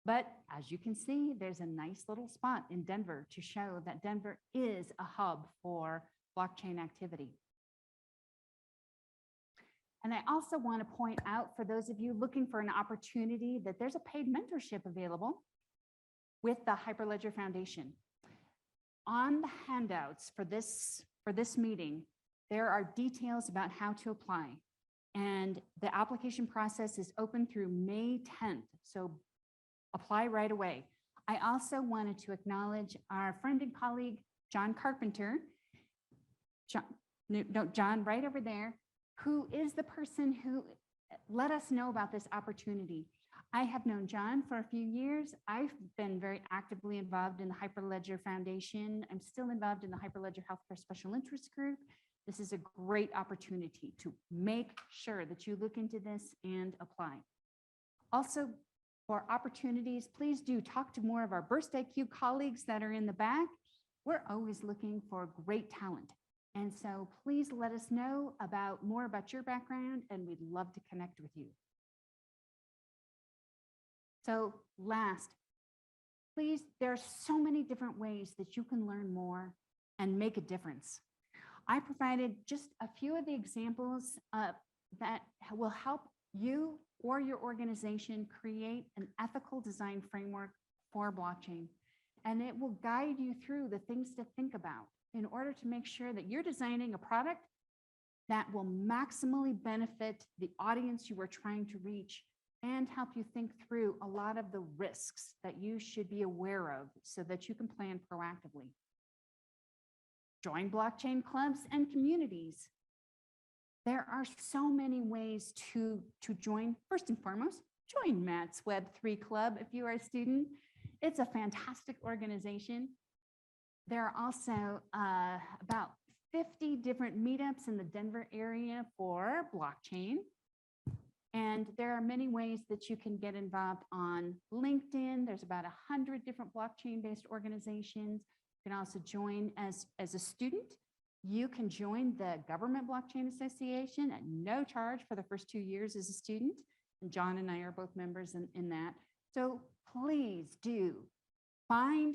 but as you can see, there's a nice little spot in Denver to show that Denver is a hub for blockchain activity. And I also want to point out for those of you looking for an opportunity that there's a paid mentorship available with the Hyperledger Foundation. On the handouts for this meeting, there are details about how to apply. And the application process is open through May 10th. So apply right away. I also wanted to acknowledge our friend and colleague, John Carpenter. John, right over there, who is the person who let us know about this opportunity. I have known John for a few years. I've been very actively involved in the Hyperledger Foundation. I'm still involved in the Hyperledger Healthcare Special Interest Group. This is a great opportunity to make sure that you look into this and apply. Also, for opportunities, please do talk to more of our Burst IQ colleagues that are in the back. We're always looking for great talent. And so please let us know more about your background, and we'd love to connect with you. So last, please, there are so many different ways that you can learn more and make a difference. I provided just a few of the examples that will help you or your organization create an ethical design framework for blockchain. And it will guide you through the things to think about in order to make sure that you're designing a product that will maximally benefit the audience you are trying to reach and help you think through a lot of the risks that you should be aware of so that you can plan proactively. Join blockchain clubs and communities. There are so many ways to join. First and foremost, join Matt's Web3 Club if you are a student. It's a fantastic organization. There are also about 50 different meetups in the Denver area for blockchain. And there are many ways that you can get involved on LinkedIn. There's about 100 different blockchain-based organizations. You can also join as a student. You can join the Government Blockchain Association at no charge for the first 2 years as a student. And John and I are both members in that. So please do find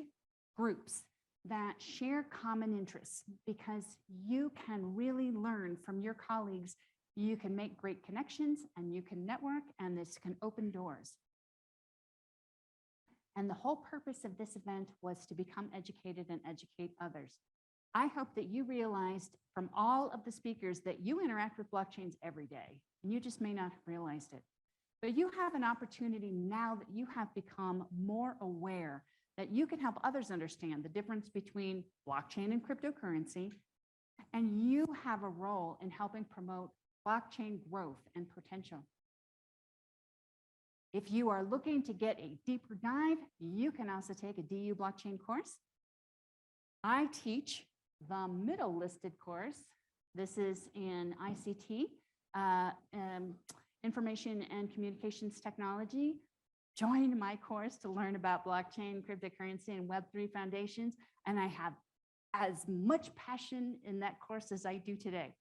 groups that share common interests, because you can really learn from your colleagues. You can make great connections and you can network, and this can open doors. And the whole purpose of this event was to become educated and educate others. I hope that you realized from all of the speakers that you interact with blockchains every day, and you just may not have realized it. But you have an opportunity now that you have become more aware that you can help others understand the difference between blockchain and cryptocurrency, and you have a role in helping promote blockchain growth and potential. If you are looking to get a deeper dive, you can also take a DU blockchain course. I teach the middle listed course. This is in ICT, Information and Communications Technology. Join my course to learn about blockchain, cryptocurrency, and Web3 foundations. And I have as much passion in that course as I do today.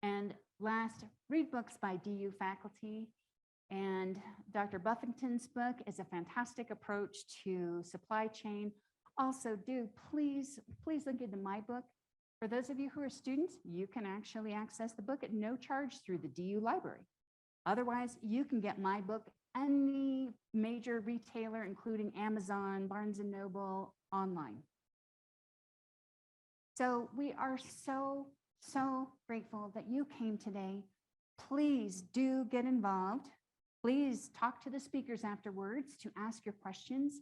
And last, read books by DU faculty. And Dr. Buffington's book is a fantastic approach to supply chain. Also, please look into my book. For those of you who are students, you can actually access the book at no charge through the DU library. Otherwise, you can get my book any major retailer, including Amazon, Barnes & Noble, online. So we are so grateful that you came today. Please do get involved. Please talk to the speakers afterwards to ask your questions.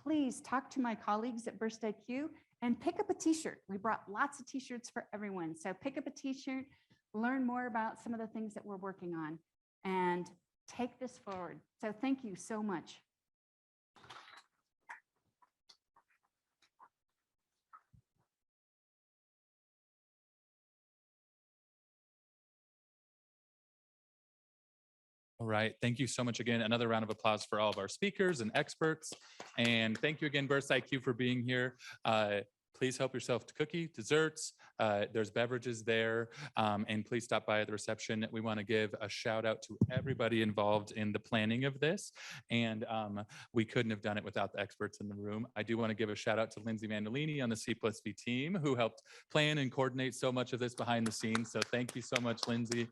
Please talk to my colleagues at Burst IQ and pick up a t-shirt. We brought lots of t-shirts for everyone. So pick up a t-shirt, learn more about some of the things that we're working on, and take this forward. So thank you so much. All right, thank you so much again. Another round of applause for all of our speakers and experts. And thank you again, Burst IQ, for being here. Please help yourself to cookie, desserts. There's beverages there. And please stop by at the reception. We want to give a shout out to everybody involved in the planning of this. And we couldn't have done it without the experts in the room. I do want to give a shout out to Lindsay Mandolini on the C+V team, who helped plan and coordinate so much of this behind the scenes. So thank you so much, Lindsay.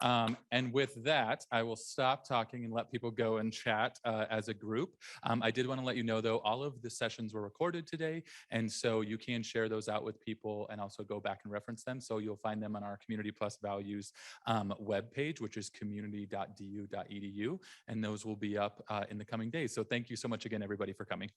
And with that, I will stop talking and let people go and chat as a group. I did want to let you know, though, all of the sessions were recorded today, and so you can share those out with people and also go back and reference them. So you'll find them on our Community Plus Values webpage, which is community.du.edu, and those will be up in the coming days. So thank you so much again, everybody, for coming.